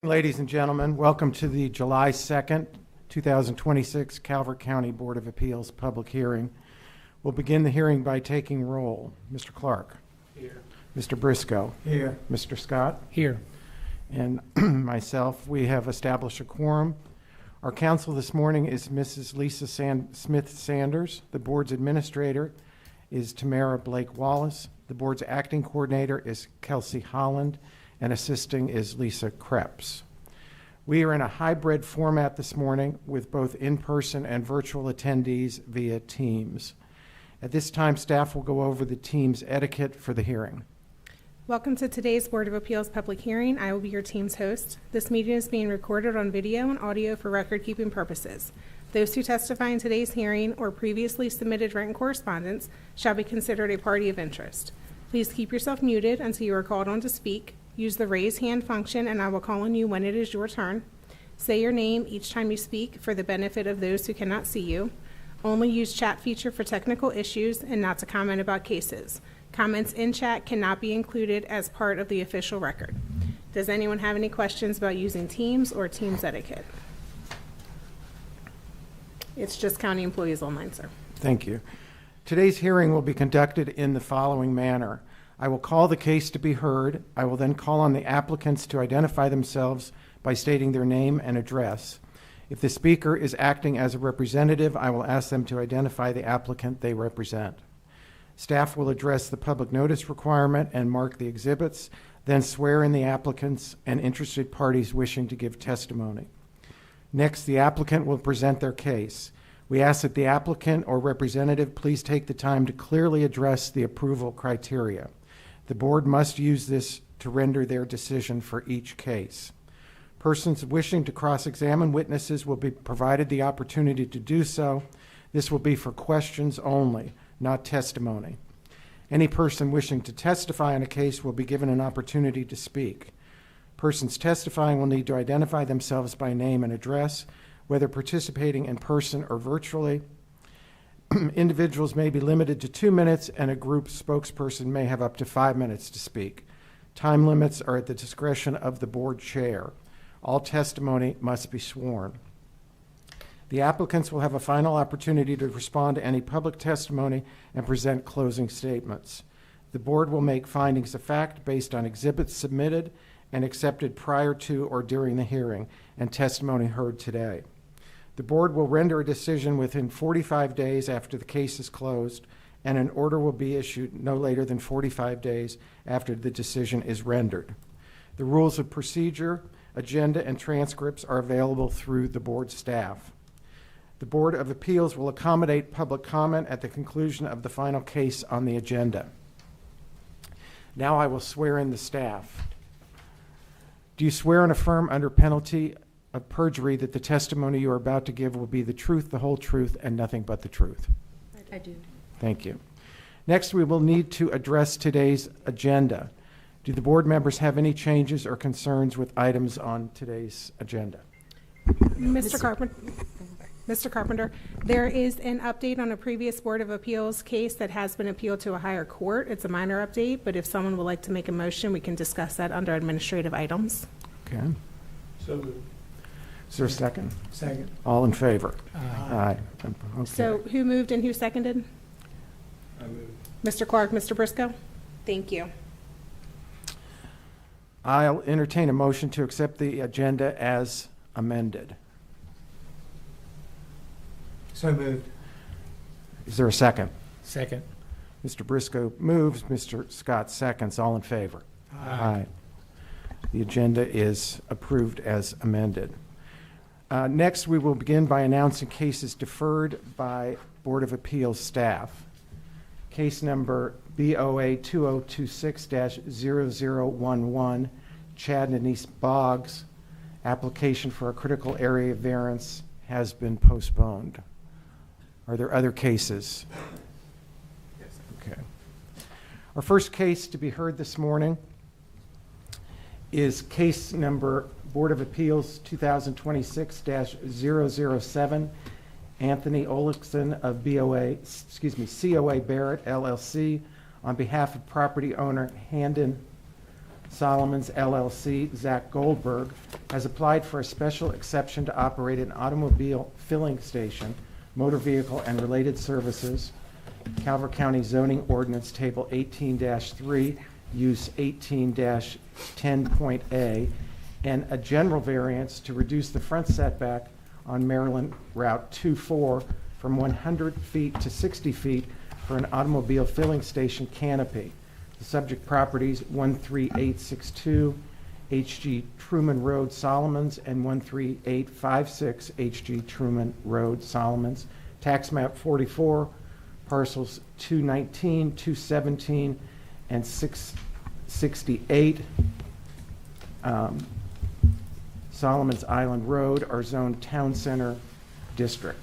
Ladies and gentlemen, welcome to the July 2nd, 2026 Calvert County Board of Appeals public hearing. We'll begin the hearing by taking roll. Mr. Clark. Here. Mr. Briscoe. Here. Mr. Scott. Here. And myself. We have established a quorum. Our counsel this morning is Mrs. Lisa Smith-Sanders. The board's administrator is Tamara Blake-Wallace. The board's acting coordinator is Kelsey Holland, and assisting is Lisa Krebs. We are in a hybrid format this morning with both in-person and virtual attendees via Teams. At this time, staff will go over the Teams etiquette for the hearing. Welcome to today's Board of Appeals public hearing. I will be your Teams host. This meeting is being recorded on video and audio for record-keeping purposes. Those who testify in today's hearing or previously submitted written correspondence shall be considered a party of interest. Please keep yourself muted until you are called on to speak. Use the raise hand function and I will call on you when it is your turn. Say your name each time you speak for the benefit of those who cannot see you. Only use chat feature for technical issues and not to comment about cases. Comments in chat cannot be included as part of the official record. Does anyone have any questions about using Teams or Teams etiquette? It's just county employees online, sir. Thank you. Today's hearing will be conducted in the following manner. I will call the case to be heard. I will then call on the applicants to identify themselves by stating their name and address. If the speaker is acting as a representative, I will ask them to identify the applicant they represent. Staff will address the public notice requirement and mark the exhibits, then swear in the applicants and interested parties wishing to give testimony. Next, the applicant will present their case. We ask that the applicant or representative please take the time to clearly address the approval criteria. The board must use this to render their decision for each case. Persons wishing to cross-examine witnesses will be provided the opportunity to do so. This will be for questions only, not testimony. Any person wishing to testify on a case will be given an opportunity to speak. Persons testifying will need to identify themselves by name and address, whether participating in person or virtually. Individuals may be limited to 2 minutes, and a group spokesperson may have up to 5 minutes to speak. Time limits are at the discretion of the board chair. All testimony must be sworn. The applicants will have a final opportunity to respond to any public testimony and present closing statements. The board will make findings of fact based on exhibits submitted and accepted prior to or during the hearing and testimony heard today. The board will render a decision within 45 days after the case is closed, and an order will be issued no later than 45 days after the decision is rendered. The rules of procedure, agenda, and transcripts are available through the board staff. The Board of Appeals will accommodate public comment at the conclusion of the final case on the agenda. Now I will swear in the staff. Do you swear and affirm under penalty of perjury that the testimony you are about to give will be the truth, the whole truth, and nothing but the truth? I do. Thank you. Next, we will need to address today's agenda. Do the board members have any changes or concerns with items on today's agenda? Mr. Carpenter, there is an update on a previous Board of Appeals case that has been appealed to a higher court. It's a minor update, but if someone would like to make a motion, we can discuss that under administrative items. Okay. So moved. Is there a second? Second. All in favor? Aye. Okay. So who moved and who seconded? I moved. Mr. Clark, Mr. Briscoe? Thank you. I'll entertain a motion to accept the agenda as amended. So moved. Is there a second? Second. Mr. Briscoe moves, Mr. Scott seconds. All in favor? Aye. The agenda is approved as amended. Next, we will begin by announcing cases deferred by Board of Appeals staff. Case number BOA 2026-0011, Chad and Denise Boggs, application for a critical area variance has been postponed. Are there other cases? Yes. Okay. Our first case to be heard this morning is case number Board of Appeals 2026-007, Anthony Olixon of COA Barrett LLC, on behalf of property owner Handon Solomons LLC, Zach Goldberg, has applied for a special exception to operate an automobile filling station, motor vehicle and related services, Calvert County Zoning Ordinance Table 18-3, Use 18-10.A, and a general variance to reduce the front setback on Maryland Route 24 from 100 feet to 60 feet for an automobile filling station canopy. The subject properties 13862 H.G. Truman Road, Solomons, and 13856 H.G. Truman Road, Solomons. Tax map 44, parcels 219, 217, and 668. Solomons Island Road are zoned Town Center District.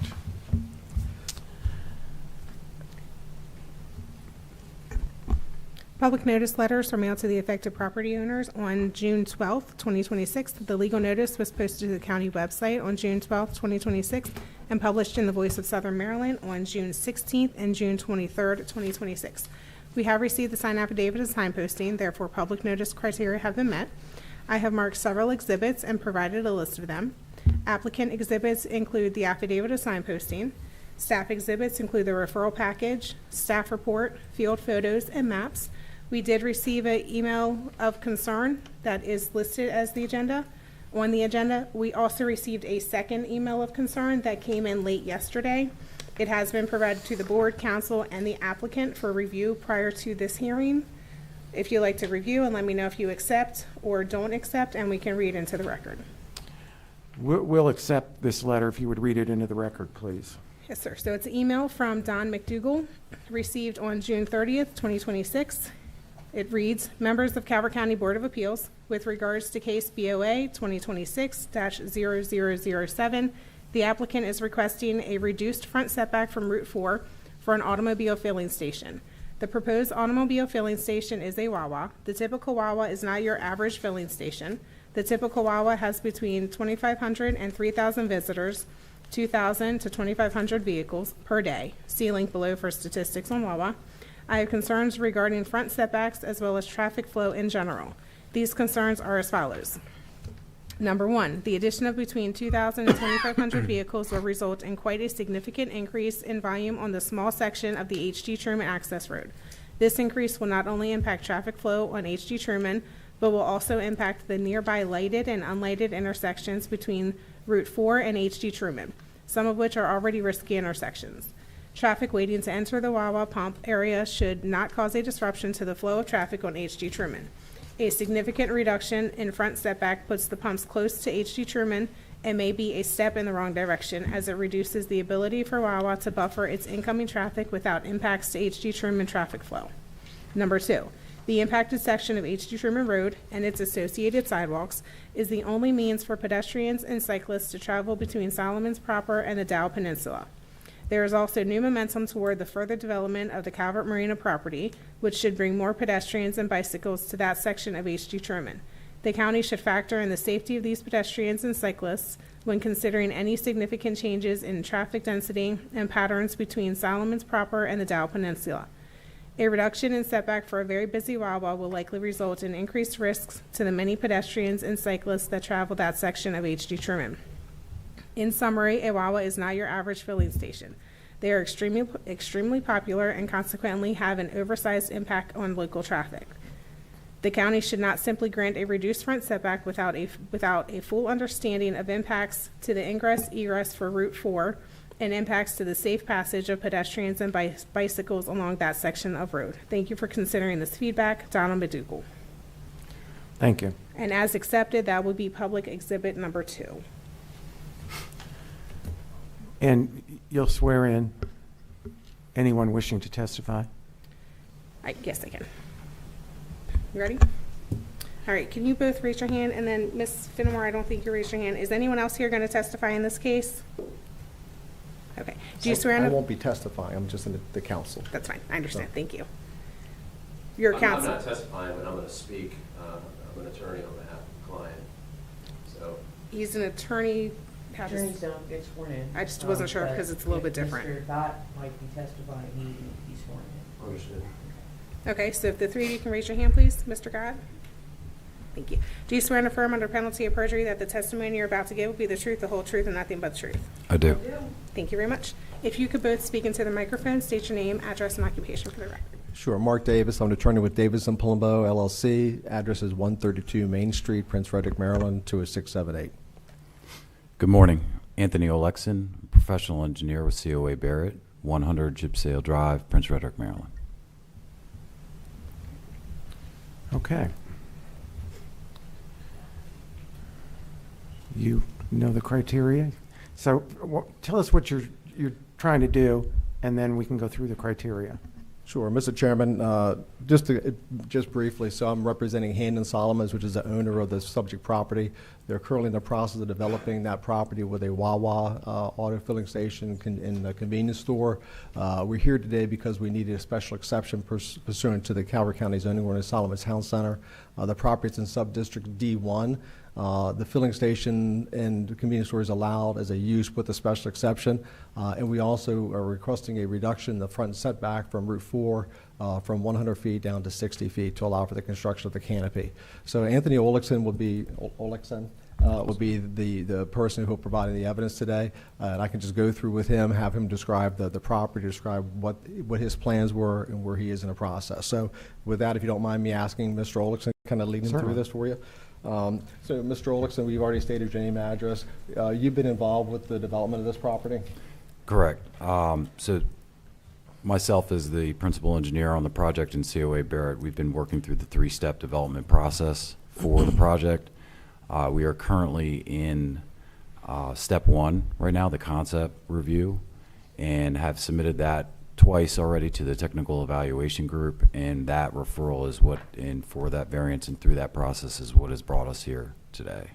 Public notice letters were mailed to the affected property owners on June 12th, 2026. The legal notice was posted to the county website on June 12th, 2026, and published in the Voice of Southern Maryland on June 16th and June 23rd, 2026. We have received the signed affidavit of signposting, therefore public notice criteria have been met. I have marked several exhibits and provided a list of them. Applicant exhibits include the affidavit of signposting. Staff exhibits include the referral package, staff report, field photos, and maps. We did receive an email of concern that is listed as on the agenda. We also received a second email of concern that came in late yesterday. It has been provided to the board, council, and the applicant for review prior to this hearing. If you'd like to review and let me know if you accept or don't accept, and we can read into the record. We'll accept this letter if you would read it into the record, please. Yes, sir. So it's an email from Don McDougall, received on June 30th, 2026. It reads, Members of Calvert County Board of Appeals, with regards to case BOA 2026-0007, the applicant is requesting a reduced front setback from Route 4 for an automobile filling station. The proposed automobile filling station is a Wawa. The typical Wawa is not your average filling station. The typical Wawa has between 2,500 and 3,000 visitors, 2,000 to 2,500 vehicles per day. See link below for statistics on Wawa. I have concerns regarding front setbacks as well as traffic flow in general. These concerns are as follows. Number one, the addition of between 2,000 and 2,500 vehicles will result in quite a significant increase in volume on the small section of the H.G. Truman Access Road. This increase will not only impact traffic flow on H.G. Truman, but will also impact the nearby lighted and unlighted intersections between Route 4 and H.G. Truman, some of which are already risky intersections. Traffic waiting to enter the Wawa pump area should not cause a disruption to the flow of traffic on H.G. Truman. A significant reduction in front setback puts the pumps close to H.G. Truman and may be a step in the wrong direction, as it reduces the ability for Wawa to buffer its incoming traffic without impacts to H.G. Truman traffic flow. Number two, the impacted section of H.G. Truman Road and its associated sidewalks is the only means for pedestrians and cyclists to travel between Solomons proper and the Dow Peninsula. There is also new momentum toward the further development of the Calvert Marina property, which should bring more pedestrians and bicycles to that section of H.G. Truman. The county should factor in the safety of these pedestrians and cyclists when considering any significant changes in traffic density and patterns between Solomons proper and the Dow Peninsula. A reduction in setback for a very busy Wawa will likely result in increased risks to the many pedestrians and cyclists that travel that section of H.G. Truman. In summary, a Wawa is not your average filling station. They are extremely popular and consequently have an oversized impact on local traffic. The county should not simply grant a reduced front setback without a full understanding of impacts to the ingress-egress for Route 4 and impacts to the safe passage of pedestrians and bicycles along that section of road. Thank you for considering this feedback. Donald McDougall. Thank you. And as accepted, that would be public exhibit number 2. And you'll swear in anyone wishing to testify? Yes, I can. You ready? All right, can you both raise your hand? And then Ms. Finnemore, I don't think you raised your hand. Is anyone else here going to testify in this case? Okay. Do you swear in? I won't be testifying. I'm just in the council. That's fine. I understand. Thank you. Your I'm counsel. not testifying, but I'm going to speak. I'm an attorney on behalf of the client. So He's an attorney. Attorneys don't get sworn in. I just wasn't sure but because it's a little bit if different. Mr. Gott might be testifying, he needs to be sworn in. understood. Okay, so if the three of you can raise your hand, please. Mr. Gott? Thank you. Do you swear and affirm under penalty of perjury that the testimony you're about to give will be the truth, the whole truth, and nothing but the truth? I do. Thank you very much. If you could both speak into the microphone, state your name, address, and occupation for the record. Sure. Mark Davis. I'm an attorney with Davis and Palumbo, LLC. Address is 132 Main Street, Prince Frederick, Maryland, 20678. Good morning. Anthony Olexon, professional engineer with COA Barrett, 100 Gypsale Drive, Prince Frederick, Maryland. Okay. You know the criteria? So tell us what you're trying to do, and then we can go through the criteria. Sure. Mr. Chairman, just briefly, so I'm representing Hand & Solomons, which is the owner of the subject property. They're currently in the process of developing that property with a Wawa auto filling station in a convenience store. We're here today because we needed a special exception pursuant to the Calvert County zoning ordinance, Solomon Town Center. The property is in sub-district D1. The filling station and the convenience store is allowed as a use with a special exception. And we also are requesting a reduction in the front setback from Route 4 from 100 feet down to 60 feet to allow for the construction of the canopy. So Anthony Olexon will be the person who will provide the evidence today. And I can just go through with him, have him describe the property, describe what his plans were and where he is in the process. So with that, if you don't mind me asking Mr. Olexon, kind of leading through this for you. So Mr. Olexon, we've already stated your name and address. You've been involved with the development of this property? Correct. So myself as the principal engineer on the project in COA Barrett, we've been working through the three-step development process for the project. We are currently in step one right now, the concept review, and have submitted that twice already to the technical evaluation group, and that referral is what, and for that variance and through that process is what has brought us here today.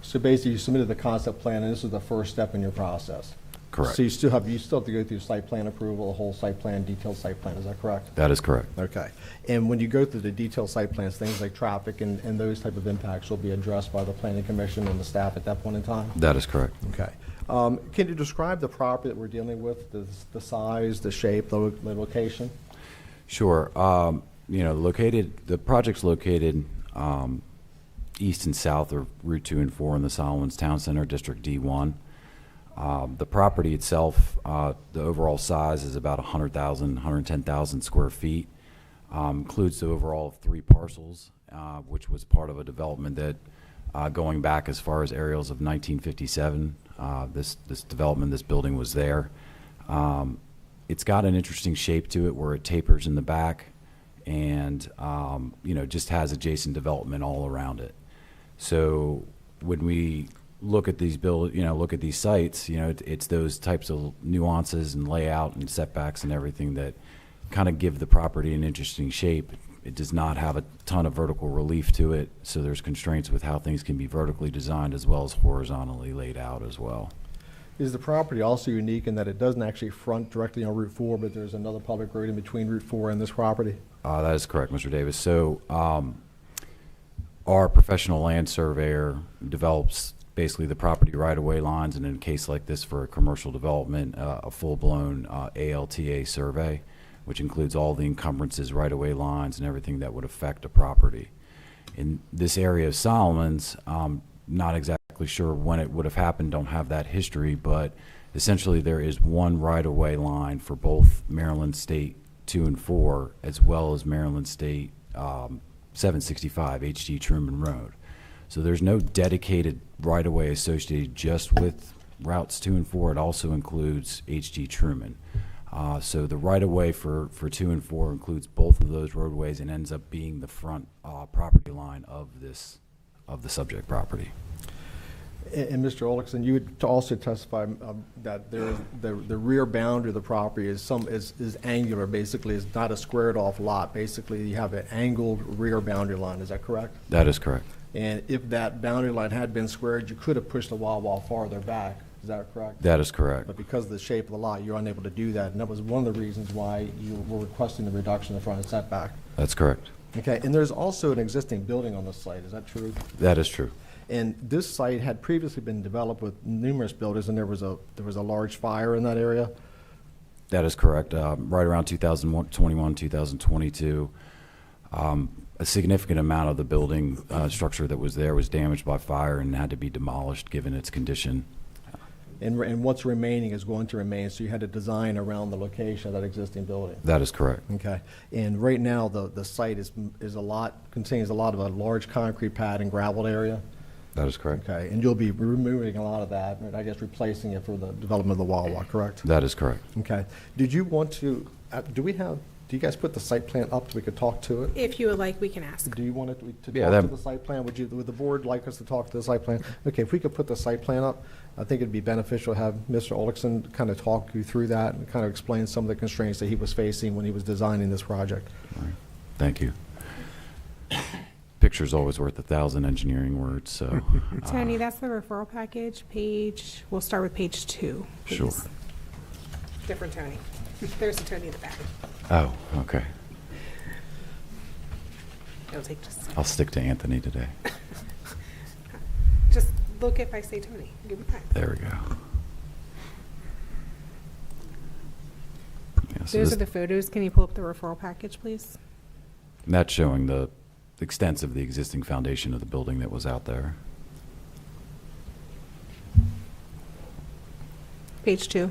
So basically, you submitted the concept plan, and this is the first step in your process. Correct. So you still have to go through site plan approval, a whole site plan, detailed site plan. Is that correct? That is correct. Okay. And when you go through the detailed site plans, things like traffic and those type of impacts will be addressed by the planning commission and the staff at that point in time? That is correct. Okay. Can you describe the property that we're dealing with, the size, the shape, the location? Sure. The project's located east and south of Route 2 and 4 in the Solomons Town Center, District D1. The property itself, the overall size is about 110,000 square feet. Includes the overall of 3 parcels, which was part of a development that, going back as far as aerials of 1957, this development, this building was there. It's got an interesting shape to it where it tapers in the back and, just has adjacent development all around it. So when we look at these look at these sites, it's those types of nuances and layout and setbacks and everything that kind of give the property an interesting shape. It does not have a ton of vertical relief to it, so there's constraints with how things can be vertically designed as well as horizontally laid out as well. Is the property also unique in that it doesn't actually front directly on Route 4, but there's another public road in between Route 4 and this property? That is correct, Mr. Davis. So our professional land surveyor develops basically the property right-of-way lines, and in a case like this for a commercial development, a full-blown ALTA survey, which includes all the encumbrances, right-of-way lines, and everything that would affect a property. In this area of Solomons, not exactly sure when it would have happened, don't have that history, but essentially there is one right-of-way line for both Maryland State 2 and 4, as well as Maryland State 765, H.G. Truman Road. So there's no dedicated right-of-way associated just with routes 2 and 4. It also includes H.G. Truman. So the right-of-way for 2 and 4 includes both of those roadways and ends up being the front property line of the subject property. And Mr. Olexon, you would also testify that the rear boundary of the property is angular, basically. It's not a squared off lot. Basically, you have an angled rear boundary line. Is that correct? That is correct. And if that boundary line had been squared, you could have pushed the Wawa farther back. Is that correct? That is correct. But because of the shape of the lot, you're unable to do that. And that was one of the reasons why you were requesting the reduction in the front setback. That's correct. Okay. And there's also an existing building on the site. Is that true? That is true. And this site had previously been developed with numerous buildings, and there was a large fire in that area. That is correct. Right around 2021, 2022, a significant amount of the building structure that was there was damaged by fire and had to be demolished given its condition. And what's remaining is going to remain, so you had to design around the location of that existing building. That is correct. Okay. And right now, the site contains a lot of a large concrete pad and gravel area. That is correct. Okay. And you'll be removing a lot of that, and I guess replacing it for the development of the Wawa, correct? That is correct. Okay. Did you want to, do you guys put the site plan up so we could talk to it? If you would like, we can ask. Do you want it to Yeah, talk to that- the site plan? Would the board like us to talk to the site plan? Okay, if we could put the site plan up, I think it'd be beneficial to have Mr. Ulrichsen kind of talk you through that and kind of explain some of the constraints that he was facing when he was designing this project. All right. Thank you. Picture's always worth 1,000 engineering words, so. Tony, that's the referral package, we'll start with page 2, please. Sure. Different Tony. There's a Tony in the back. Oh, okay. It'll take just a second. I'll stick to Anthony today. Just look if I say Tony. Give me back. There we go. Yeah, so Those this- are the photos. Can you pull up the referral package, please? That's showing the extent of the existing foundation of the building that was out there. Page 2.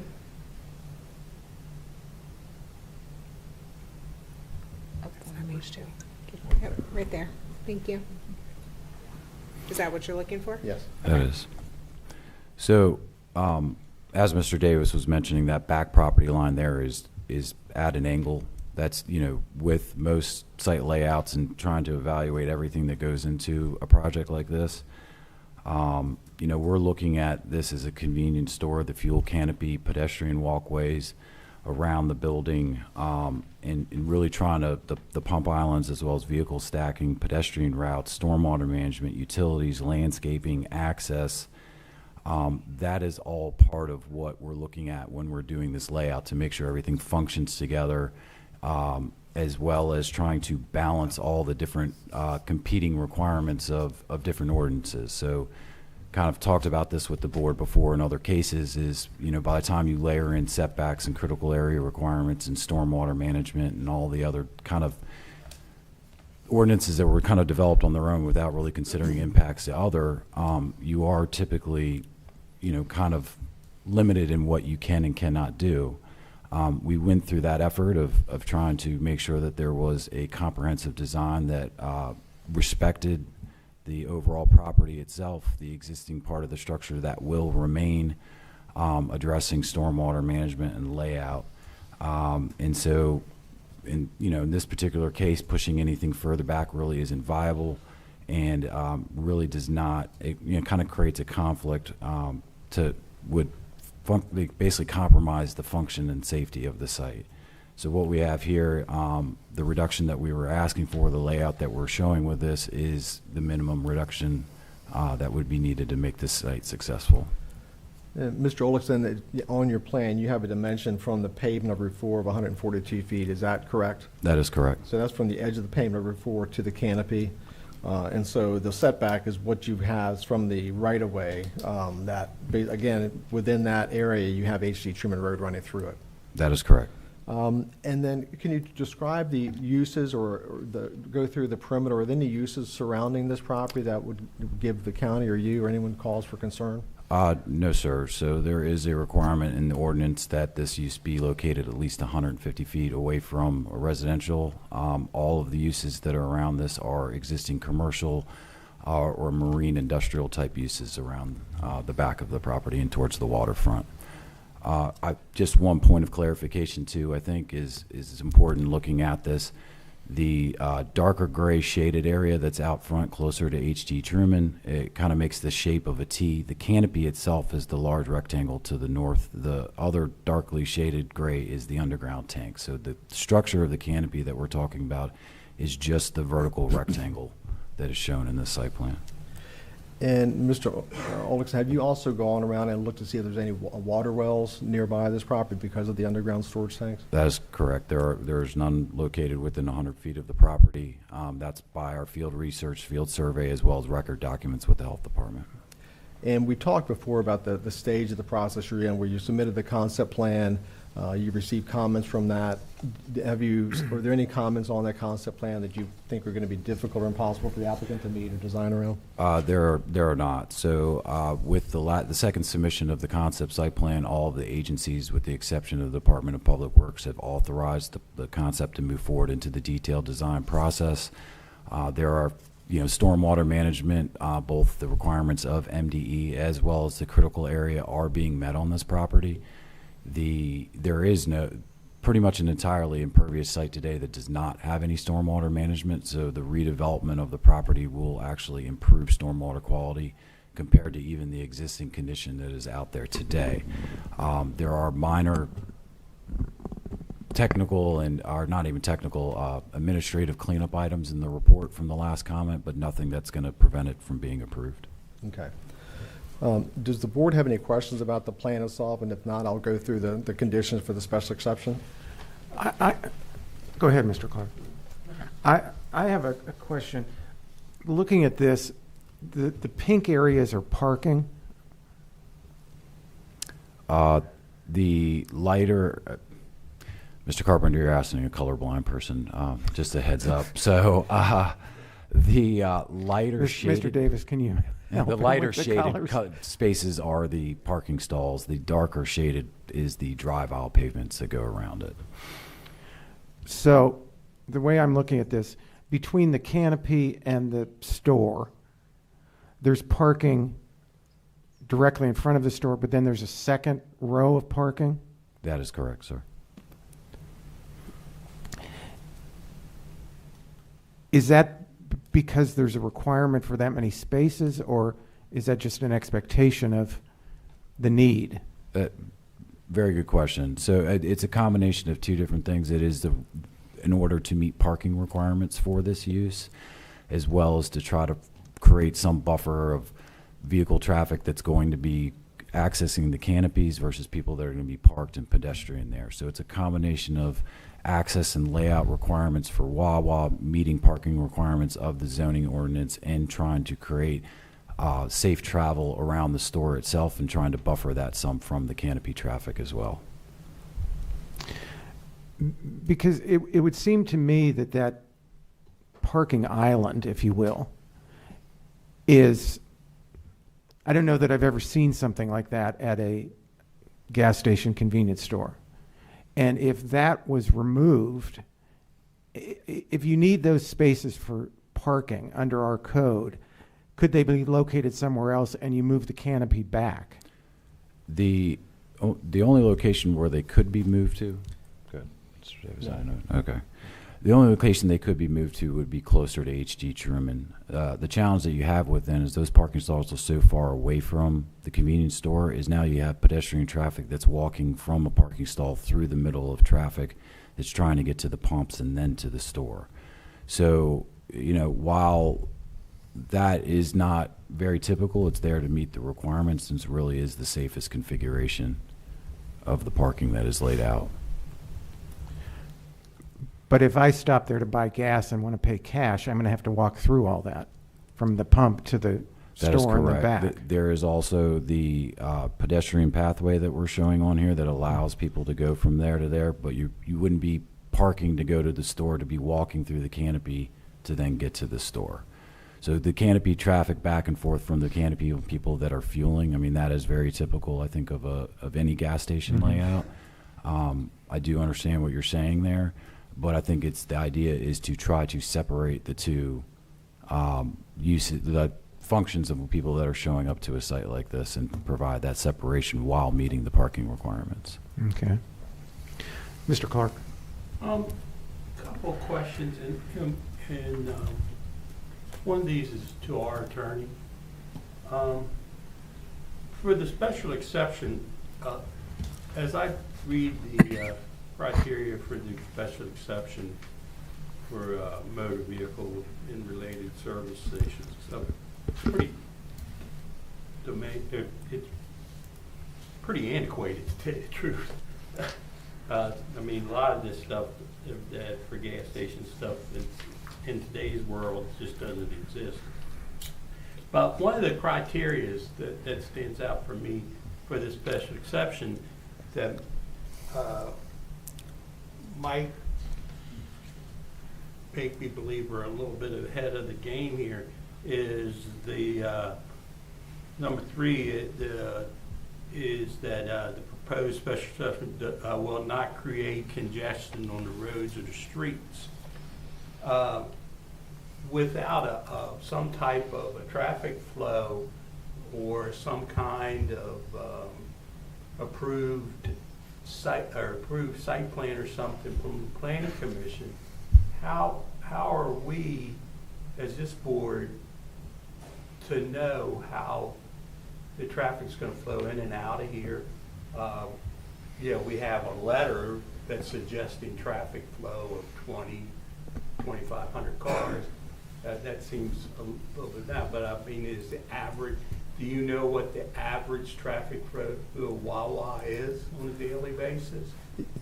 That's not page 2. Yep, right there. Thank you. Is that what you're looking for? Yes. That is. So, as Mr. Davis was mentioning, that back property line there is at an angle. That's, with most site layouts and trying to evaluate everything that goes into a project like this. We're looking at this as a convenience store, the fuel canopy, pedestrian walkways around the building, and really trying to, the pump islands as well as vehicle stacking, pedestrian routes, stormwater management, utilities, landscaping, access. That is all part of what we're looking at when we're doing this layout to make sure everything functions together, as well as trying to balance all the different competing requirements of different ordinances. So kind of talked about this with the board before in other cases is, by the time you layer in setbacks and critical area requirements and stormwater management and all the other kind of ordinances that were kind of developed on their own without really considering impacts to other, you are typically, kind of limited in what you can and cannot do. We went through that effort of trying to make sure that there was a comprehensive design that respected the overall property itself, the existing part of the structure that will remain, addressing stormwater management and layout. And so, in this particular case, pushing anything further back really isn't viable, and really does not. It kind of creates a conflict would basically compromise the function and safety of the site. So what we have here, the reduction that we were asking for, the layout that we're showing with this is the minimum reduction that would be needed to make this site successful. Mr. Olafson, on your plan, you have a dimension from the pavement of Route 4 of 142 feet. Is that correct? That is correct. So that's from the edge of the pavement of Route 4 to the canopy. And so the setback is what you have from the right-of-way. Again, within that area, you have H.D. Truman Road running through it. That is correct. And then can you describe the uses or go through the perimeter, or any uses surrounding this property that would give the county or you or anyone cause for concern? No, sir. So there is a requirement in the ordinance that this use be located at least 150 feet away from a residential. All of the uses that are around this are existing commercial or marine industrial type uses around the back of the property and towards the waterfront. Just one point of clarification too, I think is important looking at this. The darker gray shaded area that's out front closer to H.D. Truman, it kind of makes the shape of a T. The canopy itself is the large rectangle to the north. The other darkly shaded gray is the underground tank. So the structure of the canopy that we're talking about is just the vertical rectangle that is shown in this site plan. And Mr. Olix, have you also gone around and looked to see if there's any water wells nearby this property because of the underground storage tanks? That is correct. There's none located within 100 feet of the property. That's by our field research, field survey, as well as record documents with the health department. And we talked before about the stage of the process you're in, where you submitted the concept plan, You received comments from that. Were there any comments on that concept plan that you think are going to be difficult or impossible for the applicant to meet or design around? There are not. So with the second submission of the concept site plan, all of the agencies, with the exception of the Department of Public Works, have authorized the concept to move forward into the detailed design process. There are, stormwater management, both the requirements of MDE as well as the critical area are being met on this property. There is pretty much an entirely impervious site today that does not have any stormwater management, so the redevelopment of the property will actually improve stormwater quality compared to even the existing condition that is out there today. There are minor technical not even technical, administrative cleanup items in the report from the last comment, but nothing that's going to prevent it from being approved. Okay. Does the board have any questions about the plan itself? And if not, I'll go through the conditions for the special exception. Go ahead, Mr. Clark. I have a question. Looking at this, the pink areas are parking. The lighter, Mr. Carpenter, you're asking a colorblind person, just a heads up. So the lighter shaded... Mr. Davis, can you help The him lighter with the shaded colors? spaces are the parking stalls. The darker shaded is the drive aisle pavements that go around it. So the way I'm looking at this, between the canopy and the store, there's parking directly in front of the store, but then there's a second row of parking? That is correct, sir. Is that because there's a requirement for that many spaces, or is that just an expectation of the need? Very good question. So it's a combination of two different things. It is in order to meet parking requirements for this use, as well as to try to create some buffer of vehicle traffic that's going to be accessing the canopies versus people that are going to be parked and pedestrian there. So it's a combination of access and layout requirements for Wawa, meeting parking requirements of the zoning ordinance, and trying to create safe travel around the store itself and trying to buffer that some from the canopy traffic as well. Because it would seem to me that parking island, if you will, is, I don't know that I've ever seen something like that at a gas station convenience store. And if that was removed, if you need those spaces for parking under our code, could they be located somewhere else and you move the canopy back? The only location where they could be moved to? Good. Okay. The only location they could be moved to would be closer to H.G. Truman. The challenge that you have with them is those parking stalls are so far away from the convenience store is now you have pedestrian traffic that's walking from a parking stall through the middle of traffic that's trying to get to the pumps and then to the store. So, while that is not very typical, it's there to meet the requirements, and it really is the safest configuration of the parking that is laid out. But if I stop there to buy gas and want to pay cash, I'm going to have to walk through all that from the pump to the That is store in the correct. back. There is also the pedestrian pathway that we're showing on here that allows people to go from there to there, but you wouldn't be parking to go to the store, to be walking through the canopy to then get to the store. So the canopy traffic back and forth from the canopy of people that are fueling, I mean, that is very typical, I think, of any gas station layout. I do understand what you're saying there, but I think the idea is to try to separate the two the functions of people that are showing up to a site like this and provide that separation while meeting the parking requirements. Okay. Mr. Clark? Couple of questions, and one of these is to our attorney. For the special exception, as I read the criteria for the special exception for motor vehicle and related service stations, so it's pretty antiquated, to tell you the truth. I mean, a lot of this stuff that for gas station stuff in today's world just doesn't exist. But one of the criteria that stands out for me for this special exception that might make me believe we're a little bit ahead of the game here is the number 3 is that the proposed special assessment will not create congestion on the roads or the streets. Without some type of a traffic flow or some kind of approved site plan or something from the planning commission, how are we as this board to know how the traffic's going to flow in and out of here? We have a letter that's suggesting traffic flow of 2,500 cars. That seems a little bit now, but I mean, is the average, do you know what the average traffic flow through a Wawa is on a daily basis?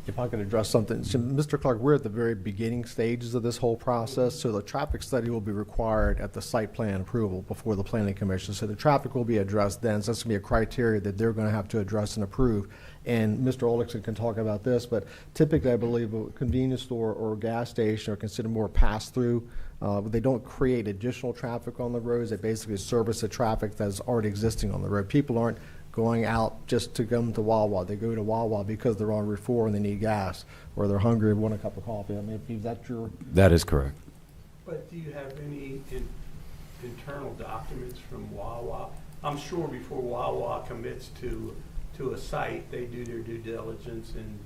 If I could address something, so, Mr. Clark, we're at the very beginning stages of this whole process, so the traffic study will be required at the site plan approval before the planning commission. So the traffic will be addressed then, so that's going to be a criteria that they're going to have to address and approve. And Mr. Olixon can talk about this, but typically I believe a convenience store or a gas station are considered more pass-through. They don't create additional traffic on the roads. They basically service the traffic that's already existing on the road. People aren't going out just to come to Wawa. They go to Wawa because they're on Route 4 and they need gas, or they're hungry and want a cup of coffee. I mean, is that true? That is correct. But do you have any internal documents from Wawa? I'm sure before Wawa commits to a site, they do their due diligence and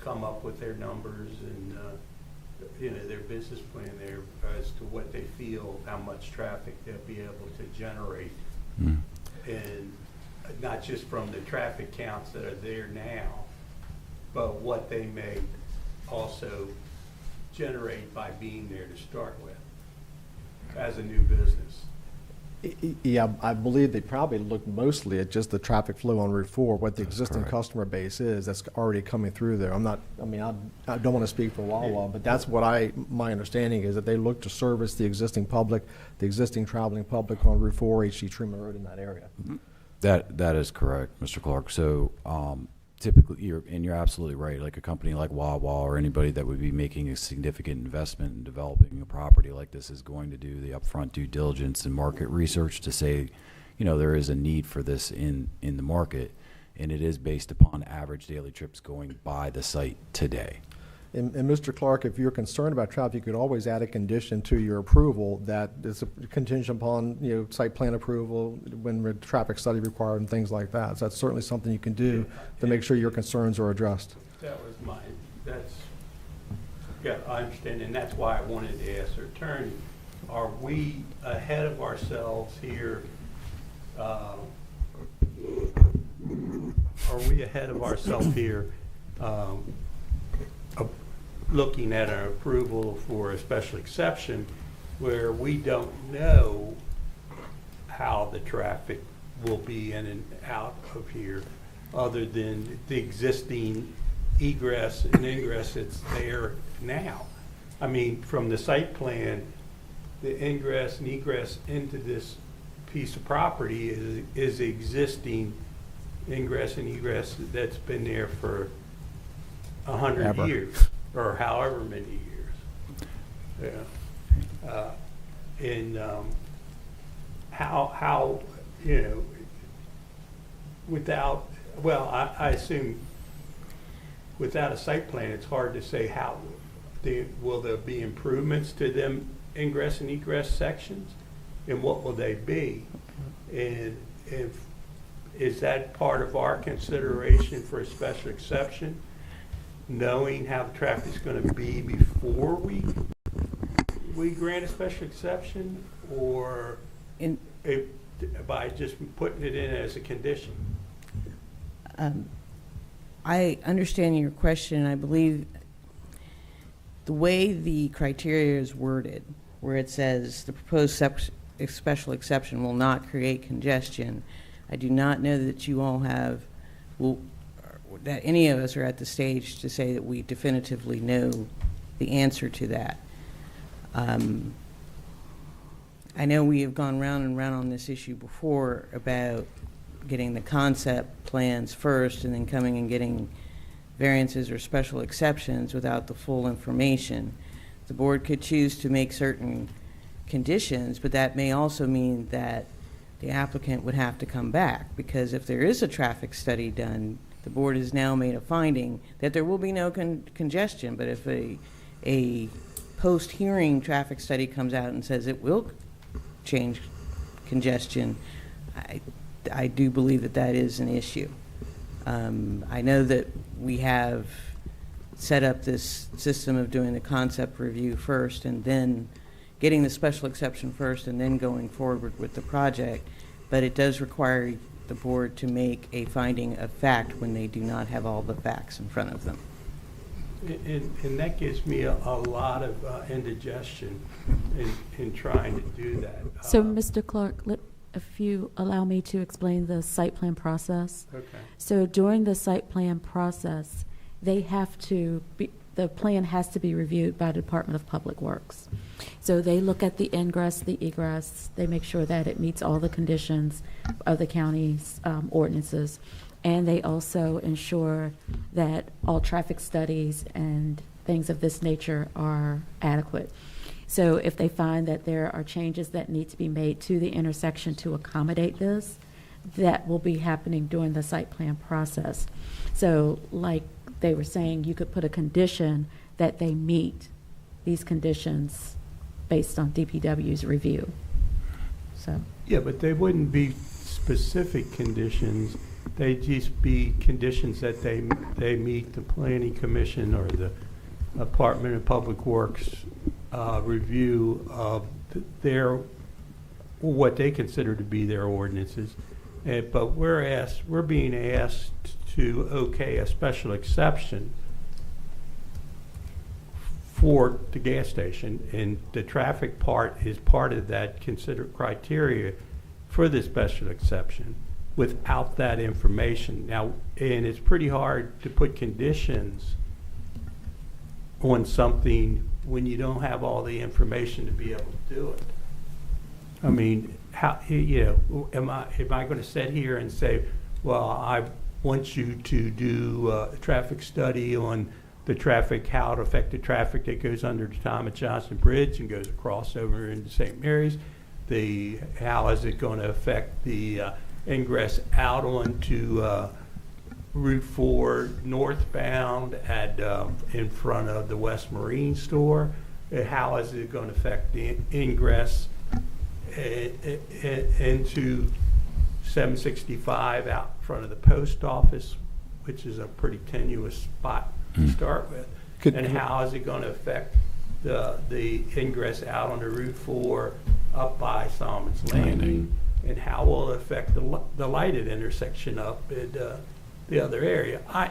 come up with their numbers and their business plan there as to what they feel, how much traffic they'll be able to generate. And not just from the traffic counts that are there now, but what they may also generate by being there to start with as a new business. Yeah, I believe they probably look mostly at just the traffic flow on Route 4, what the existing correct. Customer base is that's already coming through there. I don't want to speak for Wawa, but that's what my understanding is, that they look to service the existing public, the existing traveling public on Route 4, H.C. Truman Road in that area. That is correct, Mr. Clark. So typically, you're absolutely right. Like a company like Wawa or anybody that would be making a significant investment in developing a property like this is going to do the upfront due diligence and market research to say, there is a need for this in the market, and it is based upon average daily trips going by the site today. And Mr. Clark, if you're concerned about traffic, you could always add a condition to your approval that is a contingent upon, site plan approval, when the traffic study required and things like that. So that's certainly something you can do to make sure your concerns are addressed. I understand, and that's why I wanted to ask our attorney, are we ahead of ourselves here? Looking at an approval for a special exception where we don't know how the traffic will be in and out of here, other than the existing egress and ingress that's there now. I mean, from the site plan, the ingress and egress into this piece of property is existing ingress and egress that's been there for 100 Ever. years. Or however many years. Yeah. How without, I assume without a site plan, it's hard to say how, will there be improvements to them ingress and egress sections? And what will they be? And is that part of our consideration for a special exception? Knowing how the traffic's going to be before we grant a special exception, or by just putting it in as a condition? I understand your question. I believe the way the criteria is worded, where it says the proposed special exception will not create congestion, I do not know that you all that any of us are at the stage to say that we definitively know the answer to that. I know we have gone round and round on this issue before about getting the concept plans first and then coming and getting variances or special exceptions without the full information. The board could choose to make certain conditions, but that may also mean that the applicant would have to come back, because if there is a traffic study done, the board has now made a finding that there will be no congestion, but if a post-hearing traffic study comes out and says it will change congestion, I do believe that that is an issue. I know that we have set up this system of doing the concept review first and then getting the special exception first and then going forward with the project, but it does require the board to make a finding of fact when they do not have all the facts in front of them. And that gives me a lot of indigestion in trying to do that. So, Mr. Clark, if you allow me to explain the site plan process. Okay. So during the site plan process, they have to be, the plan has to be reviewed by the Department of Public Works. So they look at the ingress, the egress, they make sure that it meets all the conditions of the county's ordinances. And they also ensure that all traffic studies and things of this nature are adequate. So if they find that there are changes that need to be made to the intersection to accommodate this, that will be happening during the site plan process. So like they were saying, you could put a condition that they meet these conditions based on DPW's review. So. Yeah, but they wouldn't be specific conditions. They'd just be conditions that they meet the Planning Commission or the Department of Public Works review of what they consider to be their ordinances. But we're being asked to okay a special exception for the gas station, and the traffic part is part of that considered criteria for the special exception without that information. Now, and it's pretty hard to put conditions on something when you don't have all the information to be able to do it. I mean, how, you know, am I going to sit here and say, well, I want you to do a traffic study on the traffic, how it affected traffic that goes under the Thomas Johnson Bridge and goes across over into St. Mary's? How is it going to affect the ingress out onto Route 4 northbound at in front of the West Marine store? How is it going to affect the ingress into 765 out in front of the post office, which is a pretty tenuous spot to start with? And how is it going to affect the ingress out on the Route 4 up by Solomon's Landing? And how will it affect the lighted intersection up at the other area? I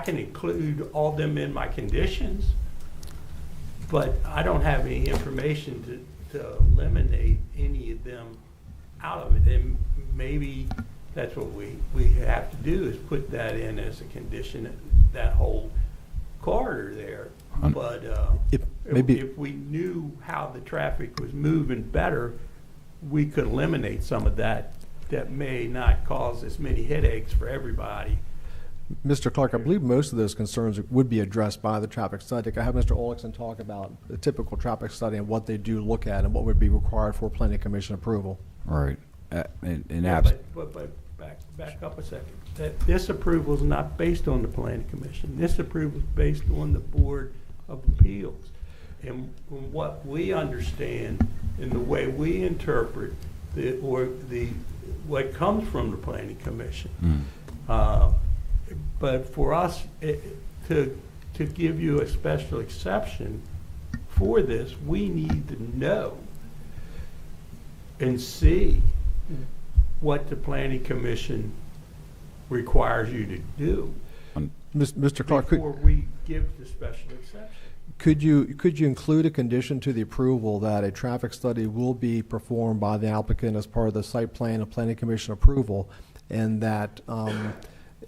can include all them in my conditions, but I don't have any information to eliminate any of them out of it. And maybe that's what we have to do, is put that in as a condition, that whole corridor there. But if we knew how the traffic was moving better, we could eliminate some of that may not cause as many headaches for everybody. Mr. Clark, I believe most of those concerns would be addressed by the traffic study. I have Mr. Olekson talk about the typical traffic study and what they do look at and what would be required for Planning Commission approval. Right. But back up a second. This approval is not based on the Planning Commission. This approval is based on the Board of Appeals. And what we understand and the way we interpret what comes from the Planning Commission. But for us to give you a special exception for this, we need to know and see what the Planning Commission requires you to do Mr. Clark, before we give the special exception. Could you include a condition to the approval that a traffic study will be performed by the applicant as part of the site plan and Planning Commission approval, and that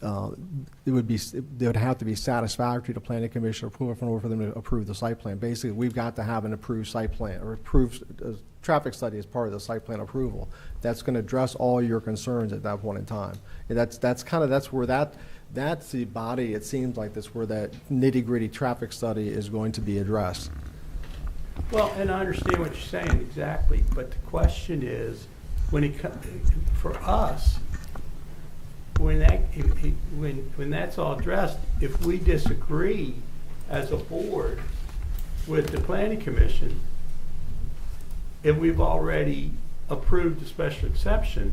they would have to be satisfactory to Planning Commission approval in order for them to approve the site plan? Basically, we've got to have an approved site plan or approved traffic study as part of the site plan approval. That's going to address all your concerns at that point in time. And that's where That's the body, it seems like that's where that nitty-gritty traffic study is going to be addressed. Well, and I understand what you're saying exactly, but the question is, when it comes, for us, when that's all addressed, if we disagree as a board with the planning commission, if we've already approved the special exception,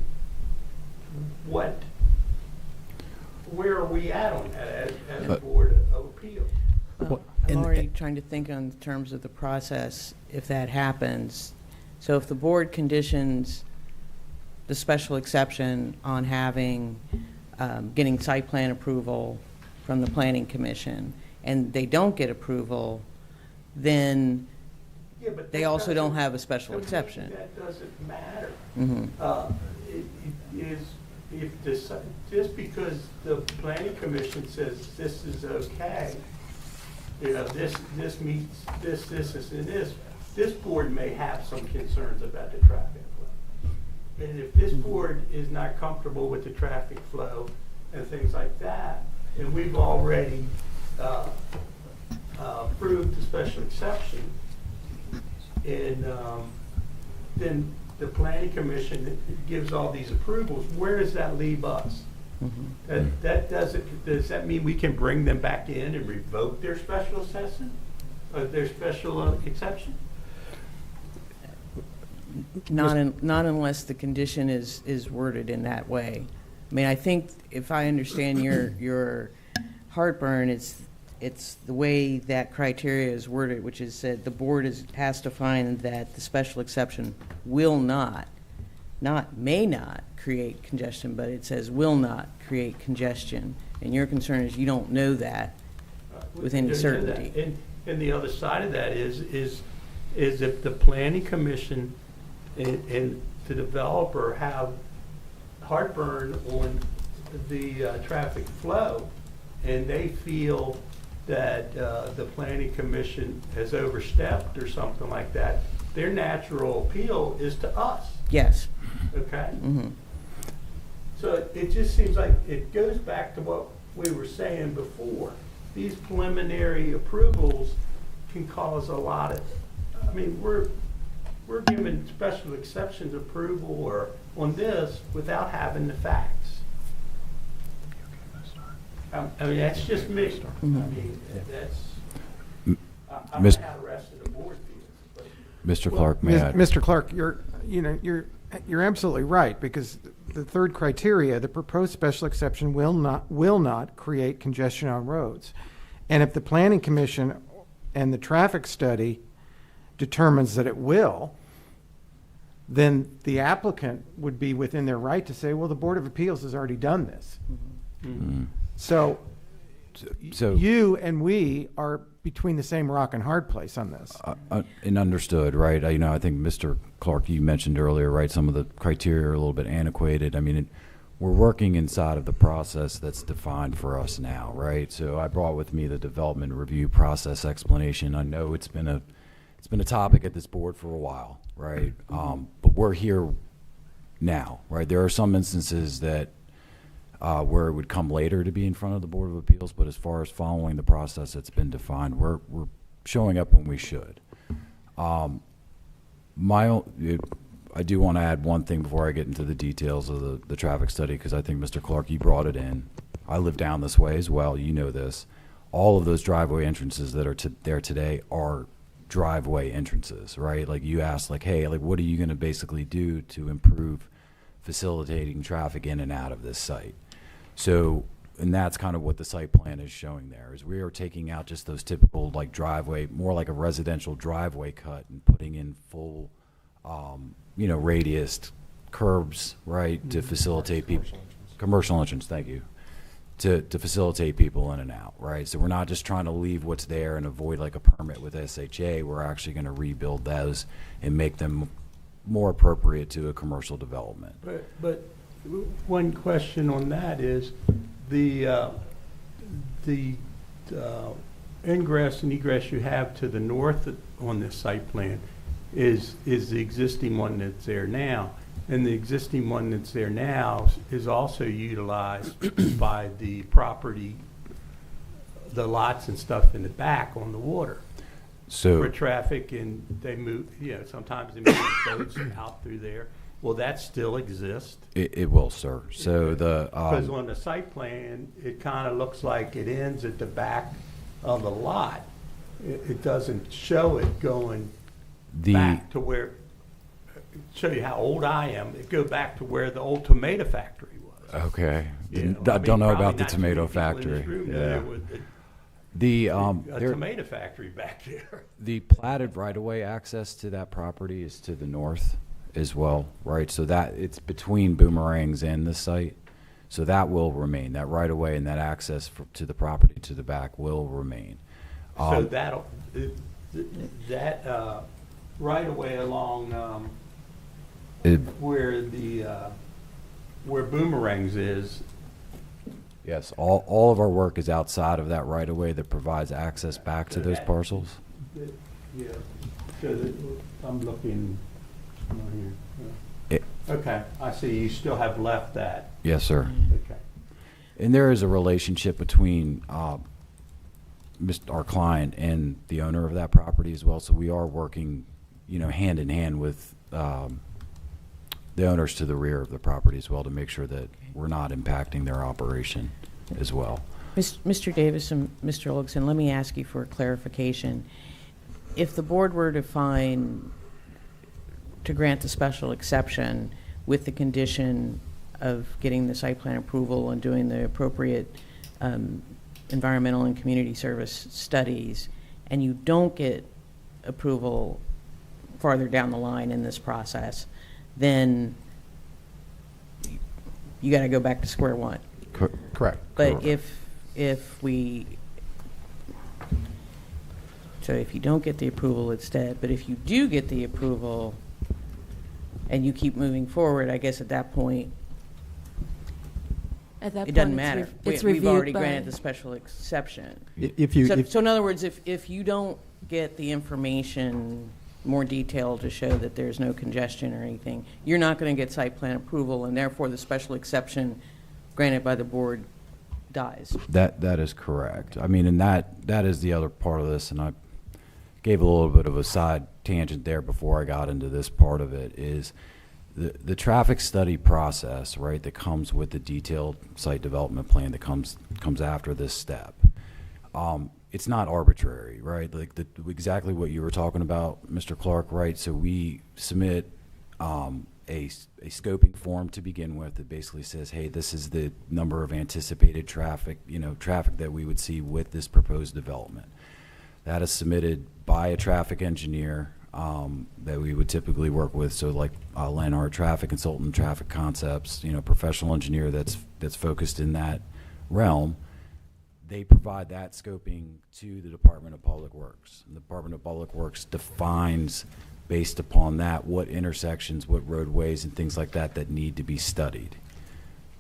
where are we at on that as a board of appeals? I'm already trying to think on terms of the process, if that happens. So if the board conditions the special exception on having, getting site plan approval from the planning commission, and they don't get approval, then Yeah, but they that also don't doesn't- have a special exception. That doesn't matter. Mhm. It is, if this, just because the planning commission says this is okay, you know, this meets this, and this board may have some concerns about the traffic flow. And if this board is not comfortable with the traffic flow and things like that, and we've already approved the special exception, and then the planning commission gives all these approvals, where does that leave us? That doesn't, does that mean we can bring them back in and revoke their special assessment, their special exception? Not unless the condition is worded in that way. I mean, I think if I understand your heartburn, it's the way that criteria is worded, which is said the board has to find that the special exception will not may not create congestion, but it says will not create congestion. And your concern is you don't know that with any certainty. And the other side of that is if the planning commission and the developer have heartburn on the traffic flow, and they feel that the planning commission has overstepped or something like that, their natural appeal is to us, Yes. okay? Mhm. So it just seems like it goes back to what we were saying before. These preliminary approvals can cause a lot of, I mean, we're given special exceptions approval or on this without having the facts. I mean, that's just me. I mean, that's, I don't know how the rest of the board feels. but- Mr. Clark, may I? Mr. Clark, you're absolutely right, because the third criteria, the proposed special exception will not create congestion on roads. And if the planning commission and the traffic study determines that it will, then the applicant would be within their right to say, well, the Board of Appeals has already done this. Mm. So So- you and we are between the same rock and hard place on this. And understood, right? I think Mr. Clark, you mentioned earlier, right, some of the criteria are a little bit antiquated. I mean, we're working inside of the process that's defined for us now, right? So I brought with me the development review process explanation. I know it's been a topic at this board for a while, right? But we're here now, right? There are some instances that where it would come later to be in front of the Board of Appeals, but as far as following the process that's been defined, we're showing up when we should. I do want to add one thing before I get into the details of the traffic study, because I think, Mr. Clark, you brought it in. I live down this way as well. You know this. All of those driveway entrances that are there today are driveway entrances, right? Like you asked, like, hey, like, what are you going to basically do to improve facilitating traffic in and out of this site? So, and that's kind of what the site plan is showing there, is we are taking out just those typical like driveway, more like a residential driveway cut, and putting in full, radius curbs, right, to facilitate people. Commercial entrance, thank you. To facilitate people in and out, right? So we're not just trying to leave what's there and avoid like a permit with SHA. We're actually going to rebuild those and make them more appropriate to a commercial development. But one question on that is the ingress and egress you have to the north on this site plan is the existing one that's there now. And the existing one that's there now is also utilized by the property, the lots and stuff in the back on the water for So, traffic, and they move, sometimes they move boats out through there. Will that still exist? it will, sir. So Because on the site plan, it kind of looks like it ends at the back of the lot. It doesn't show it going back to where, show you how old I am, it go back to where the old tomato factory was. Okay. You I don't know probably about the not too tomato many people in factory. this room know Yeah. there was The, a there, tomato factory back there. the platted right-of-way access to that property is to the north as well, right? So that, it's between Boomerangs and the site. So that will remain. That right-of-way and that access to the property to the back will remain. So that'll, that right away along It- where Boomerangs is, Yes, all of our work is outside of that right-of-way that provides access back to those parcels. yeah, so that, I'm looking on here. It- Okay, I see, you still have left that, Yes, sir. okay. And there is a relationship between our client and the owner of that property as well. So we are working, hand in hand with the owners to the rear of the property as well to make sure that we're not impacting their operation as well. Mr. Davis and Mr. Olgson, let me ask you for clarification. If the board were to grant the special exception with the condition of getting the site plan approval and doing the appropriate environmental and community service studies, and you don't get approval farther down the line in this process, then you got to go back to square one. Correct. But Correct. if you don't get the approval, it's dead. But if you do get the approval and you keep moving forward, I guess at that point, At that it doesn't point, matter. It's We've reviewed already by- granted the special exception. If So in other words, if you don't get the information more detailed to show that there's no congestion or anything, you're not going to get site plan approval, and therefore the special exception granted by the board dies. That is correct. I mean, and that is the other part of this, and I gave a little bit of a side tangent there before I got into this part of it, is the traffic study process, right, that comes with the detailed site development plan that comes after this step. It's not arbitrary, right? Like exactly what you were talking about, Mr. Clark, right? So we submit a scoping form to begin with that basically says, hey, this is the number of anticipated traffic that we would see with this proposed development. That is submitted by a traffic engineer that we would typically work with. So like Len, our traffic consultant, traffic concepts, professional engineer that's focused in that realm. They provide that scoping to the Department of Public Works. And the Department of Public Works defines, based upon that, what intersections, what roadways, and things like that need to be studied.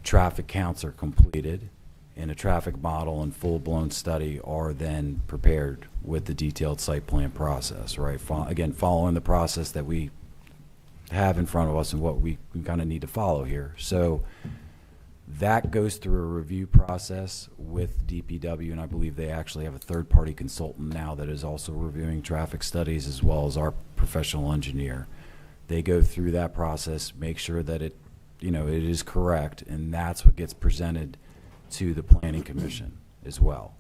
Traffic counts are completed, and a traffic model and full-blown study are then prepared with the detailed site plan process, right? Again, following the process that we have in front of us and what we kind of need to follow here. So that goes through a review process with DPW, and I believe they actually have a third-party consultant now that is also reviewing traffic studies as well as our professional engineer. They go through that process, make sure that it is correct, and that's what gets presented to the Planning Commission as well.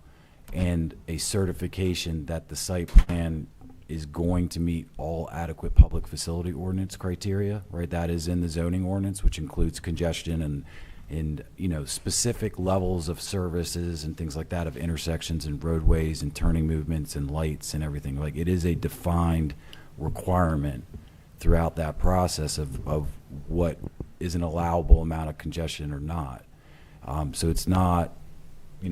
And a certification that the site plan is going to meet all adequate public facility ordinance criteria, right? That is in the zoning ordinance, which includes congestion and specific levels of services and things like that, of intersections and roadways and turning movements and lights and everything. Like, it is a defined requirement throughout that process of what is an allowable amount of congestion or not. So it's not,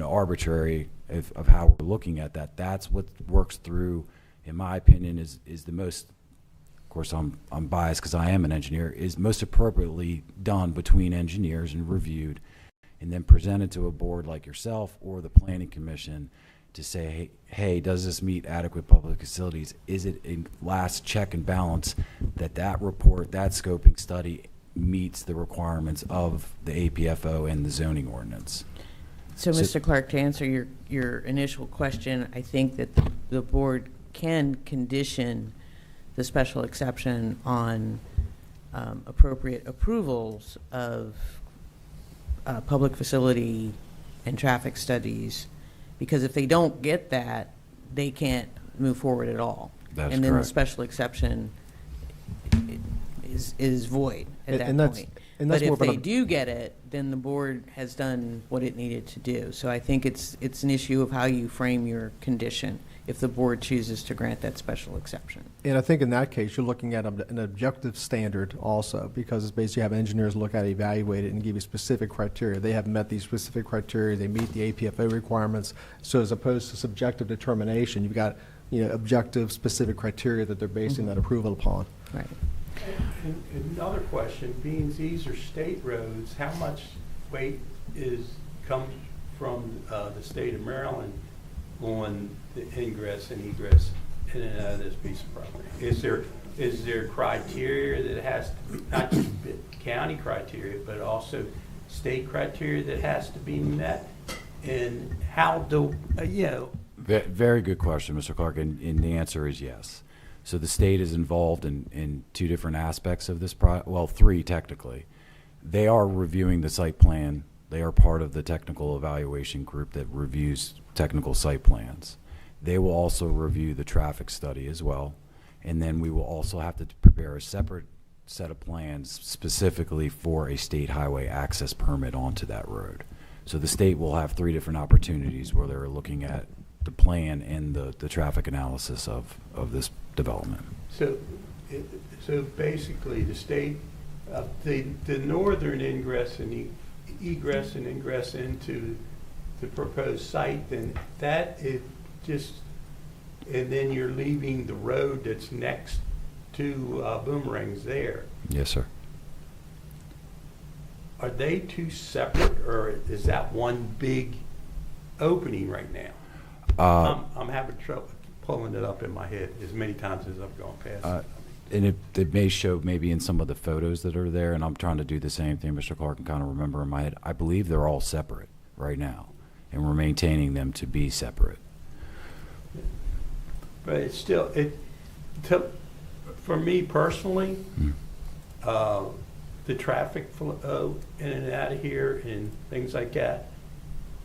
arbitrary of how we're looking at that. That's what works through, in my opinion, is the most, of course, I'm biased because I am an engineer, is most appropriately done between engineers and reviewed, and then presented to a board like yourself or the Planning Commission to say, hey, does this meet adequate public facilities? Is it a last check and balance that report, that scoping study meets the requirements of the APFO and the zoning ordinance. So, So- Mr. Clark, to answer your initial question, I think that the board can condition the special exception on appropriate approvals of public facility and traffic studies, because if they don't get that, they can't move forward at all. That's And then the correct. special exception is void at that And that's- point. and that's But more if of an- they do get it, then the board has done what it needed to do. So I think it's an issue of how you frame your condition if the board chooses to grant that special exception. And I think in that case, you're looking at an objective standard also, because it's basically you have engineers look at it, evaluate it, and give you specific criteria. They have met these specific criteria, they meet the APFO requirements. So as opposed to subjective determination, you've got, objective, specific criteria that they're basing that approval upon. Right. And another question, being these are state roads, how much weight comes from the state of Maryland on the ingress and egress in and out of this piece of property? Is there criteria that has to be, not just county criteria, but also state criteria that has to be met? And how do, Very good question, Mr. Clark, and the answer is yes. So the state is involved in two different aspects of this three technically. They are reviewing the site plan. They are part of the technical evaluation group that reviews technical site plans. They will also review the traffic study as well. And then we will also have to prepare a separate set of plans specifically for a state highway access permit onto that road. So the state will have three different opportunities where they're looking at the plan and the traffic analysis of this development. So basically, the state, the northern ingress and egress and ingress into the proposed site, then that is just, and then you're leaving the road that's next to Boomerang's there. Yes, sir. Are they two separate, or is that one big opening right now? I'm having trouble pulling it up in my head as many times as I've gone past it. And it may show maybe in some of the photos that are there, and I'm trying to do the same thing, Mr. Clark, and kind of remember in my head. I believe they're all separate right now, and we're maintaining them to be separate. But it's still, for me personally, the traffic flow in and out of here and things like that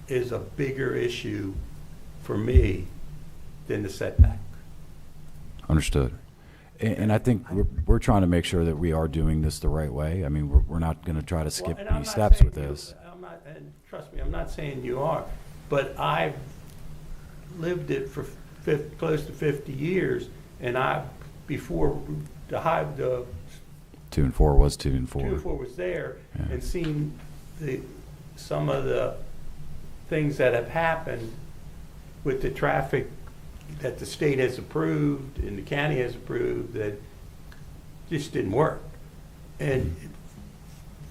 is a bigger issue for me than the setback. Understood. And I think we're trying to make sure that we are doing this the right way. I mean, we're not going to try to skip Well, and I'm any not steps saying with this. and trust me, I'm not saying you are, but I've lived it for close to 50 years, and before the 2 and 4 was 2 and 4. 2 and 4 was there, Yeah. and seen some of the things that have happened with the traffic that the state has approved and the county has approved that just didn't work. And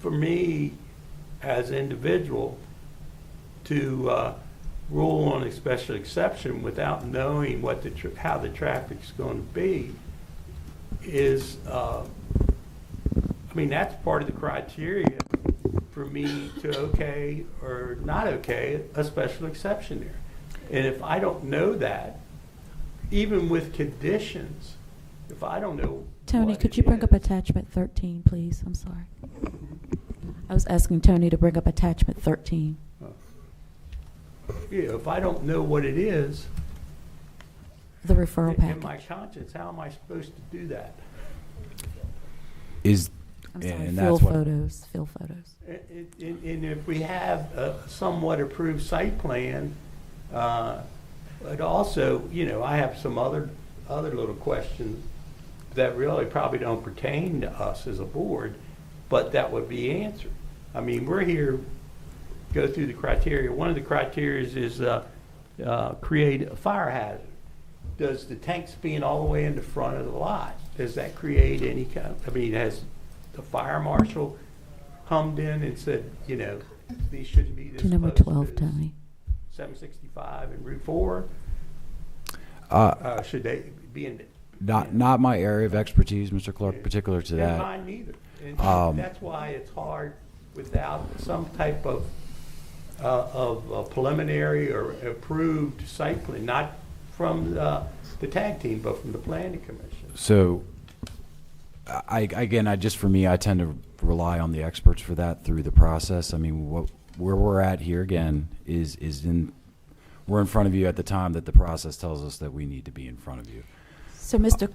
for me, as an individual, to rule on a special exception without knowing what how the traffic's going to be is, that's part of the criteria for me to okay or not okay a special exception there. And if I don't know that, even with conditions, if I don't know. Tony, what could it you bring up is- attachment 13, please? I'm sorry. I was asking Tony to bring up attachment 13. Yeah, if I don't know what it is, The referral in my package. conscience, how am I supposed to do that? I'm sorry, And fill that's what, photos, fill photos. And if we have a somewhat approved site plan, but also, I have some other little questions that really probably don't pertain to us as a board, but that would be answered. We're here, go through the criteria. One of the criteria is create a fire hazard. Does the tanks being all the way in the front of the lot, does that create any kind has the fire marshal hummed in and said, these shouldn't be this To number close 12, to Tony. 765 and Route 4? Should they be in? not my area of expertise, Mr. Clark, particular to Yeah, that. mine neither. And that's why it's hard without some type of preliminary or approved site plan, not from the tag team, but from the planning commission. So, for me, I tend to rely on the experts for that through the process. I mean, where we're at here again is we're in front of you at the time that the process tells us that we need to be in front of you. So, Mr.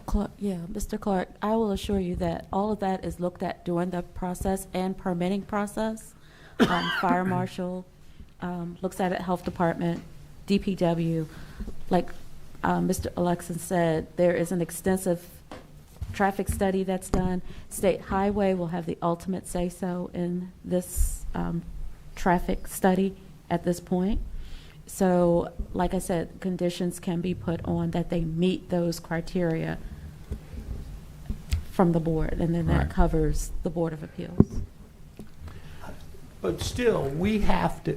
Clark, I will assure you that all of that is looked at during the process and permitting process. Fire marshal looks at it, health department, DPW. Like Mr. Alexis said, there is an extensive traffic study that's done. State Highway will have the ultimate say-so in this traffic study at this point. So, like I said, conditions can be put on that they meet those criteria from the board, and then that Right. covers the Board of Appeals. But still, we have to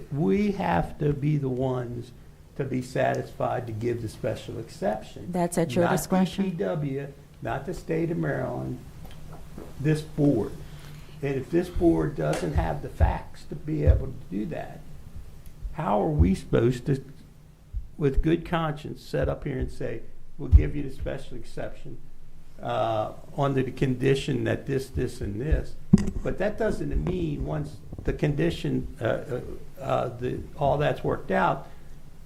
be the ones to be satisfied to give the special exception. That's at your discretion. Not DPW, not the state of Maryland, this board. And if this board doesn't have the facts to be able to do that, how are we supposed to, with good conscience, set up here and say, we'll give you the special exception under the condition that this, and this? But that doesn't mean once the condition, all that's worked out,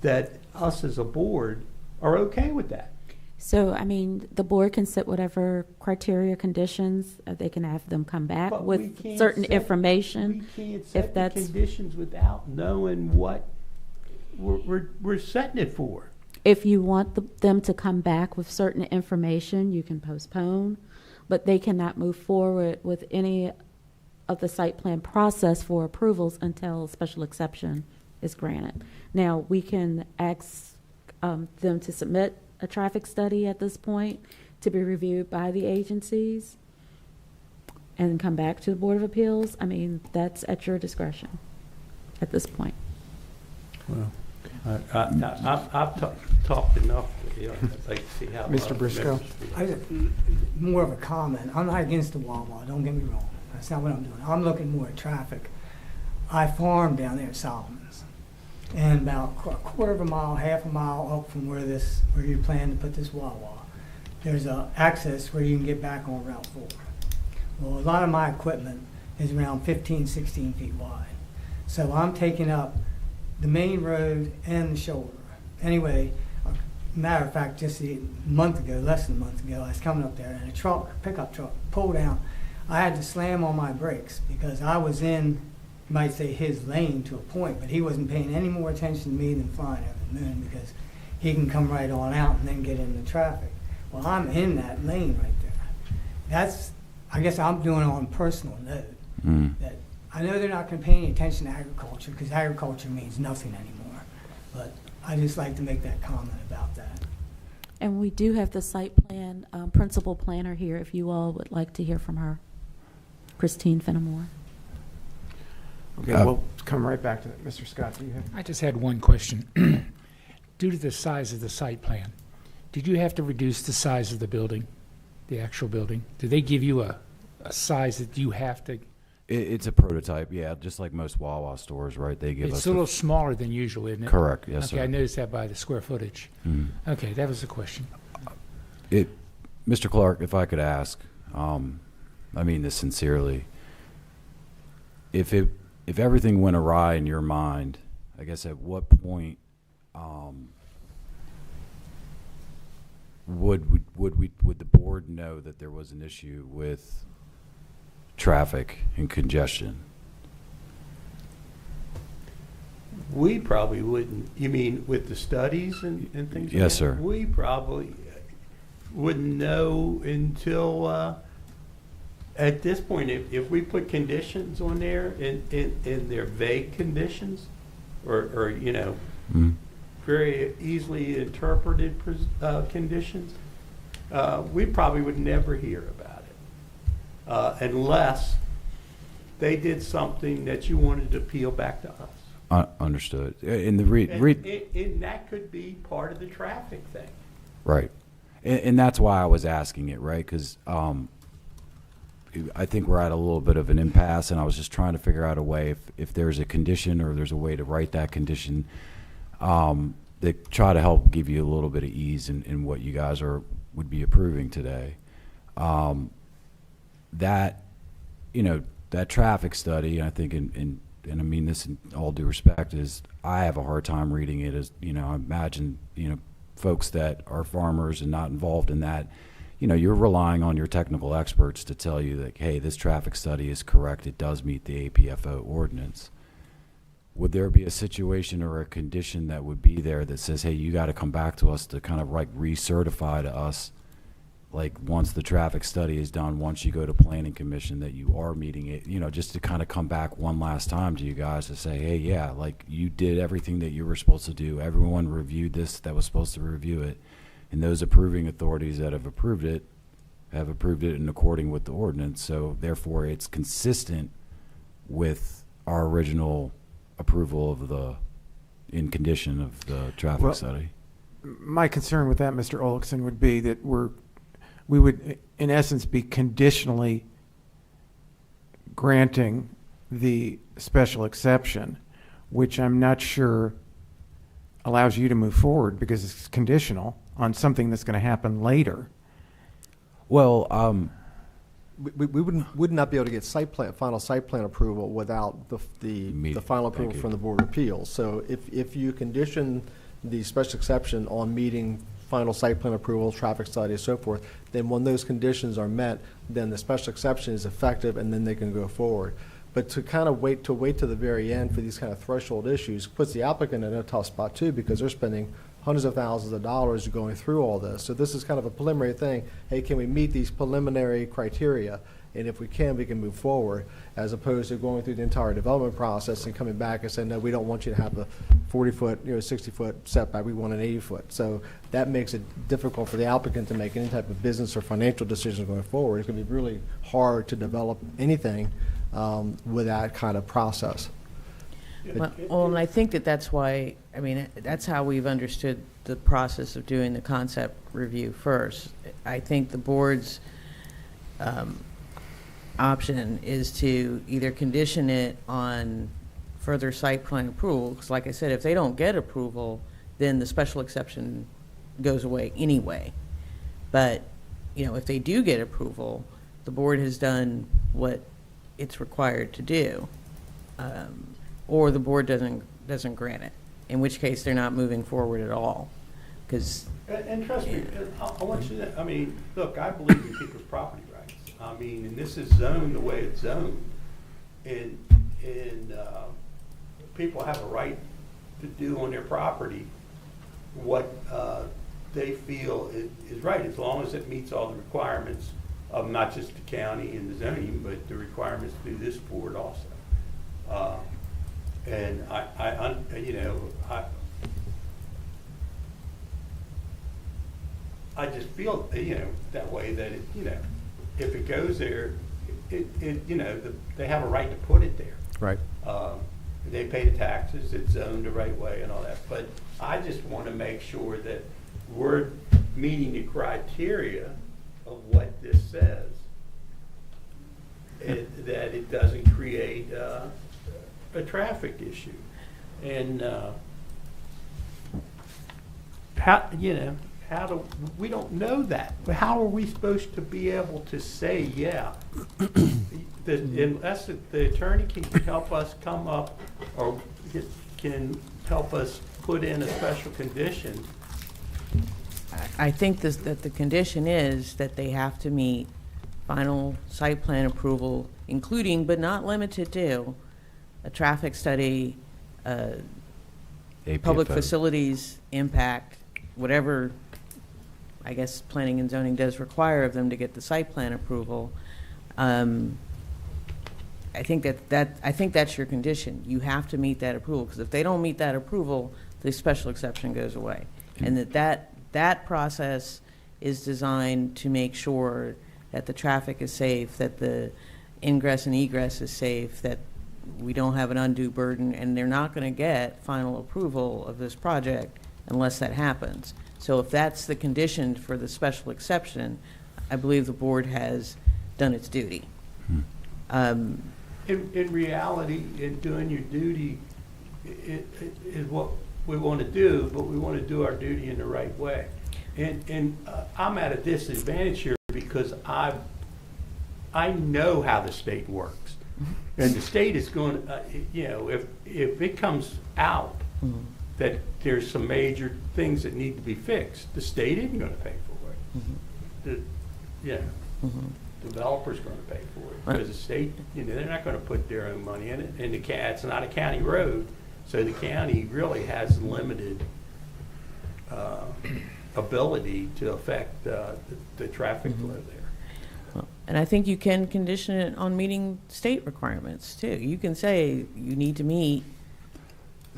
that us as a board are okay with that. So, I mean, the board can set whatever criteria, conditions, they can have them come back But we with can't certain set- information. We can't if set the that's- conditions without knowing what we're setting it for. If you want them to come back with certain information, you can postpone, but they cannot move forward with any of the site plan process for approvals until a special exception is granted. Now, we can ask them to submit a traffic study at this point to be reviewed by the agencies and come back to the Board of Appeals. I mean, that's at your discretion at this point. Well, I've talked enough. I'd like to see how Mr. Briscoe? members feel. I just, more of a comment. I'm not against the Wawa, don't get me wrong. That's not what I'm doing. I'm looking more at traffic. I farm down there at Solomon's. And about a quarter of a mile, half a mile up from where you plan to put this Wawa, there's a access where you can get back on Route 4. Well, a lot of my equipment is around 15, 16 feet wide. So I'm taking up the main road and the shoulder. Anyway, matter of fact, just a month ago, less than a month ago, I was coming up there and a pickup truck, pulled out. I had to slam on my brakes because I was in, you might say, his lane to a point, but he wasn't paying any more attention to me than flying over the moon because he can come right on out and then get into traffic. Well, I'm in that lane right there. I guess I'm doing it on a personal note. That I know they're not going to pay any attention to agriculture because agriculture means nothing anymore. But I just like to make that comment about that. And we do have the site plan principal planner here if you all would like to hear from her. Christine Fenimore. Okay, we'll come right back to that. Mr. Scott, do you have? I just had one question. Due to the size of the site plan, did you have to reduce the size of the building, the actual building? Did they give you a size that you have to? It's a prototype, yeah, just like most Wawa stores, right? They give us It's a little smaller than usual, isn't it? correct, yes, Okay, sir. I noticed that by the square footage. Okay, that was the question. Mr. Clark, if I could ask, I mean this sincerely. If everything went awry in your mind, I guess at what point would the board know that there was an issue with traffic and congestion? We probably wouldn't. You mean with the studies and things? Yes, sir. We probably wouldn't know until at this point. If we put conditions on there and they're vague conditions, or very easily interpreted conditions, we probably would never hear about it unless they did something that you wanted to peel back to us. Understood. In the And that could be part of the traffic thing. right, and that's why I was asking it, right? Because I think we're at a little bit of an impasse, and I was just trying to figure out a way if there's a condition or there's a way to write that condition that try to help give you a little bit of ease in what you guys would be approving today. That, you know, that traffic study, I think, and I mean this in all due respect, is I have a hard time reading it. As you know, I imagine, you know, folks that are farmers and not involved in that, you know, you're relying on your technical experts to tell you that, hey, this traffic study is correct, it does meet the APFO ordinance. Would there be a situation or a condition that would be there that says, hey, you got to come back to us to kind of like recertify to us, like once the traffic study is done, once you go to planning commission, that you are meeting it, you know, just to kind of come back one last time to you guys to say, hey, yeah, like you did everything that you were supposed to do. Everyone reviewed this that was supposed to review it. And those approving authorities that have approved it in according with the ordinance. So therefore it's consistent with our original approval of in condition of the traffic study. My concern with that, Mr. Olson, would be that we would, in essence, be conditionally granting the special exception, which I'm not sure allows you to move forward because it's conditional on something that's going to happen later. Well, We would not be able to get final site plan approval without the final approval from the Board of Appeals. So if you condition the special exception on meeting final site plan approval, traffic study, and so forth, then when those conditions are met, then the special exception is effective and then they can go forward. But to kind of wait to the very end for these kind of threshold issues puts the applicant in a tough spot too, because they're spending hundreds of thousands of dollars going through all this. So this is kind of a preliminary thing. Hey, can we meet these preliminary criteria? And if we can move forward, as opposed to going through the entire development process and coming back and saying, no, we don't want you to have a 40-foot, 60-foot setback. We want an 80-foot. So that makes it difficult for the applicant to make any type of business or financial decisions going forward. It's going to be really hard to develop anything with that kind of process. Well, and I think that's why, I mean, that's how we've understood the process of doing the concept review first. I think the board's option is to either condition it on further site plan approval, because like I said, if they don't get approval, then the special exception goes away anyway. But, you know, if they do get approval, the board has done what it's required to do. Or the board doesn't grant it, in which case they're not moving forward at all. And trust me, I want you to, I mean, look, I believe in people's property rights. I mean, and this is zoned the way it's zoned. And people have a right to do on their property what they feel is right, as long as it meets all the requirements of not just the county and the zoning, but the requirements through this board also. And I just feel, that way that it, if it goes there, they have a right to put it there. Right. They pay the taxes, it's zoned the right way and all that. But I just want to make sure that we're meeting the criteria of what this says, that it doesn't create a traffic issue. And we don't know that. But how are we supposed to be able to say, yeah, unless the attorney can help us come up, or can help us put in a special condition? I think that the condition is that they have to meet final site plan approval, including but not limited to a traffic study, public facilities impact, whatever I guess planning and zoning does require of them to get the site plan approval. I think that's your condition. You have to meet that approval, because if they don't meet that approval, the special exception goes away. And that process is designed to make sure that the traffic is safe, that the ingress and egress is safe, that we don't have an undue burden, and they're not going to get final approval of this project unless that happens. So if that's the condition for the special exception, I believe the board has done its duty. In reality, in doing your duty is what we want to do, but we want to do our duty in the right way. And I'm at a disadvantage here because I know how the state works. And the state is going, if it comes out that there's some major things that need to be fixed, the state isn't going to pay for it. Developer's going to pay for it because the state, they're not going to put their own money in it. And it's not a county road, so the county really has limited ability to affect the traffic flow there. And I think you can condition it on meeting state requirements too. You can say you need to meet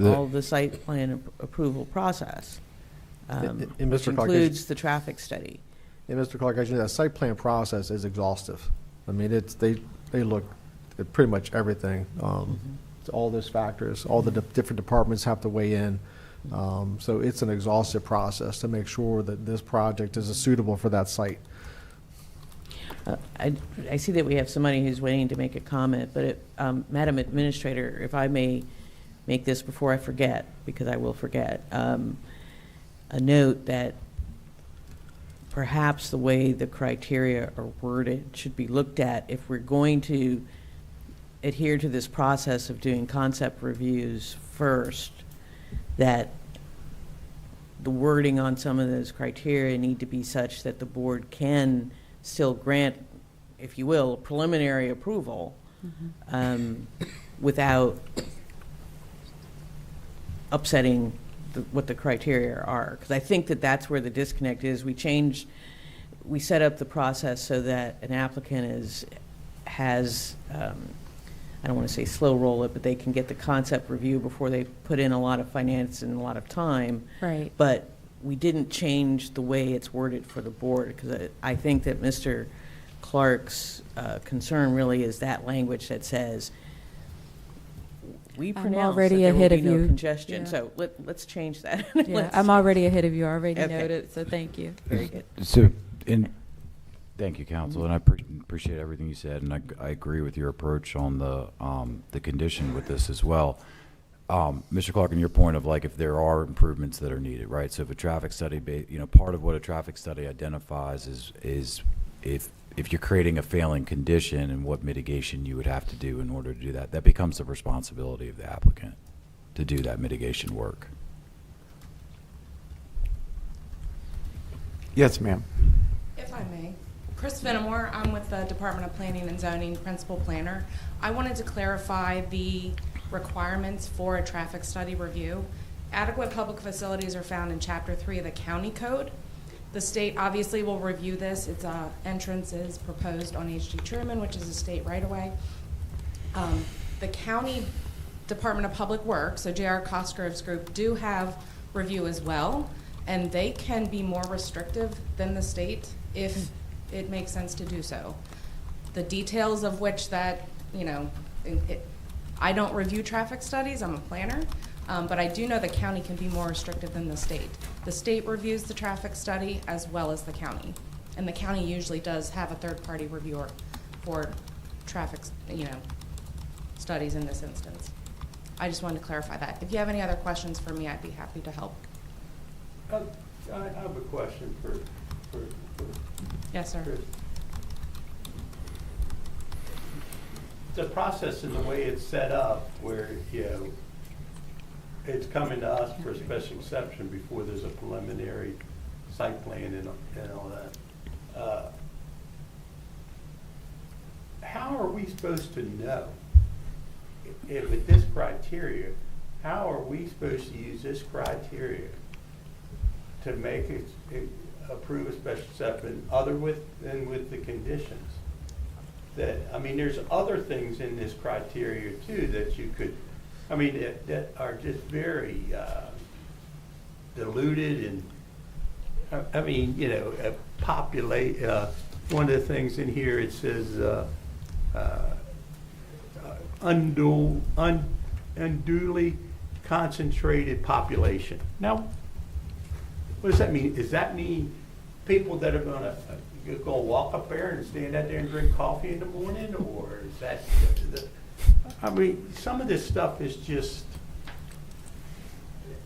all the site plan approval process, And which Mr. Clark, includes the traffic study. And Mr. Clark, as you know, that site plan process is exhaustive. I mean, they look at pretty much everything. All those factors, all the different departments have to weigh in. So it's an exhaustive process to make sure that this project is suitable for that site. I see that we have somebody who's waiting to make a comment, but Madam Administrator, if I may make this before I forget, because I will forget, a note that perhaps the way the criteria are worded should be looked at if we're going to adhere to this process of doing concept reviews first, that the wording on some of those criteria need to be such that the board can still grant, if you will, preliminary approval without upsetting what the criteria are. Because I think that that's where the disconnect is. We set up the process so that an applicant has I don't want to say slow roll it, but they can get the concept review before they put in a lot of finance and a lot of time. Right. But we didn't change the way it's worded for the board, because I think that Mr. Clark's concern really is that language that says, we I'm pronounce that already there will ahead be of no you. congestion. Yeah. So let's change that. Yeah, I'm already ahead of you. I already Okay. noted, so thank you. Very good. So, thank you, Council, and I appreciate everything you said, and I agree with your approach on the condition with this as well. Mr. Clark, and your point of like if there are improvements that are needed, right? So if a traffic study, part of what a traffic study identifies is if you're creating a failing condition and what mitigation you would have to do in order to do that, that becomes the responsibility of the applicant to do that mitigation work. Yes, ma'am. If I may. Chris Fenimore, I'm with the Department of Planning and Zoning, Principal Planner. I wanted to clarify the requirements for a traffic study review. Adequate public facilities are found in Chapter 3 of the County Code. The state obviously will review this. Its entrance is proposed on H.G. Truman, which is a state right-of-way. The County Department of Public Works, so J.R. Cosgrove's group, do have review as well, and they can be more restrictive than the state if it makes sense to do so. The details of which that, I don't review traffic studies, I'm a planner, but I do know the county can be more restrictive than the state. The state reviews the traffic study as well as the county, and the county usually does have a third-party reviewer for traffic, studies in this instance. I just wanted to clarify that. If you have any other questions for me, I'd be happy to help. I have a question for Yes, sir. Chris. The process and the way it's set up where, it's coming to us for a special exception before there's a preliminary site plan and all that. How are we supposed to know if with this criteria, how are we supposed to use this criteria to make it approve a special exception other than with the conditions? There's other things in this criteria too that you could, that are just very diluted and, populate, one of the things in here, it says unduly concentrated population. Now, what does that mean? Does that mean people that are going gonna walk up there and stand out there and drink coffee in the morning, or is that, I mean, some of this stuff is just,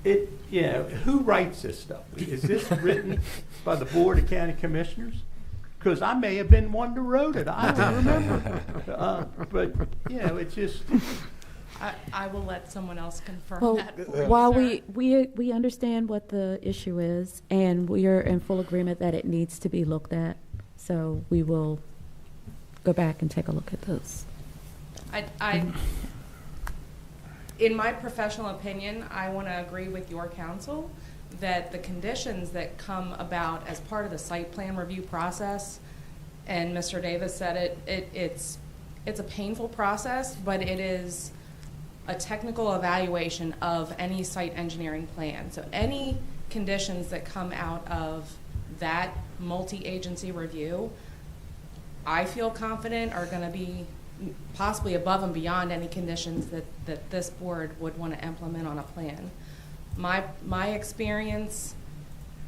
who writes this stuff? Is this written by the Board of County Commissioners? Because I may have been one that wrote it, I don't remember. But, it's just, I will let someone else confirm Well, that for you, while sir. we understand what the issue is, and we are in full agreement that it needs to be looked at, so we will go back and take a look at this. In my professional opinion, I want to agree with your counsel that the conditions that come about as part of the site plan review process, and Mr. Davis said it's a painful process, but it is a technical evaluation of any site engineering plan. So any conditions that come out of that multi-agency review, I feel confident are going to be possibly above and beyond any conditions that this board would want to implement on a plan. My experience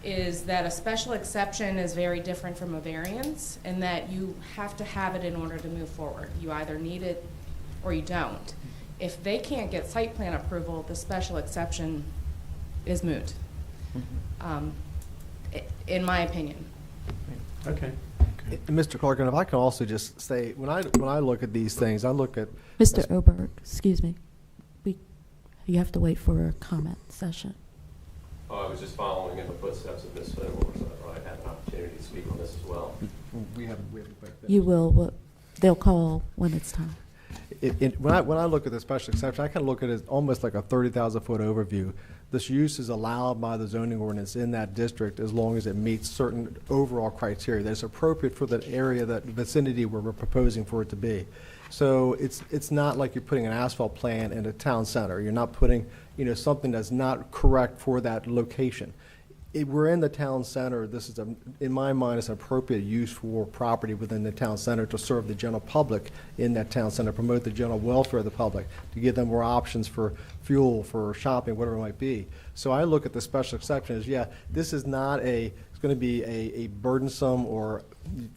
is that a special exception is very different from a variance in that you have to have it in order to move forward. You either need it or you don't. If they can't get site plan approval, the special exception is moot, in my opinion. okay. And Mr. Clark, and if I can also just say, when I look at these things, I look at Mr. Oberg, excuse me, you have to wait for a comment session. Oh, I was just following in the footsteps of Ms. Fenimore, so I thought I'd have an opportunity to speak on this as well. we haven't quite finished. You will, they'll call when it's time. When I look at the special exception, I kind of look at it as almost like a 30,000-foot overview. This use is allowed by the zoning ordinance in that district as long as it meets certain overall criteria that's appropriate for that area, that vicinity where we're proposing for it to be. So it's not like you're putting an asphalt plant in a town center. You're not putting something that's not correct for that location. We're in the town center. This is, in my mind, it's an appropriate use for property within the town center to serve the general public in that town center, promote the general welfare of the public, to give them more options for fuel, for shopping, whatever it might be. So I look at the special exception as, this is not it's going to be a burdensome or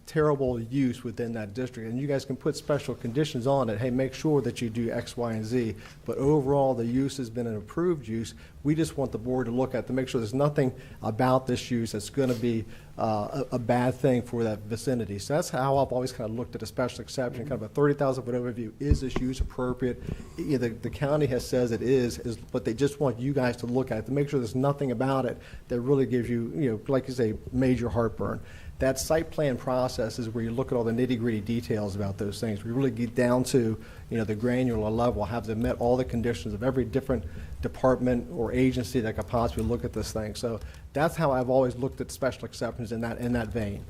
terrible use within that district. And you guys can put special conditions on it. Hey, make sure that you do X, Y, and Z. But overall, the use has been an approved use. We just want the board to look at to make sure there's nothing about this use that's going to be a bad thing for that vicinity. So that's how I've always kind of looked at a special exception, kind of a 30,000-foot overview. Is this use appropriate? The county has says it is, but they just want you guys to look at it to make sure there's nothing about it that really gives you, like you say, major heartburn. That site plan process is where you look at all the nitty-gritty details about those things. We really get down to, the granular level, have they met all the conditions of every different department or agency that could possibly look at this thing. So that's how I've always looked at special exceptions in that vein.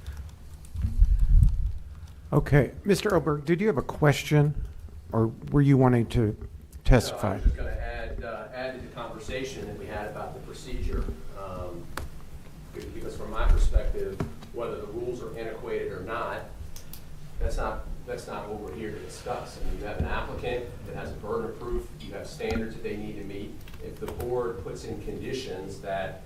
Okay, Mr. Oberg, did you have a question, or were you wanting to testify? No, I was just going to add to the conversation that we had about the procedure, because from my perspective, whether the rules are antiquated or not, that's not what we're here to discuss. I mean, you have an applicant that has a burden of proof, you have standards that they need to meet. If the board puts in conditions that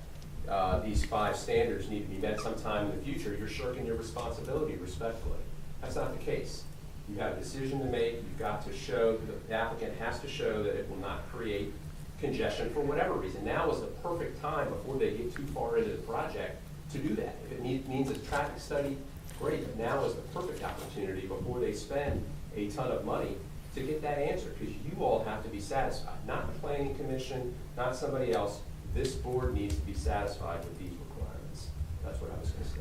these 5 standards need to be met sometime in the future, you're shirking your responsibility respectfully. That's not the case. You have a decision to make. You've got to show, the applicant has to show that it will not create congestion for whatever reason. Now is the perfect time before they get too far into the project to do that. If it means a traffic study, great, but now is the perfect opportunity before they spend a ton of money to get that answer, because you all have to be satisfied, not the planning commission, not somebody else. This board needs to be satisfied with these requirements. That's what I was going to say.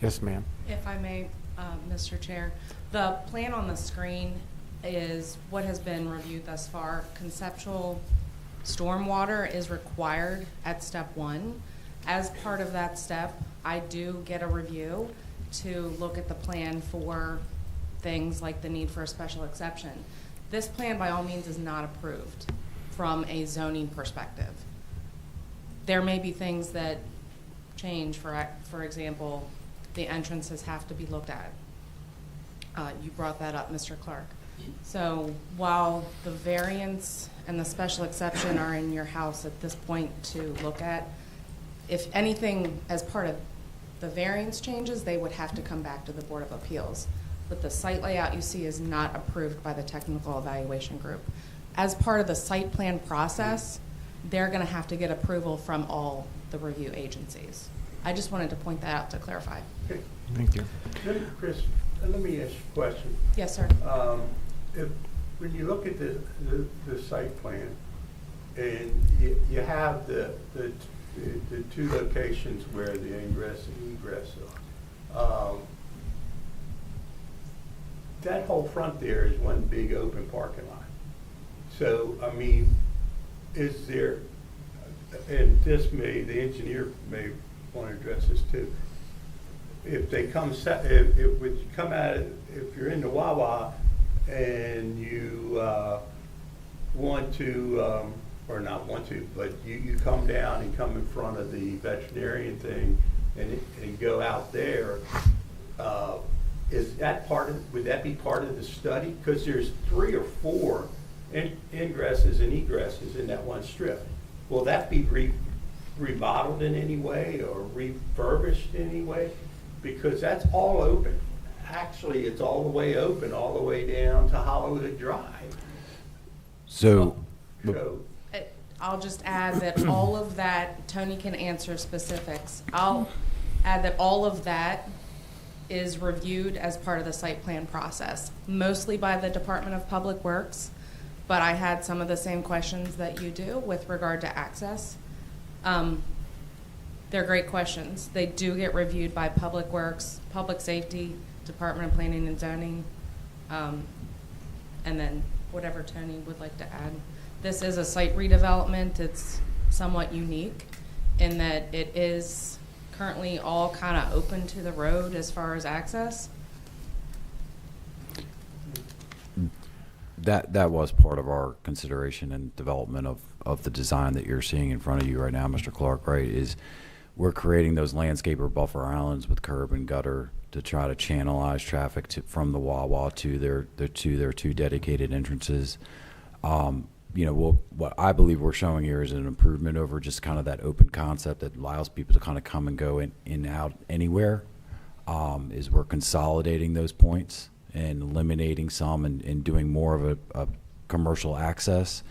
Yes, ma'am. If I may, Mr. Chair, the plan on the screen is what has been reviewed thus far. Conceptual stormwater is required at step 1. As part of that step, I do get a review to look at the plan for things like the need for a special exception. This plan by all means is not approved from a zoning perspective. There may be things that change, for example, the entrances have to be looked at. You brought that up, Mr. Clark. So while the variance and the special exception are in your house at this point to look at, if anything as part of the variance changes, they would have to come back to the Board of Appeals. But the site layout you see is not approved by the technical evaluation group. As part of the site plan process, they're going to have to get approval from all the review agencies. I just wanted to point that out to clarify. Okay. Thank you. Chris, let me ask you a question. Yes, sir. When you look at the site plan, and you have the two locations where the ingress and egress are, that whole front there is one big open parking lot. So, I mean, is there, and the engineer may want to address this too. If they come, if you come at it, if you're in the Wawa and you want to, or not want to, but you come down and come in front of the veterinarian thing and go out there, is that would that be part of the study? Because there's 3 or 4 ingresses and egresses in that one strip. Will that be remodeled in any way or refurbished in any way? Because that's all open. Actually, it's all the way open, all the way down to Hollywood Drive. So, I'll just add that all of that, Tony can answer specifics. I'll add that all of that is reviewed as part of the site plan process, mostly by the Department of Public Works, but I had some of the same questions that you do with regard to access. They're great questions. They do get reviewed by Public Works, Public Safety, Department of Planning and Zoning, and then whatever Tony would like to add. This is a site redevelopment. It's somewhat unique in that it is currently all kind of open to the road as far as access. that was part of our consideration and development of the design that you're seeing in front of you right now, Mr. Clark, right, is we're creating those landscape or buffer islands with curb and gutter to try to channelize traffic from the Wawa to their 2 dedicated entrances. What I believe we're showing here is an improvement over just kind of that open concept that allows people to kind of come and go in and out anywhere. Is we're consolidating those points and eliminating some and doing more of a commercial access.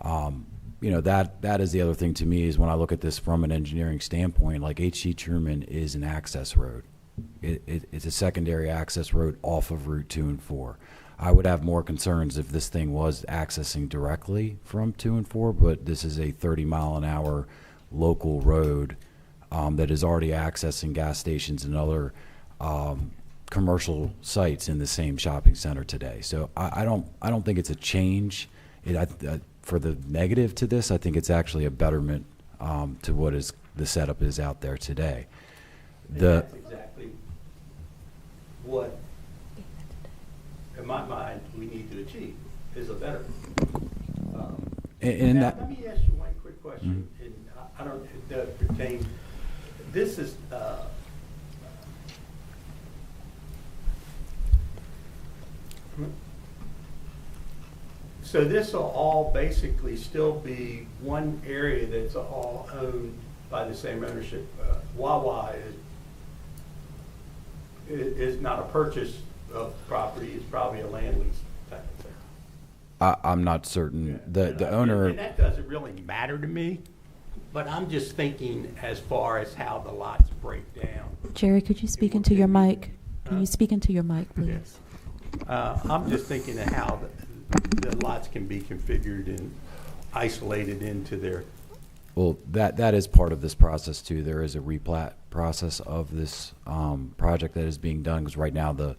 That is the other thing to me is when I look at this from an engineering standpoint, like H.G. Truman is an access road. It's a secondary access road off of Route 2 and 4. I would have more concerns if this thing was accessing directly from 2 and 4, but this is a 30-mile-an-hour local road that is already accessing gas stations and other commercial sites in the same shopping center today. So I don't think it's a change. For the negative to this, I think it's actually a betterment to what is the setup is out there today. That's exactly what, in my mind, we need to achieve, is a better. Let me ask you one quick question, and I don't, it does pertain, this is, so this will all basically still be one area that's all owned by the same ownership. Wawa is not a purchase of property, it's probably a land lease type of thing. I'm not certain. Yeah. The owner. And that doesn't really matter to me, but I'm just thinking as far as how the lots break down. Jerry, could you speak into your mic? Can you speak into your mic, please? Yes. I'm just thinking of how the lots can be configured and isolated into their. Well, that is part of this process too. There is a replat process of this project that is being done because right now the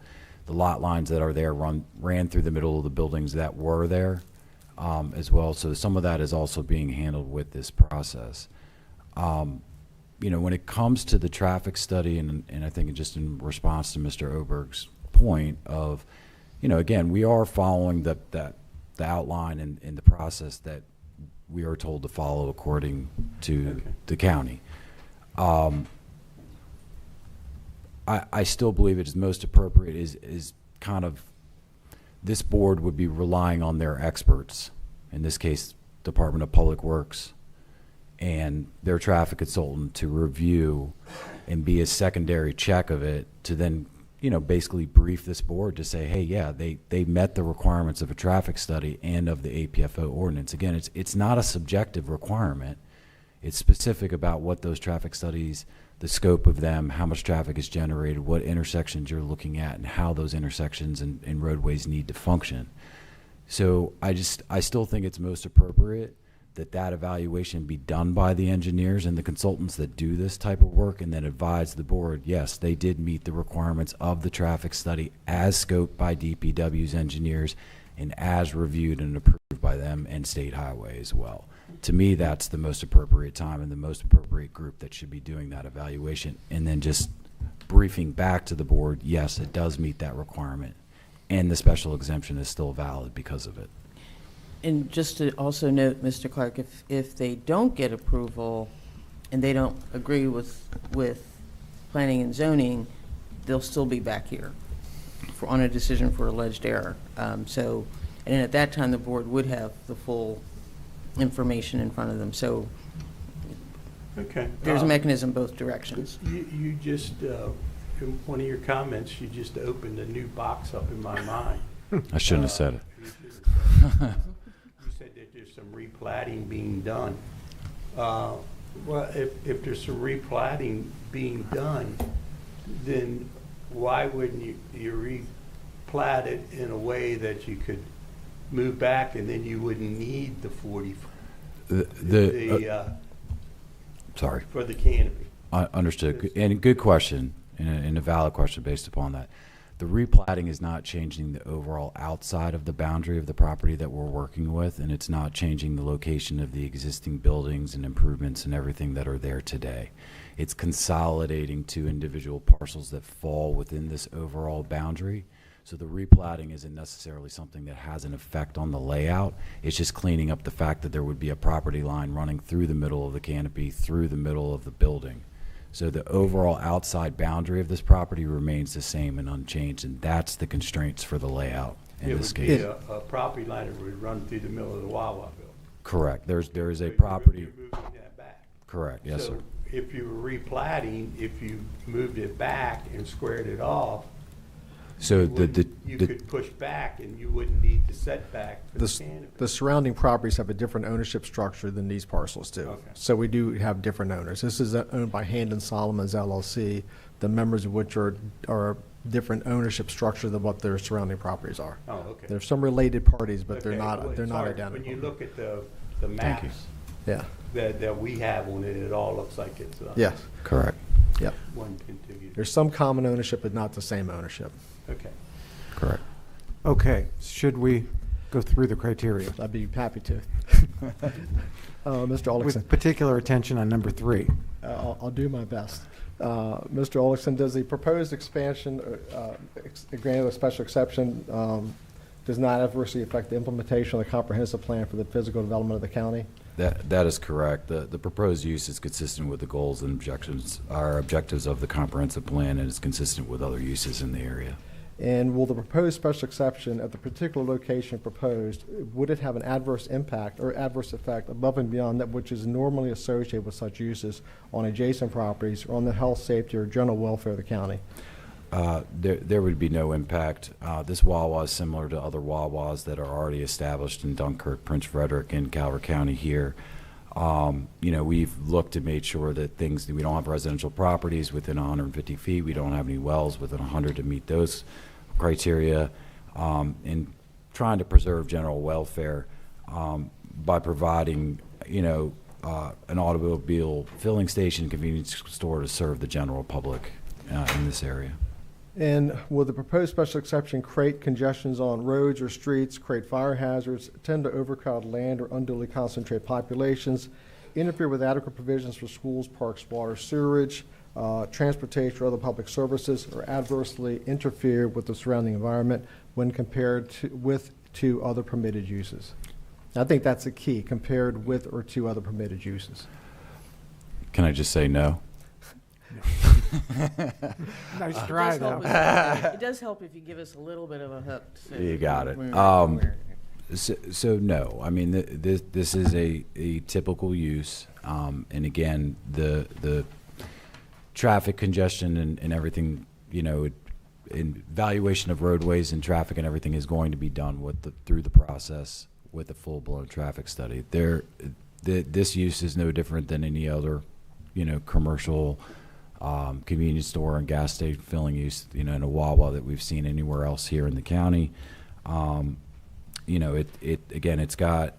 lot lines that are there ran through the middle of the buildings that were there as well. So some of that is also being handled with this process. When it comes to the traffic study, and I think just in response to Mr. Oberg's point of, again, we are following the outline and the process that we are told to follow according to the county. I still believe it is most appropriate is kind of this board would be relying on their experts, in this case, Department of Public Works and their traffic consultant to review and be a secondary check of it to then, basically brief this board to say, hey, yeah, they met the requirements of a traffic study and of the APFO ordinance. Again, it's not a subjective requirement. It's specific about what those traffic studies, the scope of them, how much traffic is generated, what intersections you're looking at, and how those intersections and roadways need to function. So I still think it's most appropriate that evaluation be done by the engineers and the consultants that do this type of work, and then advise the board, yes, they did meet the requirements of the traffic study as scoped by DPW's engineers and as reviewed and approved by them and State Highway as well. To me, that's the most appropriate time and the most appropriate group that should be doing that evaluation, and then just briefing back to the board, yes, it does meet that requirement, and the special exemption is still valid because of it. And just to also note, Mr. Clark, if they don't get approval and they don't agree with planning and zoning, they'll still be back here on a decision for alleged error. And at that time, the board would have the full information in front of them. So Okay. there's a mechanism both directions. You just, in one of your comments, you just opened a new box up in my mind. I shouldn't have said it. You said that there's some replatting being done. Well, if there's some replatting being done, then why wouldn't you replat it in a way that you could move back and then you wouldn't need the 40 Sorry. for the canopy? Understood. And good question, and a valid question based upon that. The replatting is not changing the overall outside of the boundary of the property that we're working with, and it's not changing the location of the existing buildings and improvements and everything that are there today. It's consolidating two individual parcels that fall within this overall boundary. So the replatting isn't necessarily something that has an effect on the layout. It's just cleaning up the fact that there would be a property line running through the middle of the canopy, through the middle of the building. So the overall outside boundary of this property remains the same and unchanged, and that's the constraints for the layout in this case. It would be a property line that would run through the middle of the Wawa building. Correct. There is a But property. You're moving that back. Correct. Yes, So sir. if you were replatting, if you moved it back and squared it off, So you could push back and you wouldn't need the setback for the canopy. The surrounding properties have a different ownership structure than these parcels do. Okay. So we do have different owners. This is owned by Hand and Solomon's LLC, the members of which are different ownership structure than what their surrounding properties are. Oh, okay. There's some related parties, but they're Okay, well, not sorry, identical. When you look at the you. maps Yeah, that we have on it, it all looks like it's yes, Correct. yep. one contiguous. There's some common ownership, but not the same ownership. Okay. Correct. Okay, should we go through the criteria? I'd be happy to. Mr. Ollickson. With particular attention on number 3. I'll do my best. Mr. Ollickson, does the proposed expansion, granted a special exception, does not adversely affect the implementation of the comprehensive plan for the physical development of the county? That is correct. The proposed use is consistent with the goals and objectives of the comprehensive plan, and is consistent with other uses in the area. And will the proposed special exception at the particular location proposed, would it have an adverse impact or adverse effect above and beyond that which is normally associated with such uses on adjacent properties or on the health, safety, or general welfare of the county? There would be no impact. This Wawa is similar to other Wawas that are already established in Dunkirk, Prince Frederick, and Calvert County here. We've looked and made sure that we don't have residential properties within 150 feet. We don't have any wells within 100 to meet those criteria. And trying to preserve general welfare by providing, an automobile filling station, convenience store to serve the general public in this area. And will the proposed special exception create congestions on roads or streets, create fire hazards, tend to overcrowd land or unduly concentrate populations, interfere with adequate provisions for schools, parks, water, sewerage, transportation, or other public services, or adversely interfere with the surrounding environment when compared to other permitted uses? I think that's the key, compared with or to other permitted uses. Can I just say no? Nice try, though. It does help if you give us a little bit of a hook. So You got it. we're- So no, I mean, this is a typical use. And again, the traffic congestion and everything, evaluation of roadways and traffic and everything is going to be done through the process with a full-blown traffic study. This use is no different than any other, commercial convenience store and gas station filling use, in a Wawa that we've seen anywhere else here in the county. It's got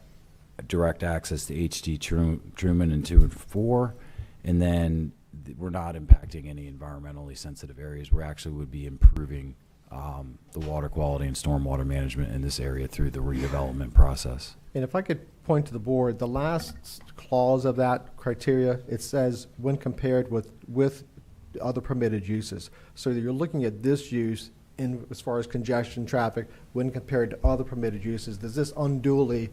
direct access to HD Truman and 2 and 4, and then we're not impacting any environmentally sensitive areas. We actually would be improving the water quality and stormwater management in this area through the redevelopment process. And if I could point to the board, the last clause of that criteria, it says when compared with other permitted uses. So you're looking at this use as far as congestion, traffic, when compared to other permitted uses. Does this unduly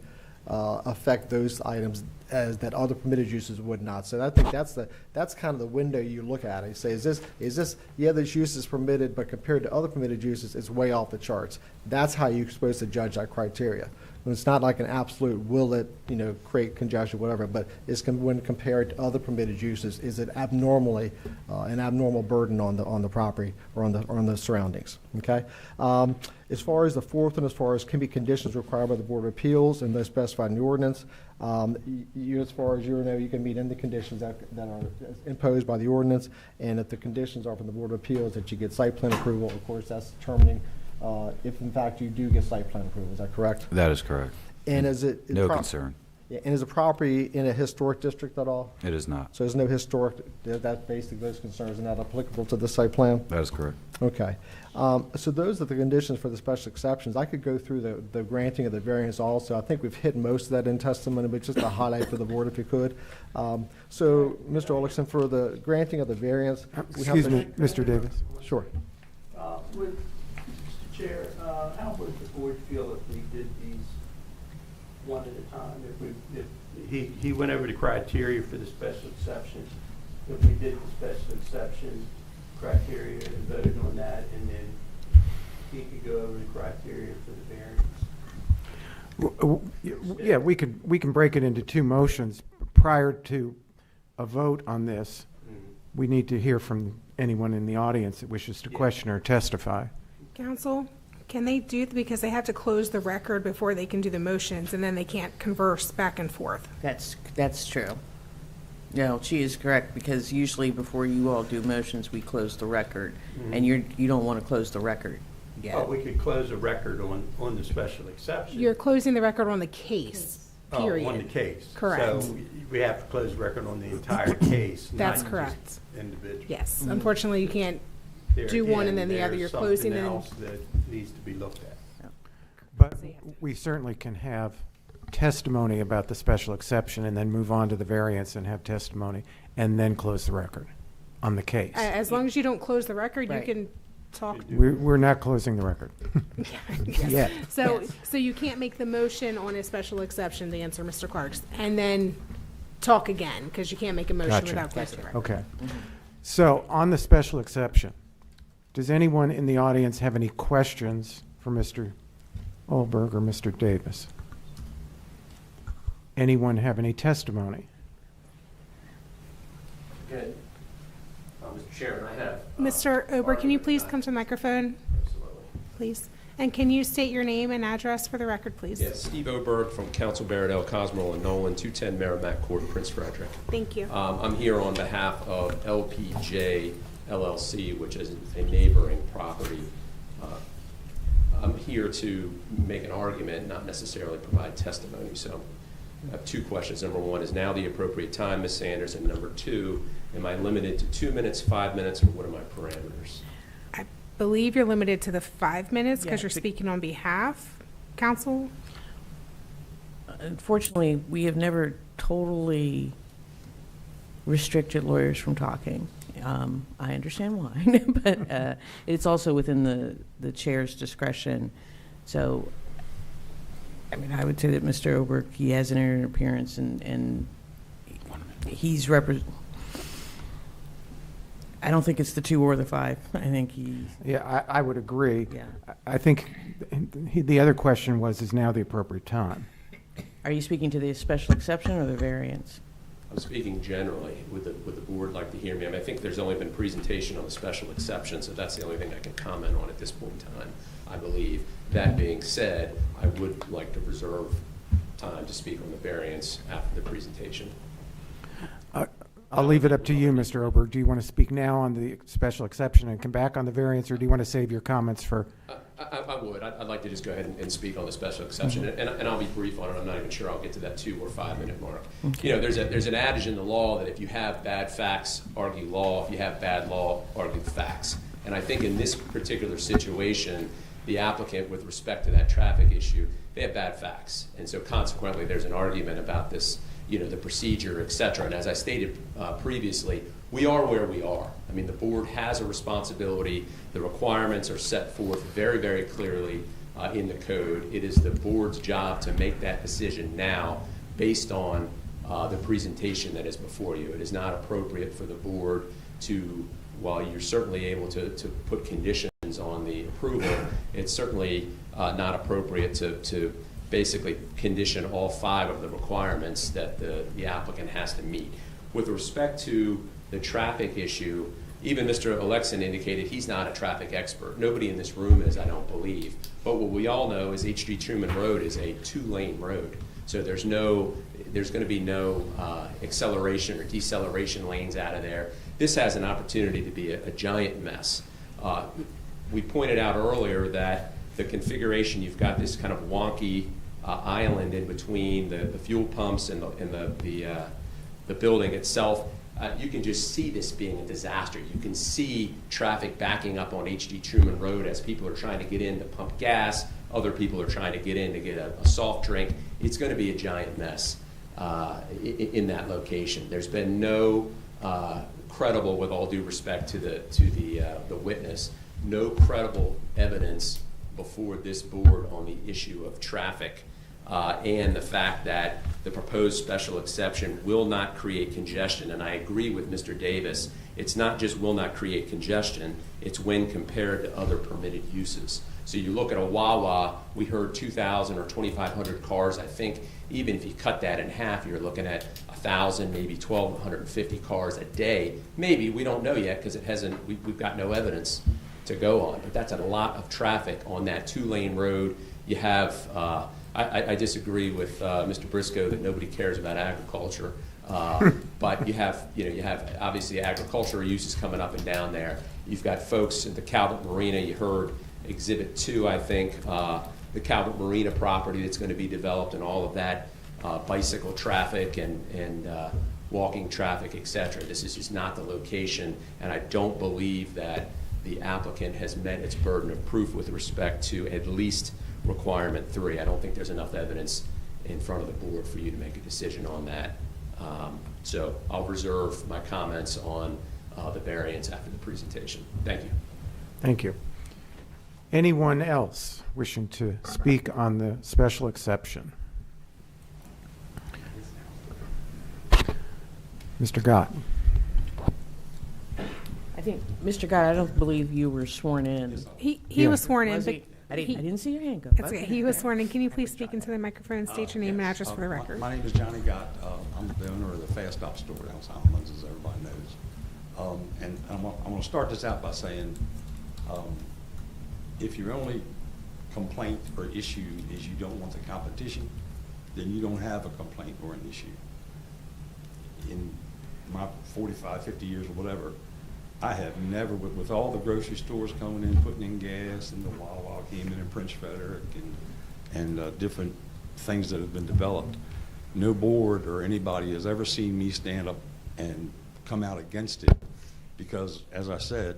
affect those items as that other permitted uses would not? So I think that's kind of the window you look at. You say, is this this use is permitted, but compared to other permitted uses, it's way off the charts. That's how you're supposed to judge that criteria. And it's not like an absolute will it create congestion, whatever, but when compared to other permitted uses, is it abnormally an abnormal burden on the property or on the surroundings? Okay. As far as the fourth one, as far as can be conditions required by the Board of Appeals and those specified in the ordinance, as far as you can meet any conditions that are imposed by the ordinance, and if the conditions are from the Board of Appeals that you get site plan approval, of course, that's determining if in fact you do get site plan approval. Is that correct? That is correct. And is it no concern? Yeah, and is the property in a historic district at all? It is not. So there's no historic. That basically those concerns are not applicable to the site plan. That is correct. Okay. So those are the conditions for the special exceptions. I could go through the granting of the variance also. I think we've hit most of that in testimony, but just a highlight for the board if you could. So, Mr. Olson, for the granting of the variance. Excuse me, Mr. Davis. Sure. Mr. Chair, how would the board feel if we did these one at a time? If he went over the criteria for the special exception, if we did the special exception criteria and voted on that, and then he could go over the criteria for the variance. Yeah, we can break it into two motions. Prior to a vote on this, we need to hear from anyone in the audience that wishes to question or testify. Counsel, can they because they have to close the record before they can do the motions, and then they can't converse back and forth? That's true. No, she is correct, because usually before you all do motions, we close the record, and you don't want to close the record yet. But we could close a record on the special exception. You're closing the record on the case, period. On the case. Correct. So we have to close the record on the entire case. That's not correct. just individual. Yes. Unfortunately, you can't There do one and again, then the other. You're there's closing something and else that needs to be looked at. But we certainly can have testimony about the special exception and then move on to the variance and have testimony and then close the record on the case. As long as you don't close the record, Right. you can talk. We're not closing the record. Yes. So you can't make the motion on a special exception, to answer Mr. Clark's, and then talk again, because you can't make a motion Gotcha. without closing the record. Okay. So on the special exception, does anyone in the audience have any questions for Mr. Olberg or Mr. Davis? Anyone have any testimony? Good. Mr. Chairman, I have. Mr. Ober, can you please come to the microphone, Absolutely. please? And can you state your name and address for the record, please? Yes, Steve Oberg from Council Barrett, L. Cosmo, and Nolan, 210 Merrimack Court, Prince Frederick. Thank you. I'm here on behalf of LPJ LLC, which is a neighboring property. I'm here to make an argument, not necessarily provide testimony. So I have two questions. Number one, is now the appropriate time, Ms. Sanders? And number two, am I limited to 2 minutes, 5 minutes, or what are my parameters? I believe you're limited to the 5 minutes because Yeah, you're speaking on behalf, counsel. Unfortunately, we have never totally restricted lawyers from talking. I understand why, but it's also within the chair's discretion. So, I mean, I would say that Mr. Oberg, he has an interference, and he's I don't think it's the 2 or the 5. I think he. Yeah, I would agree. Yeah. I think the other question was, is now the appropriate time? Are you speaking to the special exception or the variance? I'm speaking generally. Would the board like to hear me? I mean, I think there's only been presentation on the special exception, so that's the only thing I can comment on at this point in time, I believe. That being said, I would like to reserve time to speak on the variance after the presentation. I'll leave it up to you, Mr. Ober. Do you want to speak now on the special exception and come back on the variance, or do you want to save your comments for? I would. I'd like to just go ahead and speak on the special exception, and I'll be brief on it. I'm not even sure I'll get to that 2 or 5 minute mark. Okay. You know, there's an adage in the law that if you have bad facts, argue law. If you have bad law, argue facts. And I think in this particular situation, the applicant, with respect to that traffic issue, they have bad facts, and so consequently, there's an argument about this, you know, the procedure, et cetera. And as I stated previously, we are where we are. I mean, the board has a responsibility. The requirements are set forth very, very clearly in the code. It is the board's job to make that decision now based on the presentation that is before you. It is not appropriate for the board to, while you're certainly able to put conditions on the approval, it's certainly not appropriate to basically condition all 5 of the requirements that the applicant has to meet. With respect to the traffic issue, even Mr. Alexin indicated he's not a traffic expert. Nobody in this room is, I don't believe. But what we all know is H.D. Truman Road is a 2-lane road. So there's going to be no acceleration or deceleration lanes out of there. This has an opportunity to be a giant mess. We pointed out earlier that the configuration, you've got this kind of wonky island in between the fuel pumps and the building itself. You can just see this being a disaster. You can see traffic backing up on H.D. Truman Road as people are trying to get in to pump gas. Other people are trying to get in to get a soft drink. It's going to be a giant mess in that location. There's been no credible, with all due respect to the witness, no credible evidence before this board on the issue of traffic and the fact that the proposed special exception will not create congestion. And I agree with Mr. Davis. It's not just will not create congestion, it's when compared to other permitted uses. So you look at a Wawa, we heard 2,000 or 2,500 cars. I think even if you cut that in half, you're looking at 1,000, maybe 1,250 cars a day. Maybe, we don't know yet because we've got no evidence to go on. But that's a lot of traffic on that 2-lane road. You have, I disagree with Mr. Briscoe that nobody cares about agriculture. But you have obviously agricultural uses coming up and down there. You've got folks at the Calvert Marina. You heard Exhibit 2, I think, the Calvert Marina property that's going to be developed and all of that bicycle traffic and walking traffic, et cetera. This is just not the location, and I don't believe that the applicant has met its burden of proof with respect to at least requirement 3. I don't think there's enough evidence in front of the board for you to make a decision on that. So I'll reserve my comments on the variance after the presentation. Thank you. Thank you. Anyone else wishing to speak on the special exception? Mr. Gott. I think, Mr. Guy, I don't believe you were sworn in. He was sworn in, Was but he? I didn't see your hand go. that's okay. He was sworn in. Can you please speak into the microphone and state your name and address for the record? My name is Johnny Gott. I'm the owner of the Fast Stop store down Solomons, as everybody knows. And I'm going to start this out by saying, if your only complaint or issue is you don't want the competition, then you don't have a complaint or an issue. In my 45, 50 years or whatever, I have never, with all the grocery stores coming in, putting in gas, and the Wawa came in Prince Frederick, and different things that have been developed, no board or anybody has ever seen me stand up and come out against it, because, as I said,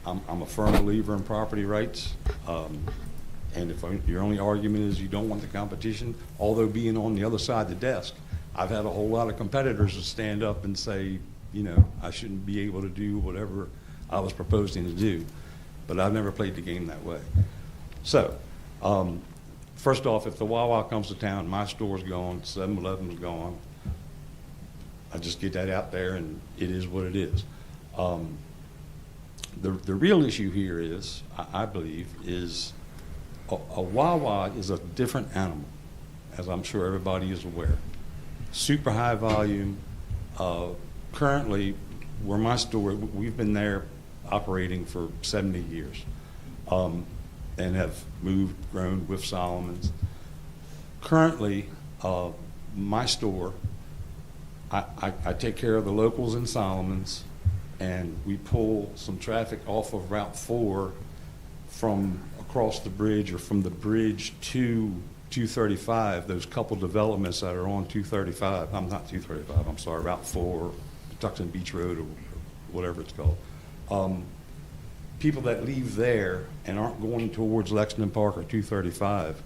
I'm a firm believer in property rights, and if your only argument is you don't want the competition, although being on the other side of the desk, I've had a whole lot of competitors that stand up and say, you know, I shouldn't be able to do whatever I was proposing to do, but I've never played the game that way. So, first off, if the Wawa comes to town, my store's gone, 7-Eleven's gone. I just get that out there, and it is what it is. The real issue here is, I believe, is a Wawa is a different animal, as I'm sure everybody is aware. Super high volume. Currently, where my store, we've been there operating for 70 years, and have moved, grown with Solomon's. Currently, my store, I take care of the locals in Solomon's, and we pull some traffic off of Route 4 from across the bridge or from the bridge to 235, those couple developments that are on 235. I'm not 235, I'm sorry, Route 4, Tucson Beach Road, or whatever it's called. People that leave there and aren't going towards Lexington Park or 235,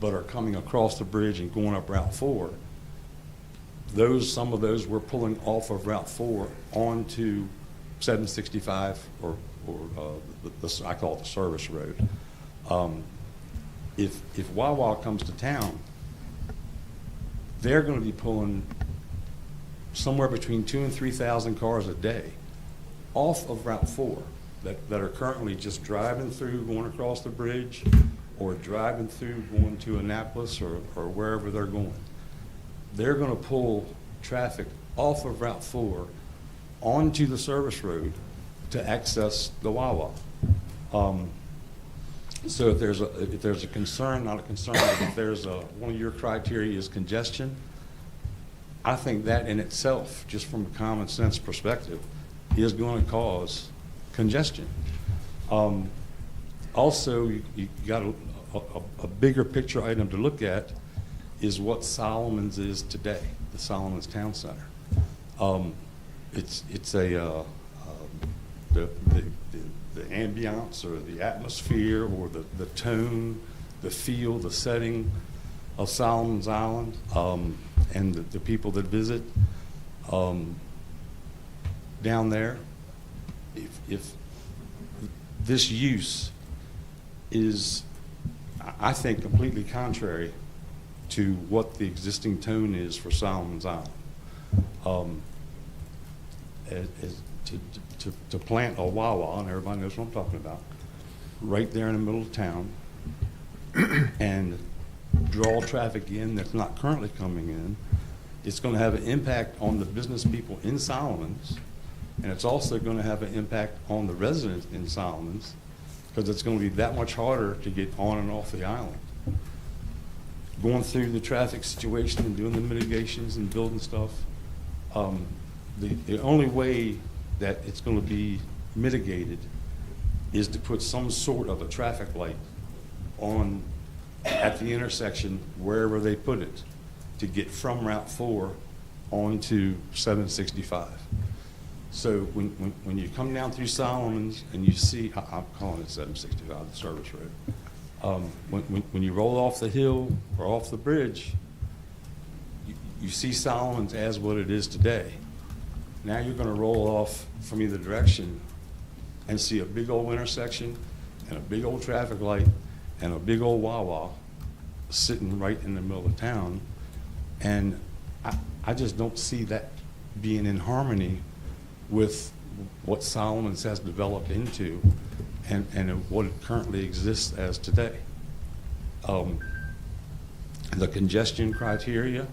but are coming across the bridge and going up Route 4, some of those we're pulling off of Route 4 onto 765, or I call it the service road. If Wawa comes to town, they're going to be pulling somewhere between 2,000 and 3,000 cars a day off of Route 4 that are currently just driving through, going across the bridge, or driving through, going to Annapolis or wherever they're going. They're going to pull traffic off of Route 4 onto the service road to access the Wawa. So if there's a concern, not a concern, if there's one of your criteria is congestion, I think that in itself, just from a common sense perspective, is going to cause congestion. Also, you got a bigger picture item to look at is what Solomon's is today, the Solomon's Town Center. It's the ambiance or the atmosphere or the tone, the feel, the setting of Solomon's Island, and the people that visit down there. If this use is, I think, completely contrary to what the existing tone is for Solomon's Island. To plant a Wawa, and everybody knows what I'm talking about, right there in the middle of town, and draw traffic in that's not currently coming in, it's going to have an impact on the business people in Solomon's, and it's also going to have an impact on the residents in Solomon's, because it's going to be that much harder to get on and off the island. Going through the traffic situation and doing the mitigations and building stuff, the only way that it's going to be mitigated is to put some sort of a traffic light on at the intersection wherever they put it to get from Route 4 onto 765. So when you come down through Solomon's and you see, I'm calling it 765, the service road. When you roll off the hill or off the bridge, you see Solomon's as what it is today. Now you're going to roll off from either direction and see a big old intersection and a big old traffic light and a big old Wawa sitting right in the middle of town. And I just don't see that being in harmony with what Solomon's has developed into and what it currently exists as today. The congestion criteria,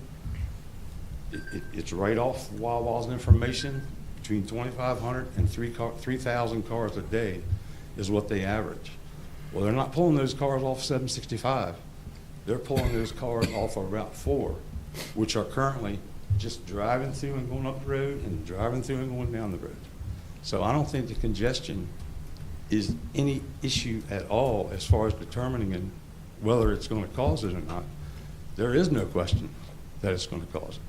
it's right off Wawa's information. Between 2,500 and 3,000 cars a day is what they average. Well, they're not pulling those cars off 765. They're pulling those cars off of Route 4, which are currently just driving through and going up the road and driving through and going down the road. So I don't think the congestion is any issue at all as far as determining whether it's going to cause it or not. There is no question that it's going to cause it.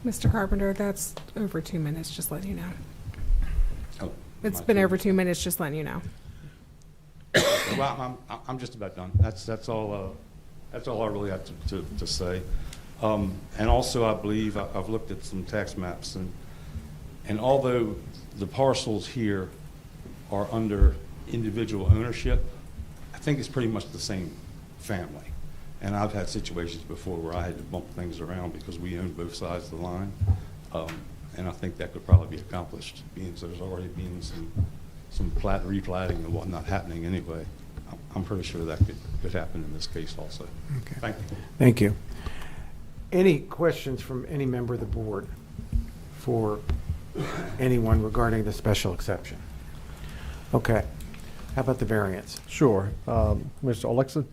Mr. Carpenter, that's over 2 minutes, just letting you know. Oh, It's been over 2 minutes, just letting you know. Well, I'm just about done. That's all I really have to say. And also, I believe I've looked at some tax maps, and although the parcels here are under individual ownership, I think it's pretty much the same family. And I've had situations before where I had to bump things around because we own both sides of the line. And I think that could probably be accomplished, being so there's already been some replatting and whatnot happening anyway. I'm pretty sure that could happen in this case also. Okay. Thank you. Thank you. Any questions from any member of the board for anyone regarding the special exception? Okay. How about the variance? Sure. Mr. Olexon,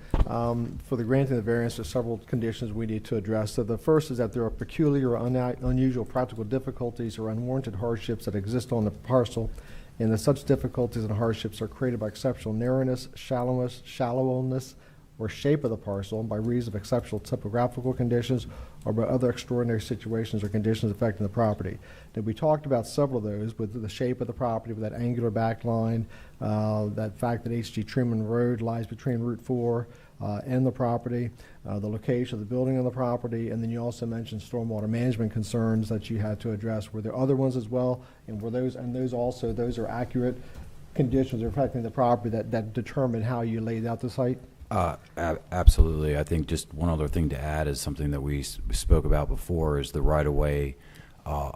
for the granting of the variance, there are several conditions we need to address. So the first is that there are peculiar or unusual practical difficulties or unwarranted hardships that exist on the parcel, and that such difficulties and hardships are created by exceptional narrowness, shallowness, or shape of the parcel by reason of exceptional topographical conditions or by other extraordinary situations or conditions affecting the property. Now, we talked about several of those with the shape of the property, with that angular back line, that fact that H.G. Truman Road lies between Route 4 and the property, the location of the building on the property, and then you also mentioned stormwater management concerns that you had to address. Were there other ones as well? And were those are accurate conditions affecting the property that determine how you laid out the site? Absolutely. I think just one other thing to add is something that we spoke about before is the right-of-way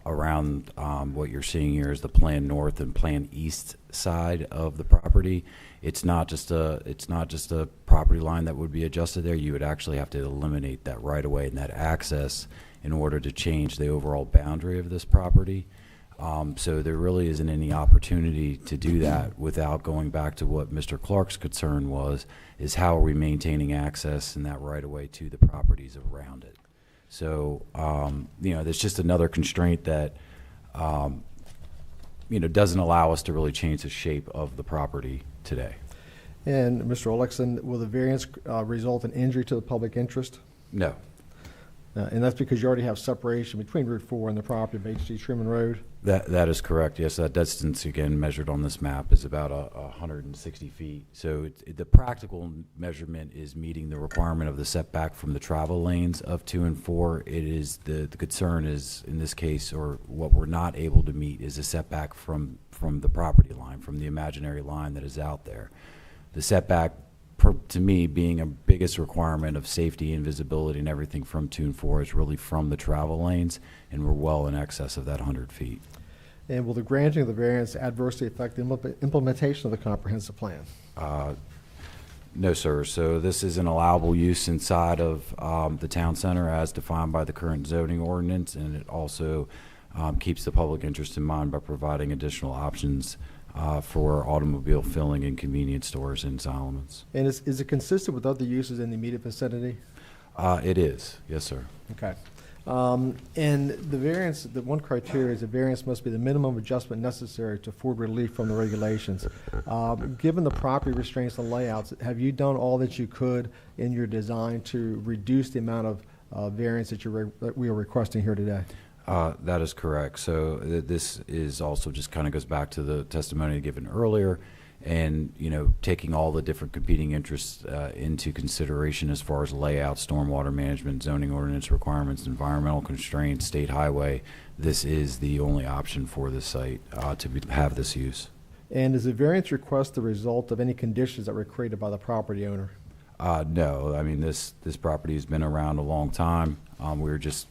around what you're seeing here is the Plan North and Plan East side of the property. It's not just a property line that would be adjusted there. You would actually have to eliminate that right-of-way and that access in order to change the overall boundary of this property. So there really isn't any opportunity to do that without going back to what Mr. Clark's concern was, is how are we maintaining access in that right-of-way to the properties around it. So, there's just another constraint that, doesn't allow us to really change the shape of the property today. And Mr. Olexon, will the variance result in injury to the public interest? No. And that's because you already have separation between Route 4 and the property of H.G. Truman Road? That is correct. Yes, that distance, again, measured on this map is about 160 feet. So the practical measurement is meeting the requirement of the setback from the travel lanes of 2 and 4. It is the concern is, in this case, or what we're not able to meet, is a setback from the property line, from the imaginary line that is out there. The setback, to me, being a biggest requirement of safety and visibility and everything from 2 and 4 is really from the travel lanes, and we're well in excess of that 100 feet. And will the granting of the variance adversely affect the implementation of the comprehensive plan? No, sir. So this is an allowable use inside of the town center as defined by the current zoning ordinance, and it also keeps the public interest in mind by providing additional options for automobile filling and convenience stores in Solomons. And is it consistent with other uses in the immediate vicinity? It is, yes, sir. Okay. And the variance, the one criteria is the variance must be the minimum adjustment necessary to afford relief from the regulations. Given the property restraints and layouts, have you done all that you could in your design to reduce the amount of variance that we are requesting here today? That is correct. So this is also just kind of goes back to the testimony given earlier, and taking all the different competing interests into consideration as far as layout, stormwater management, zoning ordinance requirements, environmental constraints, state highway. This is the only option for this site to have this use. And is the variance request the result of any conditions that were created by the property owner? No. I mean, this property has been around a long time. We're just,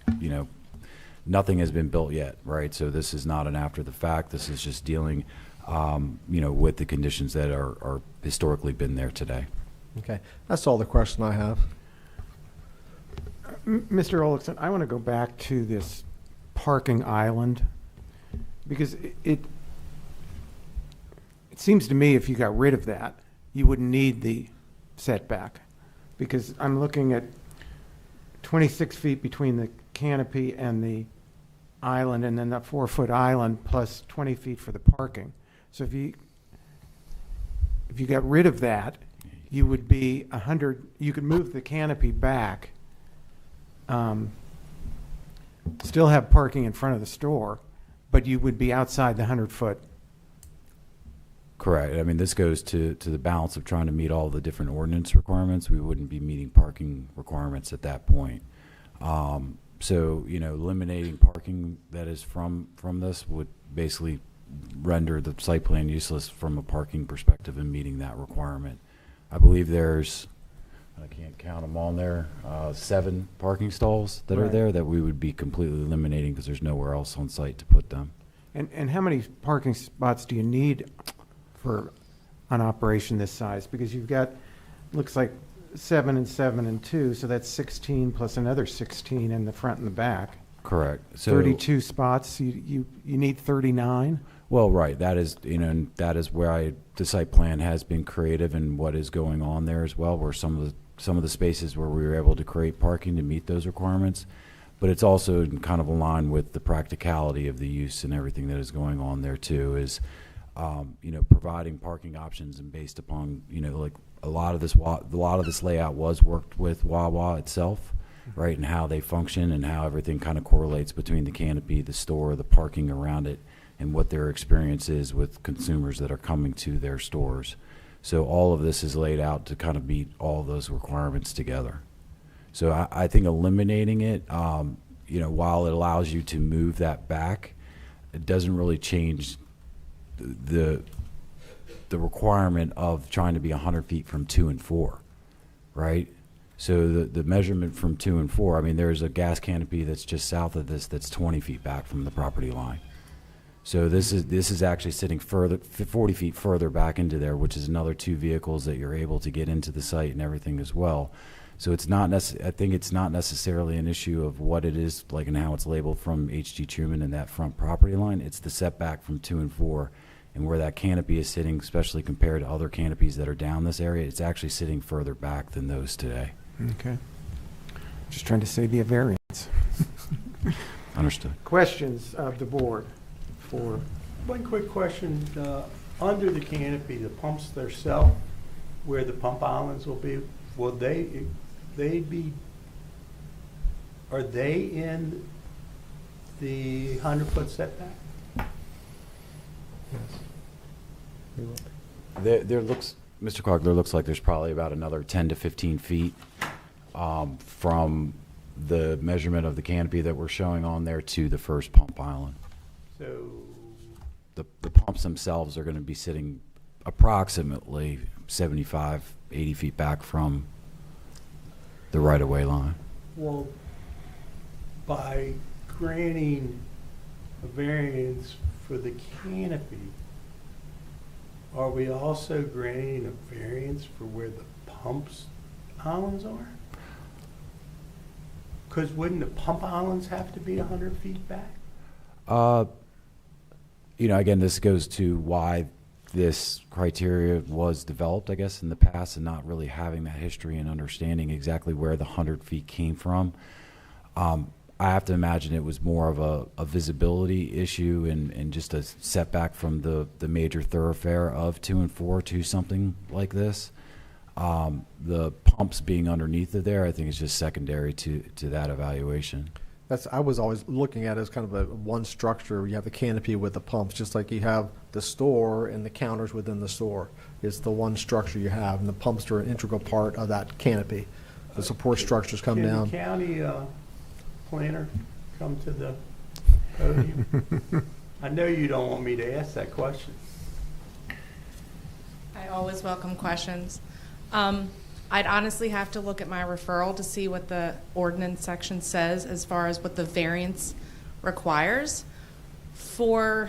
nothing has been built yet, right? So this is not an after the fact. This is just dealing, with the conditions that are historically been there today. Okay, that's all the question I have. Mr. Olexon, I want to go back to this parking island, because it seems to me if you got rid of that, you wouldn't need the setback, because I'm looking at 26 feet between the canopy and the island, and then that 4-foot island plus 20 feet for the parking. So if you got rid of that, you would be 100. You could move the canopy back, still have parking in front of the store, but you would be outside the 100-foot. Correct. I mean, this goes to the balance of trying to meet all the different ordinance requirements. We wouldn't be meeting parking requirements at that point. So, eliminating parking that is from this would basically render the site plan useless from a parking perspective and meeting that requirement. I believe there's, I can't count them on there, 7 parking stalls that are there that we would be completely eliminating because there's nowhere else on site to put them. And how many parking spots do you need for on operation this size? Because you've got, looks like 7 and 7 and 2, so that's 16 plus another 16 in the front and the back. Correct. So 32 spots, you need 39? Well, right. That is, and that is where the site plan has been creative and what is going on there as well, where some of the spaces where we were able to create parking to meet those requirements. But it's also kind of aligned with the practicality of the use and everything that is going on there too, is, providing parking options and based upon, like a lot of this layout was worked with Wawa itself, right? And how they function and how everything kind of correlates between the canopy, the store, the parking around it, and what their experience is with consumers that are coming to their stores. So all of this is laid out to kind of meet all of those requirements together. So I think eliminating it, while it allows you to move that back, it doesn't really change the requirement of trying to be 100 feet from 2 and 4, right? So the measurement from 2 and 4, I mean, there's a gas canopy that's just south of this that's 20 feet back from the property line. So this is actually sitting 40 feet further back into there, which is another 2 vehicles that you're able to get into the site and everything as well. So it's not I think it's not necessarily an issue of what it is like and how it's labeled from H.G. Truman and that front property line. It's the setback from 2 and 4 and where that canopy is sitting, especially compared to other canopies that are down this area. It's actually sitting further back than those today. Okay. Just trying to save you a variance. Understood. Questions of the board for? One quick question, under the canopy, the pumps themselves, where the pump islands will be, will are they in the 100-foot setback? There looks, Mr. Clark, there looks like there's probably about another 10 to 15 feet from the measurement of the canopy that we're showing on there to the first pump island. So the pumps themselves are going to be sitting approximately 75, 80 feet back from the right-of-way line. well, by granting a variance for the canopy, are we also granting a variance for where the pumps islands are? Because wouldn't the pump islands have to be 100 feet back? Again, this goes to why this criteria was developed, I guess, in the past, and not really having that history and understanding exactly where the 100 feet came from. I have to imagine it was more of a visibility issue and just a setback from the major thoroughfare of 2 and 4 to something like this. The pumps being underneath of there, I think, is just secondary to that evaluation. I was always looking at it as kind of a one structure. You have the canopy with the pumps, just like you have the store and the counters within the store. It's the one structure you have, and the pumps are an integral part of that canopy. The support structures come down. Can the county planner come to the podium? I know you don't want me to ask that question. I always welcome questions. I'd honestly have to look at my referral to see what the ordinance section says as far as what the variance requires. I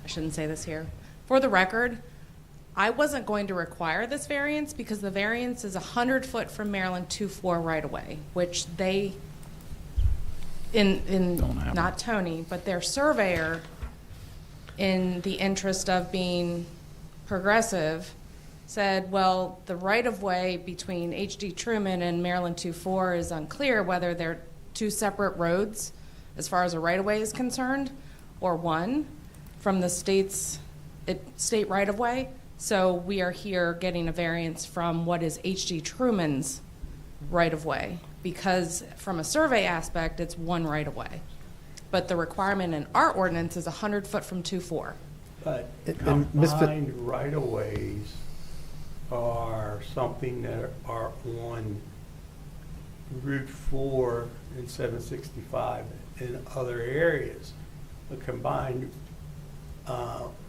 shouldn't say this here. For the record, I wasn't going to require this variance because the variance is 100 foot from Maryland 2-4 right away, which they, not Tony, but their surveyor, in the interest of being progressive, said, well, the right-of-way between H.D. Truman and Maryland 2-4 is unclear whether they're 2 separate roads as far as a right-of-way is concerned, or one from the state right-of-way. So we are here getting a variance from what is H.D. Truman's right-of-way, because from a survey aspect, it's one right-of-way. But the requirement in our ordinance is 100 foot from 2-4. But combined right-of-ways are something that are on Route 4 and 765 in other areas. A combined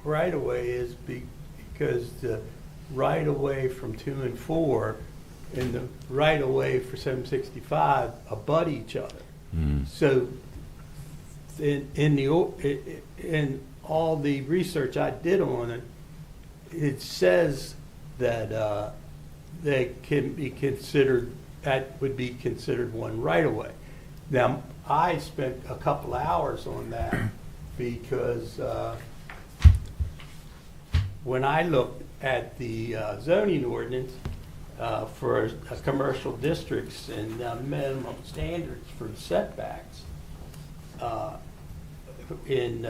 right-of-way is because the right-of-way from 2 and 4 and the right-of-way for 765 abut each other. So in all the research I did on it, it says that they can be considered, that would be considered one right-of-way. Now, I spent a couple hours on that because when I looked at the zoning ordinance for commercial districts and minimum standards for setbacks in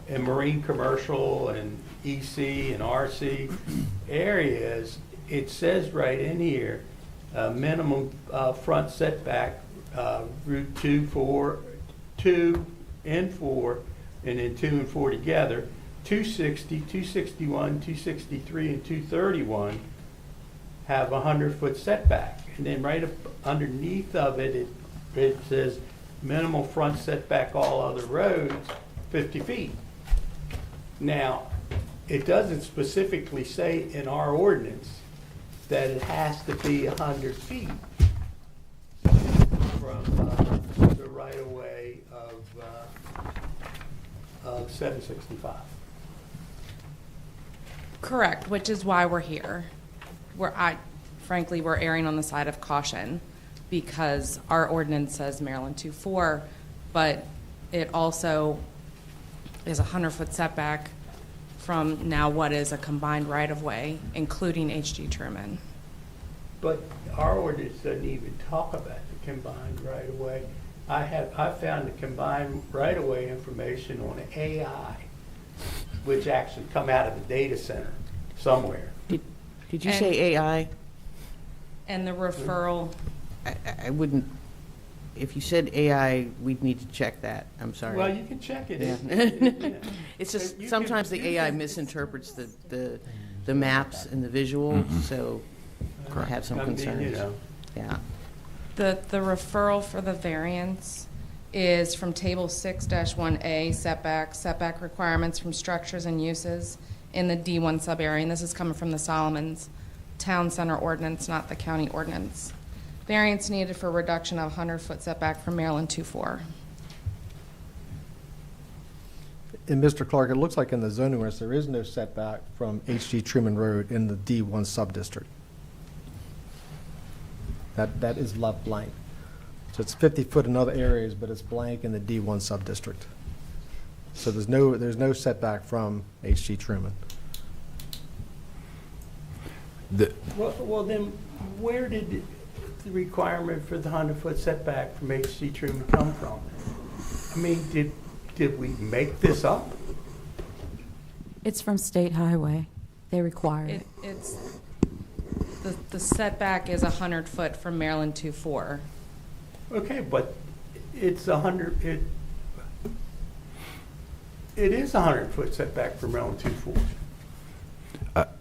marine commercial and EC and RC areas, it says right in here, minimum front setback, Route 2, 4, 2 and 4, and then 2 and 4 together, 260, 261, 263, and 231 have a 100-foot setback. And then right up underneath of it, it says minimal front setback all other roads, 50 feet. Now, it doesn't specifically say in our ordinance that it has to be 100 feet from the right-of-way of 765. Correct, which is why we're here. Frankly, we're erring on the side of caution because our ordinance says Maryland 2.4, but it also is a 100-foot setback from now what is a combined right-of-way, including H.G. Truman. But our ordinance doesn't even talk about the combined right-of-way. I found the combined right-of-way information on AI, which actually come out of the data center somewhere. Did you say AI? And the referral, I wouldn't, if you said AI, we'd need to check that. I'm sorry. Well, you can check it. Yeah. It's You just, can- sometimes the you AI can- misinterprets the maps and the visuals, so I have some I mean, concerns. you know. Yeah. the referral for the variance is from Table 6-1A, setback requirements from structures and uses in the D1 sub-area, and this is coming from the Solomons Town Center ordinance, not the county ordinance. Variance needed for reduction of 100-foot setback from Maryland 2.4. And Mr. Clark, it looks like in the zoning ordinance, there is no setback from H.G. Truman Road in the D1 subdistrict. That is left blank. So it's 50 foot in other areas, but it's blank in the D1 subdistrict. So there's no setback from H.G. Truman. Well, then, where did the requirement for the 100-foot setback from H.C. Truman come from? I mean, did we make this up? It's from State Highway. They require it. It's, the setback is 100 foot from Maryland 2.4. Okay, but it's 100, it is a 100-foot setback from Maryland 2.4.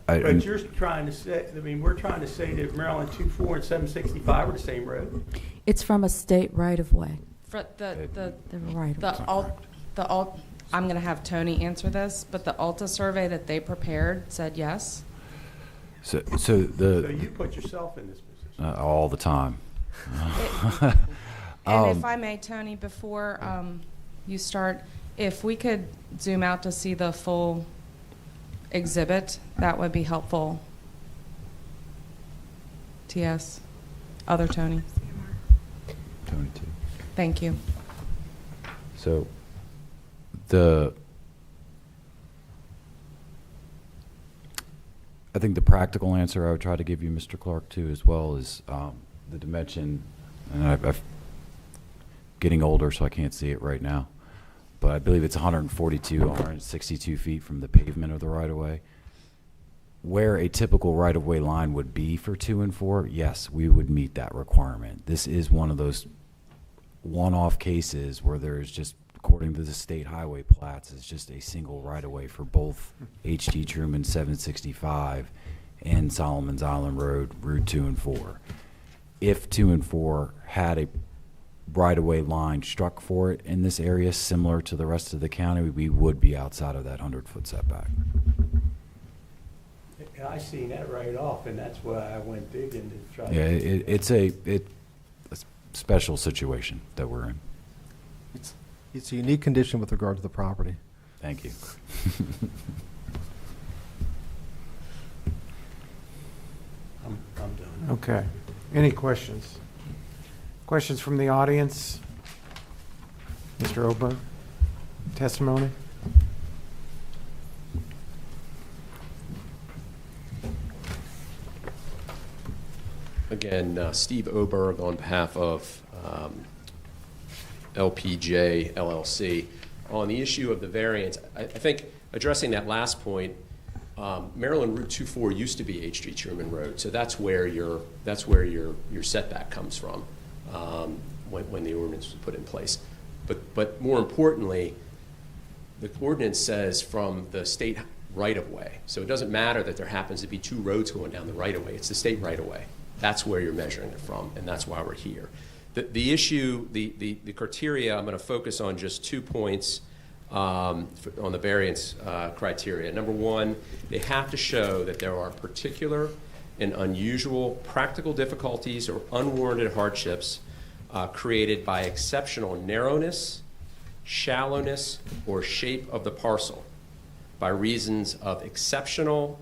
But you're trying to say, I mean, we're trying to say that Maryland 2.4 and 765 are the same road? It's from a state right-of-way. For The right I'm going to have Tony answer this, but the Alta survey that they prepared said yes. So So you put yourself in this position. all the time. And if I may, Tony, before you start, if we could zoom out to see the full exhibit, that would be helpful. TS. Other Tony. Tony, too. Thank you. So I think the practical answer I would try to give you, Mr. Clark, too, as well, is the dimension, and I've getting older, so I can't see it right now, but I believe it's 162 feet from the pavement of the right-of-way. Where a typical right-of-way line would be for 2 and 4, yes, we would meet that requirement. This is one of those one-off cases where there's just, according to the state highway plats, it's just a single right-of-way for both H.G. Truman 765 and Solomon's Island Road, Route 2 and 4. If 2 and 4 had a right-of-way line struck for it in this area, similar to the rest of the county, we would be outside of that 100-foot setback. I seen that right off, and that's why I went digging to try. Yeah, it's a special situation that we're in. It's a unique condition with regard to the property. Thank you. Okay. Any questions? Questions from the audience? Mr. Oberg, testimony? Again, Steve Oberg on behalf of LPJ LLC. On the issue of the variance, I think addressing that last point, Maryland Route 24 used to be H.G. Truman Road, so that's where your setback comes from when the ordinance was put in place. But more importantly, the ordinance says from the state right-of-way. So it doesn't matter that there happens to be two roads going down the right-of-way. It's the state right-of-way. That's where you're measuring it from, and that's why we're here. The issue, the criteria, I'm going to focus on just 2 points on the variance criteria. Number one, they have to show that there are particular and unusual practical difficulties or unwarranted hardships created by exceptional narrowness, shallowness, or shape of the parcel by reasons of exceptional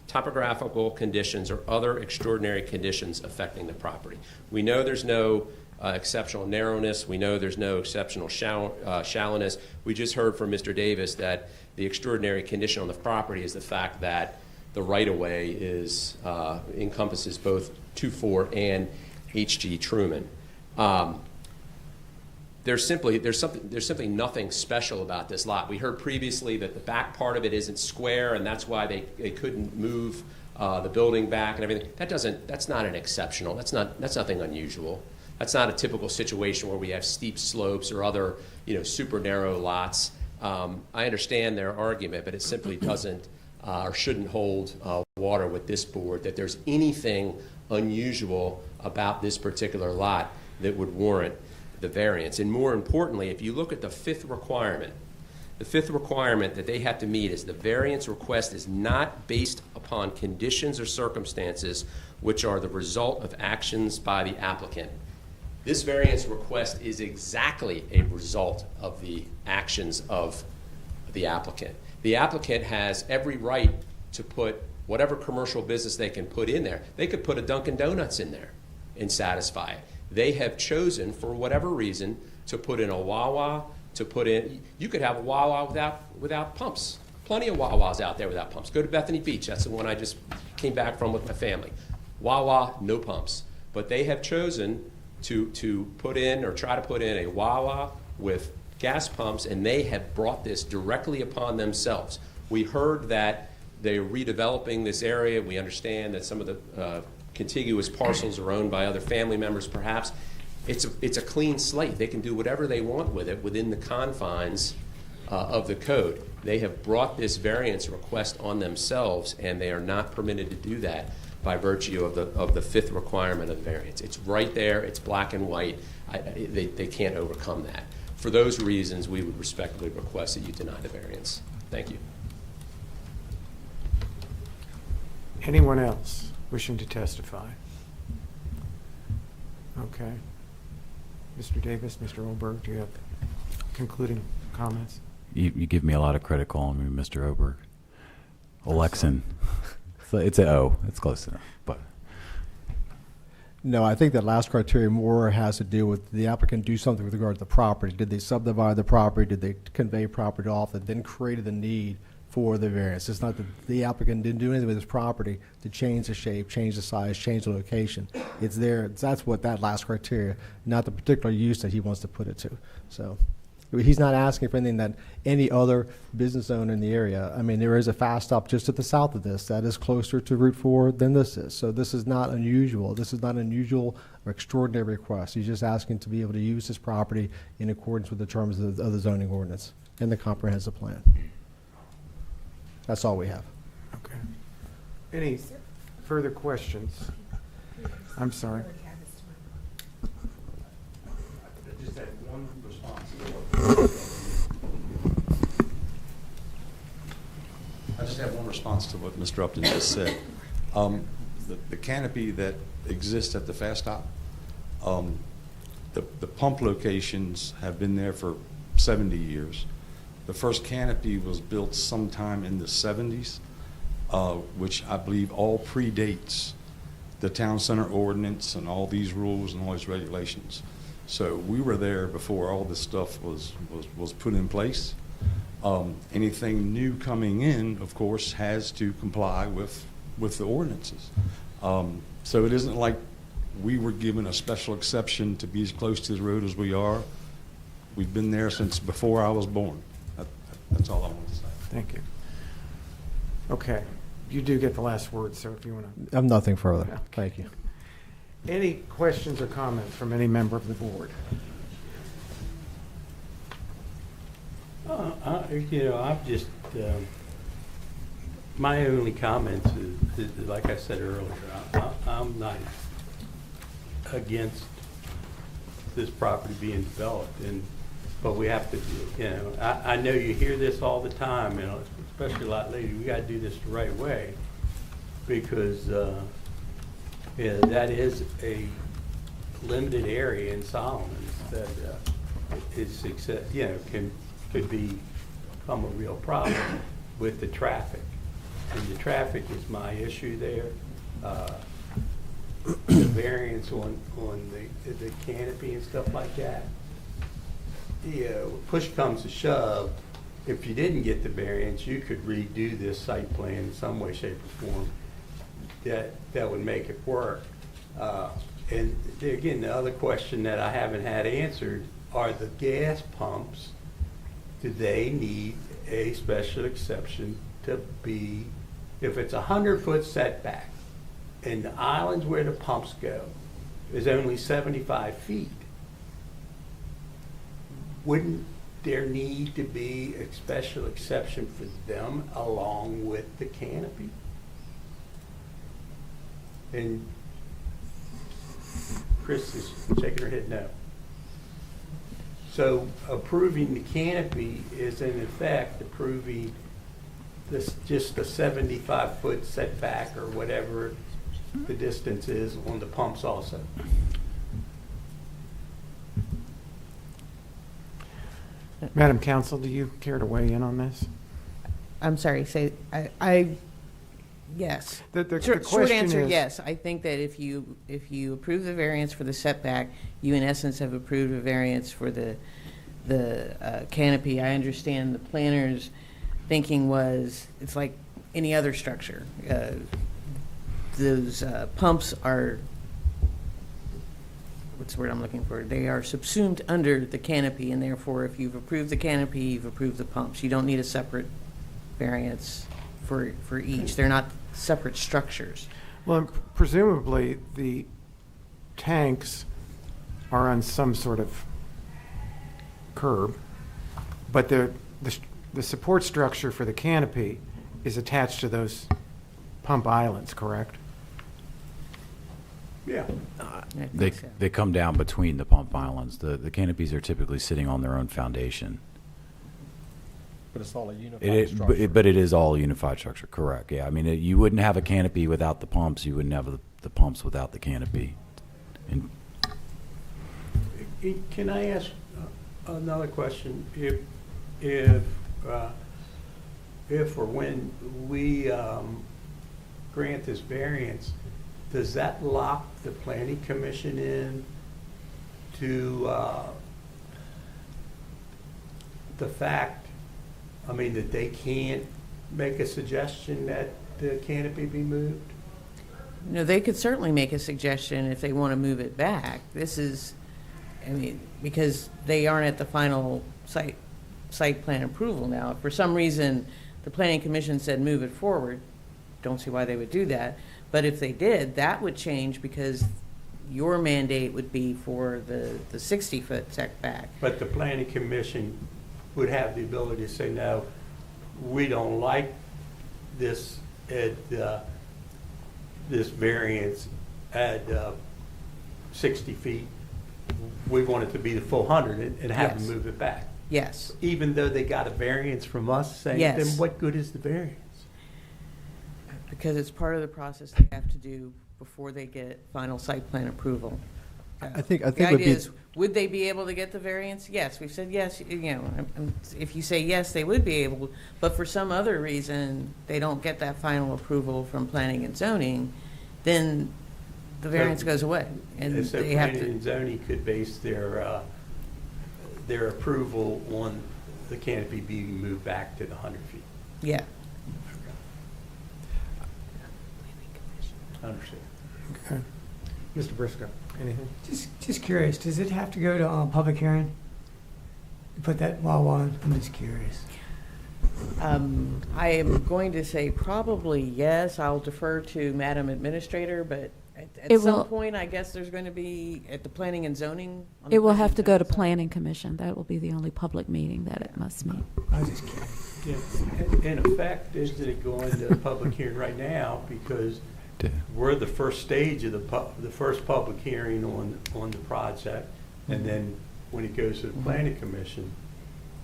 topographical conditions or other extraordinary conditions affecting the property. We know there's no exceptional narrowness. We know there's no exceptional shallowness. We just heard from Mr. Davis that the extraordinary condition on the property is the fact that the right-of-way is encompasses both 24 and H.G. Truman. There's simply nothing special about this lot. We heard previously that the back part of it isn't square, and that's why they couldn't move the building back and everything. That's not an exceptional. That's nothing unusual. That's not a typical situation where we have steep slopes or other super narrow lots. I understand their argument, but it simply doesn't or shouldn't hold water with this board that there's anything unusual about this particular lot that would warrant the variance. And more importantly, if you look at the fifth requirement that they have to meet is the variance request is not based upon conditions or circumstances which are the result of actions by the applicant. This variance request is exactly a result of the actions of the applicant. The applicant has every right to put whatever commercial business they can put in there. They could put a Dunkin' Donuts in there and satisfy it. They have chosen, for whatever reason, to put in a Wawa, you could have a Wawa without pumps. Plenty of Wawas out there without pumps. Go to Bethany Beach. That's the one I just came back from with my family. Wawa, no pumps. But they have chosen to put in or try to put in a Wawa with gas pumps, and they have brought this directly upon themselves. We heard that they're redeveloping this area. We understand that some of the contiguous parcels are owned by other family members, perhaps. It's a clean slate. They can do whatever they want with it within the confines of the code. They have brought this variance request on themselves, and they are not permitted to do that by virtue of the fifth requirement of the variance. It's right there. It's black and white. They can't overcome that. For those reasons, we would respectfully request that you deny the variance. Thank you. Anyone else wishing to testify? Okay. Mr. Davis, Mr. Oberg, do you have concluding comments? You give me a lot of credit calling me Mr. Oberg. Alexin. So it's an O. It's close enough. But No, I think that last criteria more has to do with the applicant do something with regard to the property. Did they subdivide the property? Did they convey property off that then created the need for the variance? It's not that the applicant didn't do anything with his property to change the shape, change the size, change the location. It's there. That's what that last criteria, not the particular use that he wants to put it to. So he's not asking for anything that any other business owner in the area. I mean, there is a fast stop just to the south of this that is closer to Route 4 than this is. So this is not unusual. This is not an unusual or extraordinary request. He's just asking to be able to use his property in accordance with the terms of the zoning ordinance and the comprehensive plan. That's all we have. Okay. Any further questions? I'm sorry. I just had one response to what Mr. Upton just said. The canopy that exists at the Fast Stop, the pump locations have been there for 70 years. The first canopy was built sometime in the 70s, which I believe all predates the town center ordinance and all these rules and all these regulations. So we were there before all this stuff was put in place. Anything new coming in, of course, has to comply with the ordinances. So it isn't like we were given a special exception to be as close to the road as we are. We've been there since before I was born. That's all I want to say. Thank you. Okay, you do get the last word, so if you want to. I have nothing further. Okay. Thank you. Any questions or comments from any member of the board? I've just, my only comments is like I said earlier, I'm not against this property being developed, but we have to, I know you hear this all the time, especially a lot lately, we got to do this the right way, because that is a limited area in Solomon that is, could become a real problem with the traffic. And the traffic is my issue there. The variance on the canopy and stuff like that. Push comes to shove, if you didn't get the variance, you could redo this site plan in some way, shape, or form that would make it work. And again, the other question that I haven't had answered are the gas pumps. Do they need a special exception to be, if it's 100-foot setback and the islands where the pumps go is only 75 feet, wouldn't there need to be a special exception for them along with the canopy? And Chris is shaking her head no. So approving the canopy is in effect approving this, just a 75-foot setback or whatever the distance is on the pumps also. Madam Counsel, do you care to weigh in on this? I'm sorry, yes. The Short question answer, is, yes. I think that if you approve the variance for the setback, you in essence have approved a variance for the canopy. I understand the planner's thinking was, it's like any other structure. Those pumps are, what's the word I'm looking for? They are subsumed under the canopy, and therefore if you've approved the canopy, you've approved the pumps. You don't need a separate variance for each. They're not separate structures. well, presumably the tanks are on some sort of curb, but the support structure for the canopy is attached to those pump islands, correct? Yeah. I think They, so. they come down between the pump islands. The canopies are typically sitting on their own foundation. But it's all a unified structure. But it is all unified structure, correct? Yeah, I mean, you wouldn't have a canopy without the pumps. You wouldn't have the pumps without the canopy. And Can I ask another question? If or when we grant this variance, does that lock the planning commission in to the fact, that they can't make a suggestion that the canopy be moved? No, they could certainly make a suggestion if they want to move it back. This is, because they aren't at the final site plan approval now. If for some reason the planning commission said move it forward, don't see why they would do that. But if they did, that would change because your mandate would be for the 60-foot setback. But the planning commission would have the ability to say, no, we don't like this this variance at 60 feet. We want it to be the full 100 and have them Yes. move it back. Yes. Even though they got a variance from us saying, Yes. then what good is the variance? Because it's part of the process they have to do before they get final site plan approval. I think The would idea be, is, would they be able to get the variance? Yes, we've said yes, if you say yes, they would be able, but for some other reason, they don't get that final approval from planning and zoning, then the variance goes away. And So they have planning to, and zoning could base their approval on the canopy being moved back to the 100 feet. yeah. I understand. Okay. Mr. Briscoe, anything? Just curious, does it have to go to public hearing? To put that Wawa in? I'm just curious. I am going to say probably yes. I'll defer to Madam Administrator, but at It some will- point, I guess there's going to be at the Planning and Zoning. on It the will have to go to side. Planning Commission. That will be the only public meeting that it must meet. I was just curious. Yeah. In effect, isn't it going to public hearing right now because we're the first stage of the first public hearing on the project, and then when it goes to the planning commission,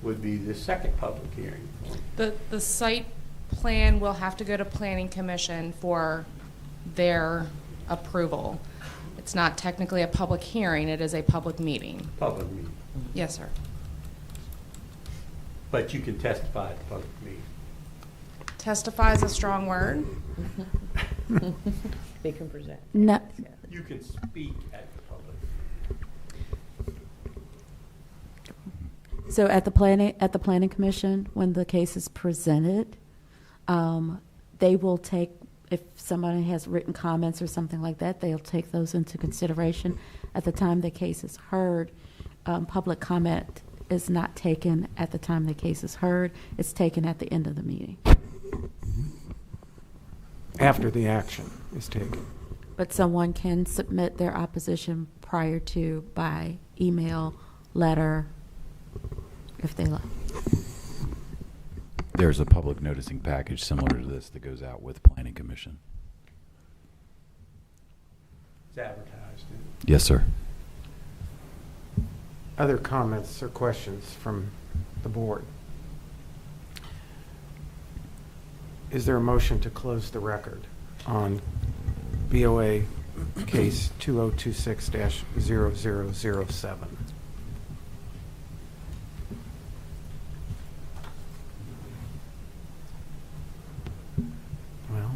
would be the second public hearing. The site plan will have to go to planning commission for their approval. It's not technically a public hearing, it is a public meeting. Public meeting, Yes, sir. but you can testify at the public meeting. Testify is a strong word. They can present. No, You can speak at the public. so at the planning commission, when the case is presented, they will take, if somebody has written comments or something like that, they'll take those into consideration. At the time the case is heard, public comment is not taken at the time the case is heard. It's taken at the end of the meeting. After the action is taken. But someone can submit their opposition prior to by email, letter, if they like. There's a public noticing package similar to this that goes out with Planning Commission. It's advertised. Yes, sir. Other comments or questions from the board? Is there a motion to close the record on BOA case 2026-0007? Well,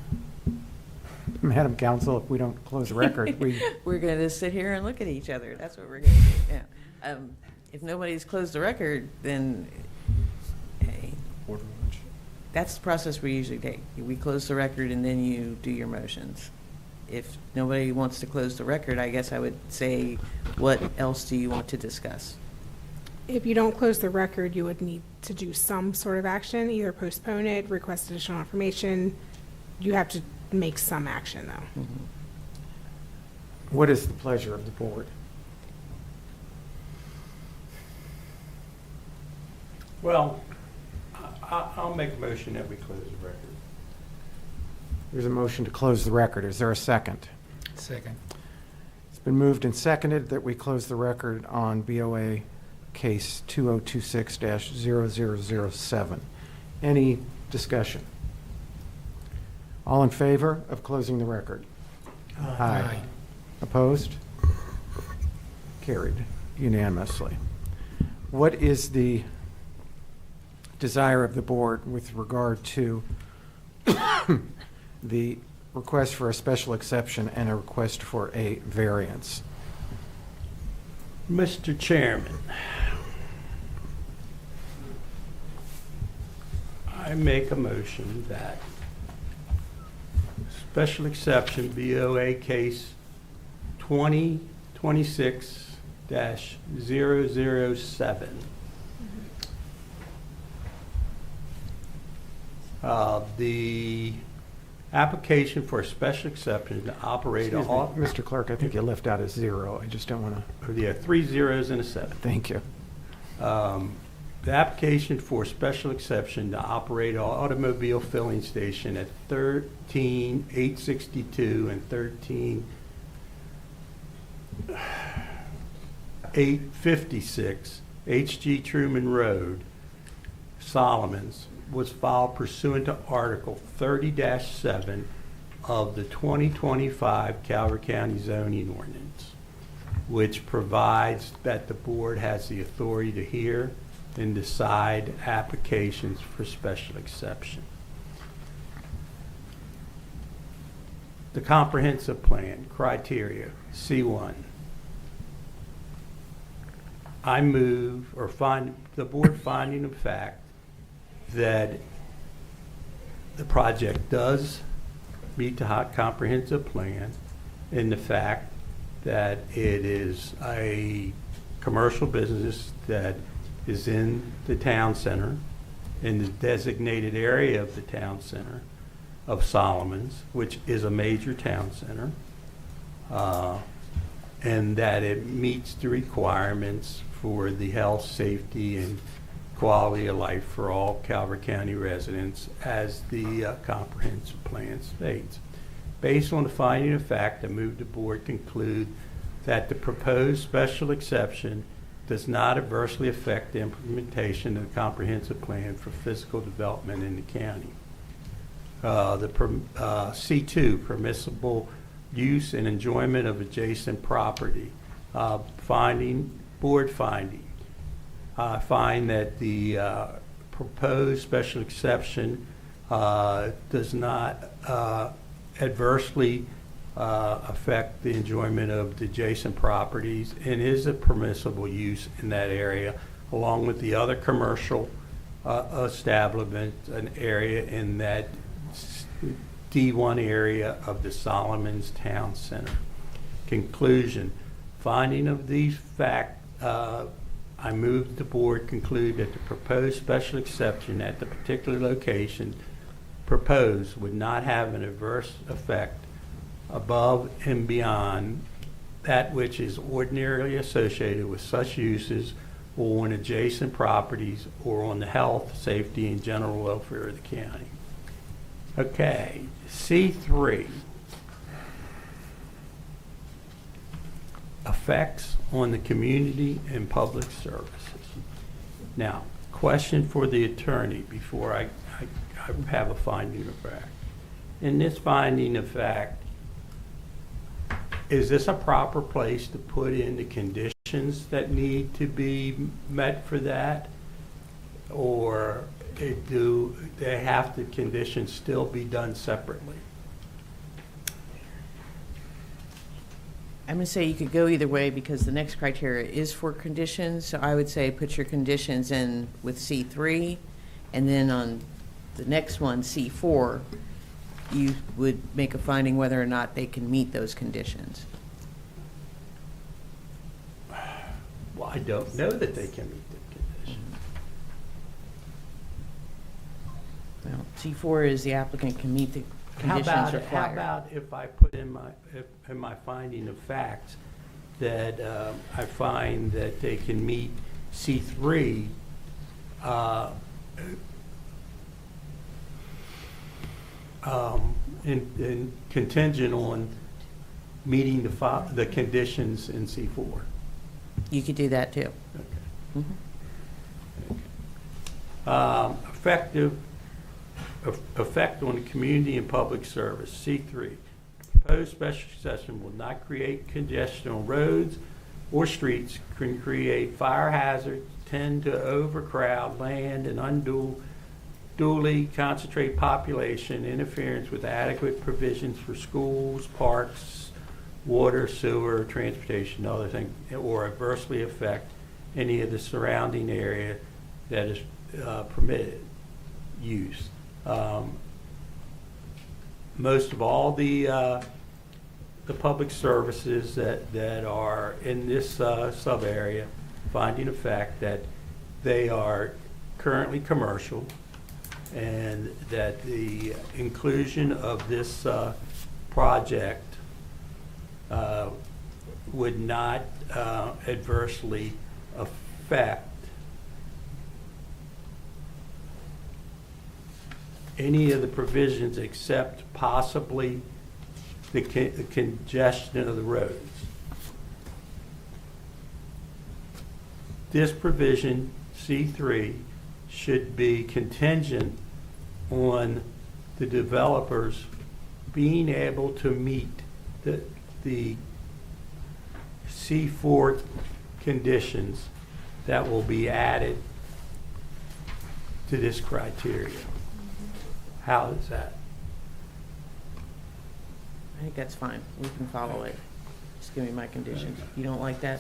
Madam Counsel, if we don't close the record, We're going to sit here and look at each other. That's what we're going to do. Yeah. If nobody's closed the record, then hey, that's the process we usually take. We close the record and then you do your motions. If nobody wants to close the record, I guess I would say, what else do you want to discuss? If you don't close the record, you would need to do some sort of action, either postpone it, request additional information. You have to make some action, though. what is the pleasure of the board? Well, I'll make a motion that we close the record. There's a motion to close the record. Is there a second? Second. It's been moved and seconded that we close the record on BOA case 2026-0007. Any discussion? All in favor of closing the record? Aye. Opposed? Carried unanimously. What is the desire of the board with regard to the request for a special exception and a request for a variance? Mr. Chairman, I make a motion that special exception BOA case 2026-007. The application for a special exception to operate Excuse me, all. Mr. Clerk, I think you left out a 0. I just don't want to, Yeah, 3 zeros and a 7. thank you. The application for special exception to operate an automobile filling station at 13862 and 13856 H.G. Truman Road, Solomons, was filed pursuant to Article 30-7 of the 2025 Calvert County zoning ordinance, which provides that the board has the authority to hear and decide applications for special exception. the comprehensive plan criteria, C1. I move, or find, the board finding of fact that the project does meet the comprehensive plan, in the fact that it is a commercial business that is in the town center, in the designated area of the town center of Solomons, which is a major town center, and that it meets the requirements for the health, safety, and quality of life for all Calvert County residents as the comprehensive plan states. Based on the finding of fact, I move the board conclude that the proposed special exception does not adversely affect the implementation of the comprehensive plan for physical development in the county. C2, permissible use and enjoyment of adjacent property. Board finding. Find that the proposed special exception does not adversely affect the enjoyment of the adjacent properties and is a permissible use in that area, along with the other commercial establishment, an area in that D1 area of the Solomons Town Center. Conclusion. Finding of these facts, I move the board conclude that the proposed special exception at the particular location proposed would not have an adverse effect above and beyond that which is ordinarily associated with such uses or on adjacent properties or on the health, safety, and general welfare of the county. Okay, C3. Effects on the community and public services. Now, question for the attorney before I have a finding of fact. In this finding of fact, is this a proper place to put in the conditions that need to be met for that? Or do they have the conditions still be done separately? I'm going to say you could go either way because the next criteria is for conditions. So I would say put your conditions in with C3, and then on the next one, C4, you would make a finding whether or not they can meet those conditions. Well, I don't know that they can meet the conditions. Well, C4 is the applicant can meet the conditions How required. about if I put in my finding of facts that I find that they can meet C3 in contingent on meeting the conditions in C4? You could do that too. Okay. Effect on the community and public service, C3. Proposed special exception will not create congestion on roads or streets, can create fire hazards, tend to overcrowd land and unduly concentrate population, interference with adequate provisions for schools, parks, water, sewer, transportation, other things, or adversely affect any of the surrounding area that is permitted use. Most of all the public services that are in this sub area, finding a fact that they are currently commercial, and that the inclusion of this project would not adversely affect any of the provisions except possibly the congestion of the roads. This provision, C3, should be contingent on the developers being able to meet the C4 conditions that will be added to this criteria. How is that? I think that's fine. We can follow it. Just give me my conditions. You don't like that?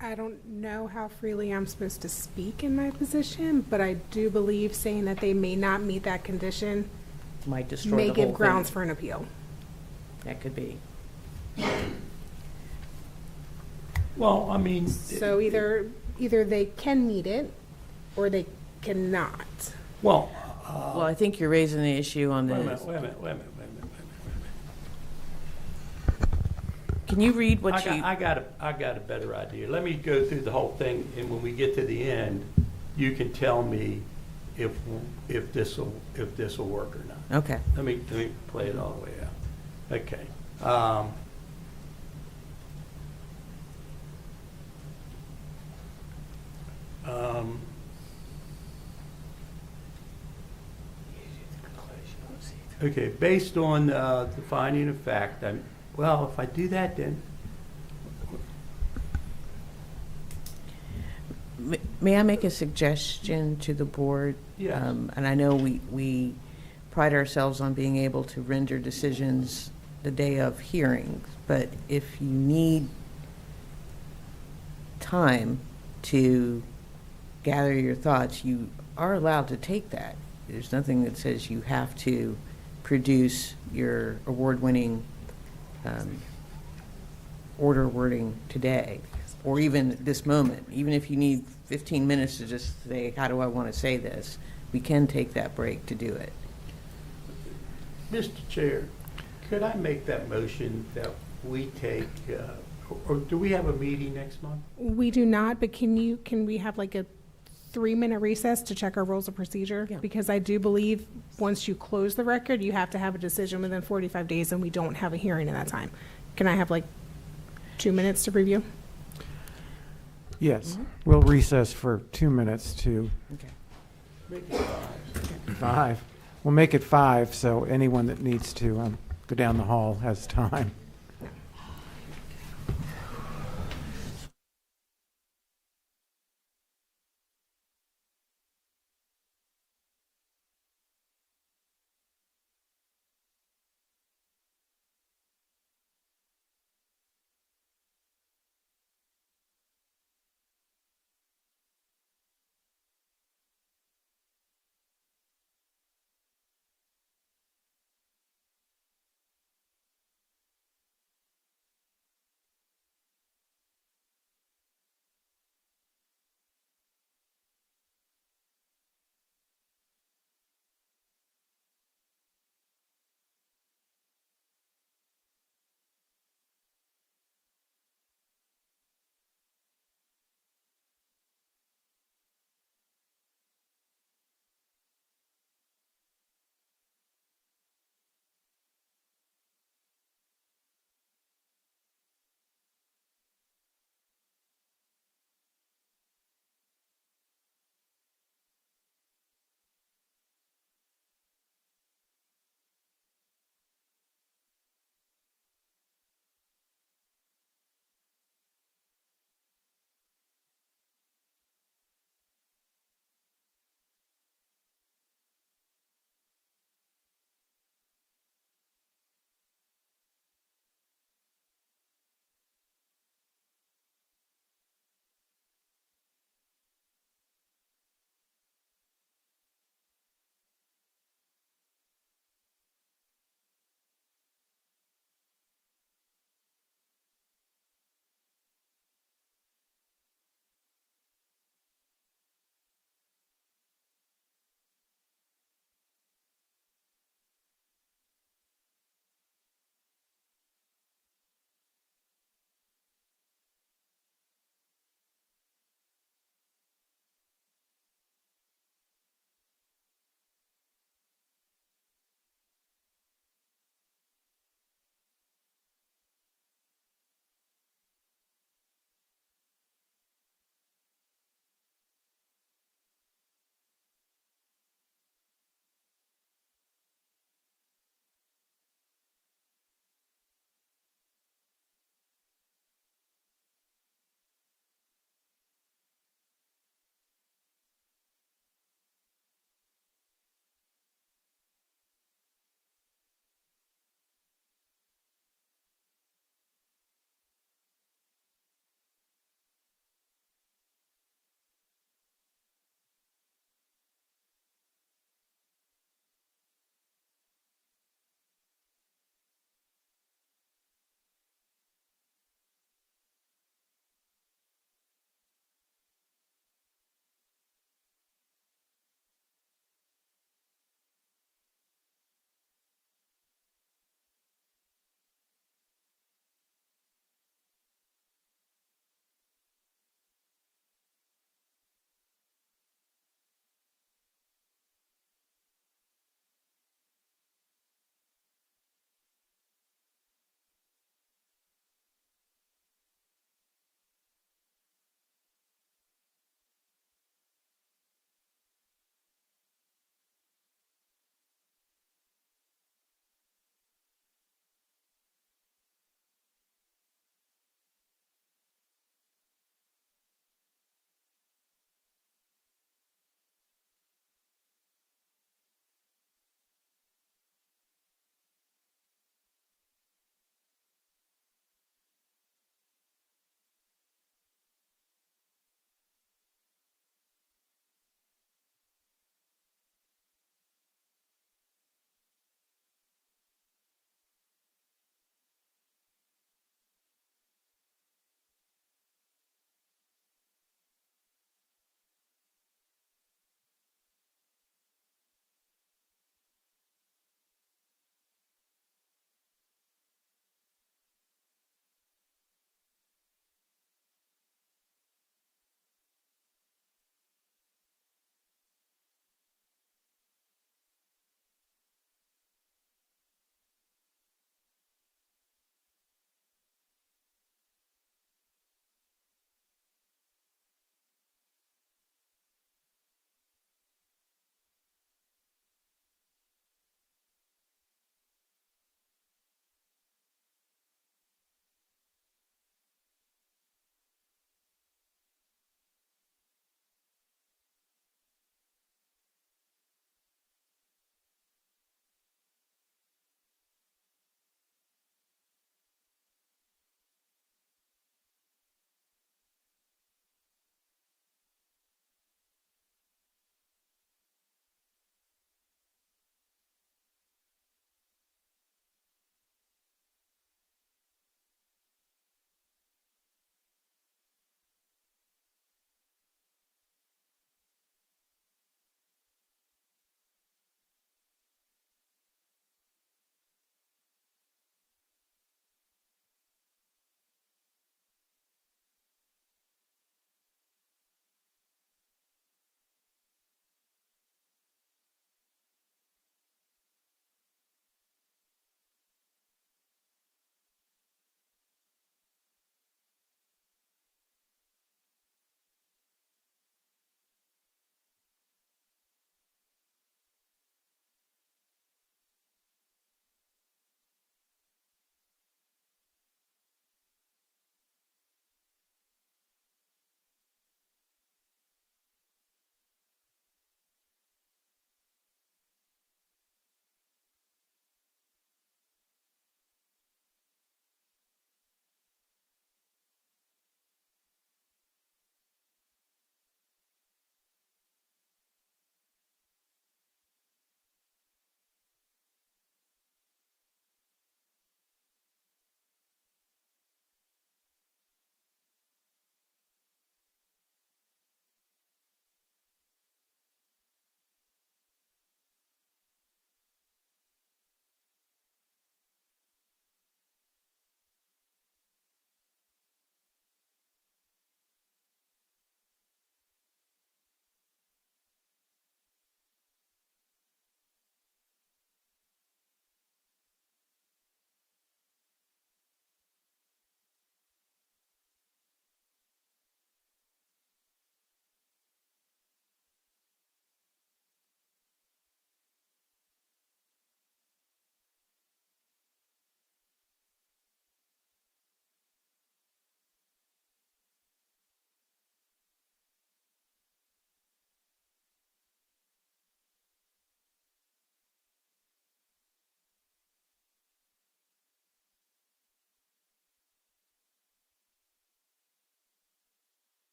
I don't know how freely I'm supposed to speak in my position, but I do believe saying that they may not meet that condition Might destroy the may whole give thing. grounds for an appeal. That could be. Well, I mean. So either they can meet it or they cannot. Well. Well, I think you're raising the issue on Wait a the, minute, wait a minute, wait a minute, wait a minute, wait a minute. can you read what you? I got a better idea. Let me go through the whole thing, and when we get to the end, you can tell me if this will work or not. Okay. Let me play it all the way out. Okay. Okay, based on the finding of fact, well, if I do that, then May I make a suggestion to the board? Yes. And I know we pride ourselves on being able to render decisions the day of hearings, but if you need time to gather your thoughts, you are allowed to take that. There's nothing that says you have to produce your award-winning order wording today, or even this moment. Even if you need 15 minutes to just say, how do I want to say this, we can take that break to do it. Mr. Chair, could I make that motion that we take, or do we have a meeting next month? We do not, but can we have like a 3-minute recess to check our rules of procedure? Yeah. Because I do believe once you close the record, you have to have a decision within 45 days, and we don't have a hearing in that time. Can I have like 2 minutes to review? Yes, we'll recess for 2 minutes to Okay. Make it 5. 5. We'll make it 5, so anyone that needs to go down the hall has time.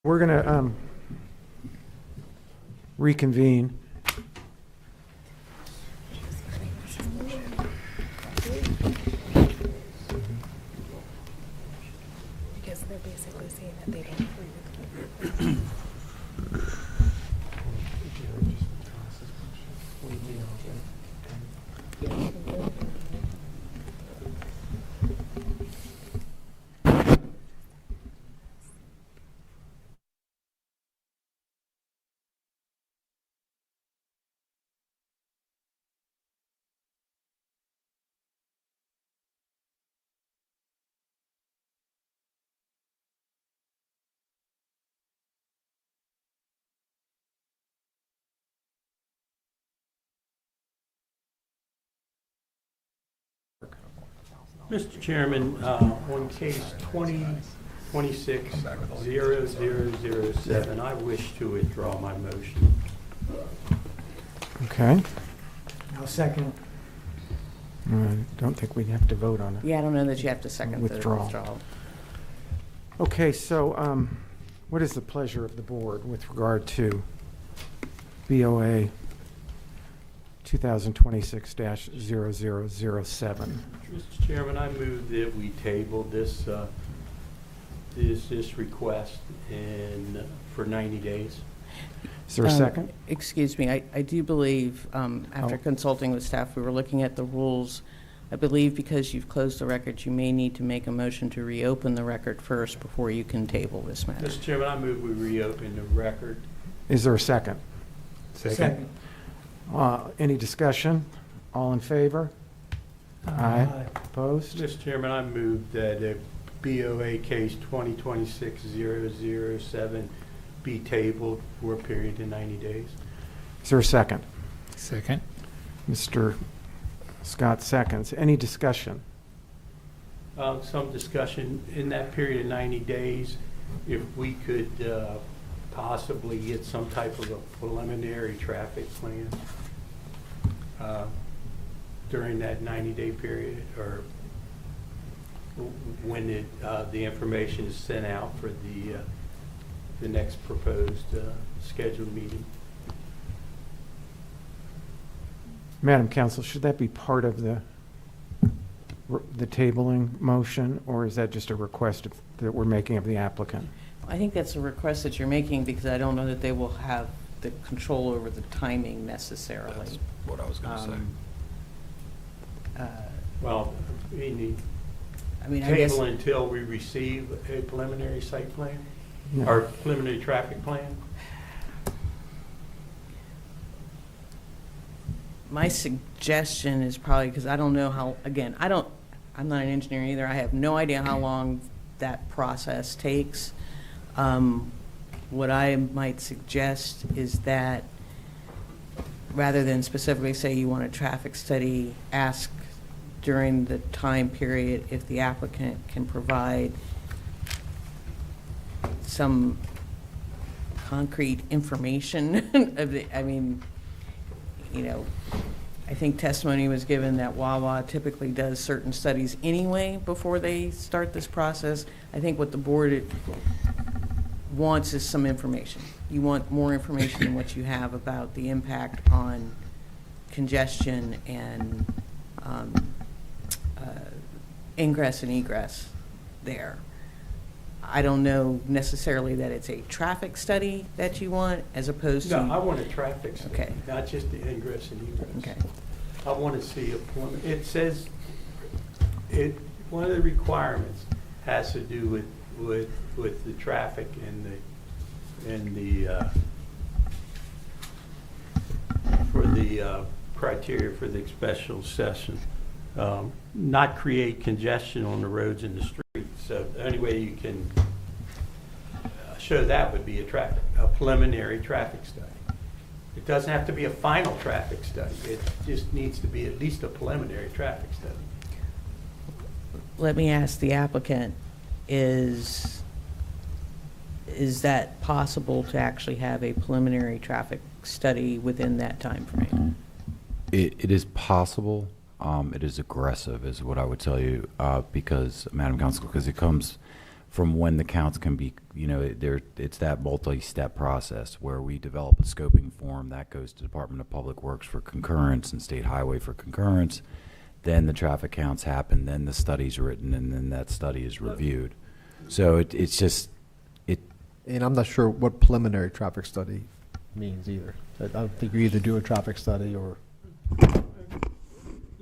We're going to reconvene. Because they're basically saying that they don't agree with Mr. Chairman, on case 2026-0007, I wish to withdraw my motion. Okay. I'll second it. I don't think we have to vote on it. Yeah, I don't know that you have to second the Withdrawal. withdrawal. Okay, so what is the pleasure of the board with regard to BOA 2026-0007? Mr. Chairman, I move that we table this request for 90 days. Is there a second? Excuse me, I do believe, after Oh. consulting with staff, we were looking at the rules. I believe because you've closed the record, you may need to make a motion to reopen the record first before you can table this matter. Mr. Chairman, I move we reopen the record. Is there a second? Second. Any discussion? All in favor? Aye. Opposed? Mr. Chairman, I move that BOA case 2026-0007 be tabled for a period of 90 days. Is there a second? Second. Mr. Scott seconds. Any discussion? Some discussion in that period of 90 days, if we could possibly get some type of a preliminary traffic plan during that 90-day period, or when the information is sent out for the next proposed scheduled meeting. Madam Counsel, should that be part of the tabling motion, or is that just a request that we're making of the applicant? I think that's a request that you're making because I don't know that they will have the control over the timing necessarily. That's what I was going to say. Well, we need I mean, I guess, table until we receive a preliminary site plan, No. or preliminary traffic plan. my suggestion is probably, because I don't know how, again, I'm not an engineer either. I have no idea how long that process takes. What I might suggest is that rather than specifically say you want a traffic study, ask during the time period if the applicant can provide some concrete information of the, I mean, you know, I think testimony was given that Wawa typically does certain studies anyway before they start this process. I think what the board wants is some information. You want more information than what you have about the impact on congestion and ingress and egress there. I don't know necessarily that it's a traffic study that you want as opposed to. No, I want a traffic study, Okay. not just the ingress and egress. Okay. I want to see it says, one of the requirements has to do with the traffic and the for the criteria for the special session. Not create congestion on the roads and the streets. So the only way you can show that would be a preliminary traffic study. It doesn't have to be a final traffic study. It just needs to be at least a preliminary traffic study. Let me ask the applicant, is that possible to actually have a preliminary traffic study within that time frame? It is possible. It is aggressive, is what I would tell you, because, Madam Counsel, because it comes from when the counts can be, it's that multi-step process where we develop a scoping form that goes to Department of Public Works for concurrence and State Highway for concurrence. Then the traffic counts happen, then the study's written, and then that study is reviewed. So it's just, And I'm not sure what preliminary traffic study means either. I don't think you either do a traffic study or.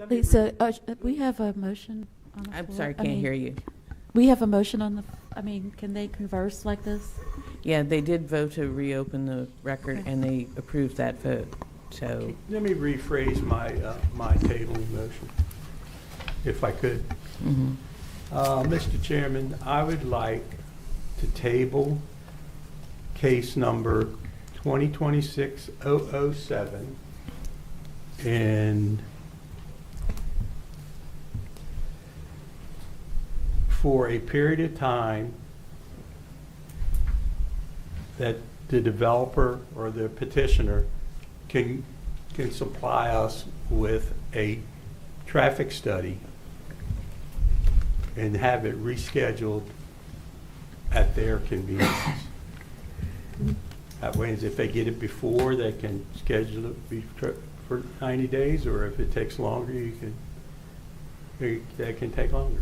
Lisa, we have a motion on the floor. I'm sorry, can't hear you. We have a motion on the, can they converse like this? Yeah, they did vote to reopen the record, and they approved that vote, so. Let me rephrase my tabling motion, if I could. Mr. Chairman, I would like to table case number 2026-007 and for a period of time that the developer or the petitioner can supply us with a traffic study and have it rescheduled at their convenience. That way, if they get it before, they can schedule it for 90 days, or if it takes longer, that can take longer.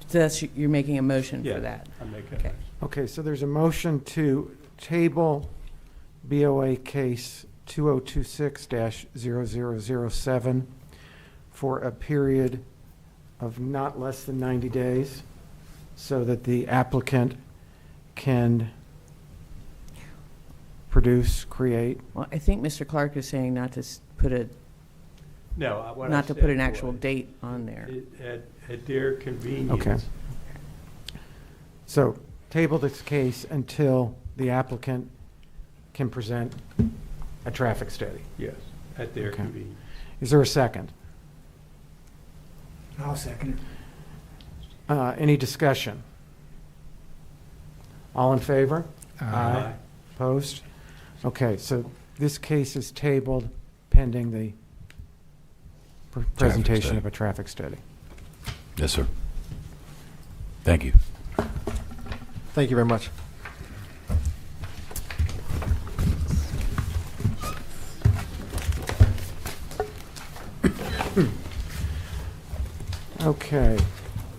So you're making a motion Yeah, for that? I'm making Okay. Okay, so there's a motion to table BOA case 2026-0007 for a period of not less than 90 days so that the applicant can produce, create. Well, I think Mr. Clark is saying not to put a, No, what I not to said put an actual was, date on there. At their convenience. Okay. So table this case until the applicant can present a traffic study. Yes, at their Okay. convenience. Is there a second? I'll second it. Any discussion? All in favor? Aye. Opposed? Okay, so this case is tabled pending the presentation study. of a traffic study. Yes, sir. Thank you. Thank you very much. Okay,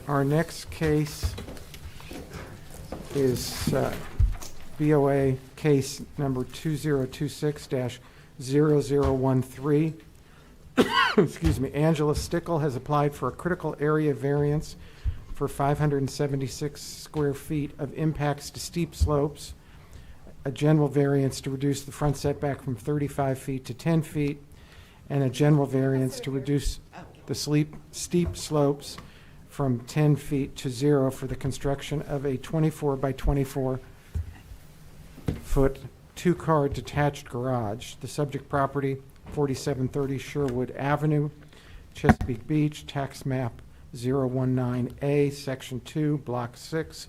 our next case is BOA case number 2026-0013. Excuse me, Angela Stickle has applied for a critical area variance for 576 square feet of impacts to steep slopes, a general variance to reduce the front setback from 35 feet to 10 feet, and a general variance to reduce the steep slopes from 10 feet to 0 for the construction of a 24 by 24 foot two-car detached garage. The subject property, 4730 Sherwood Avenue, Chesapeake Beach, tax map 019A, section 2, block 6,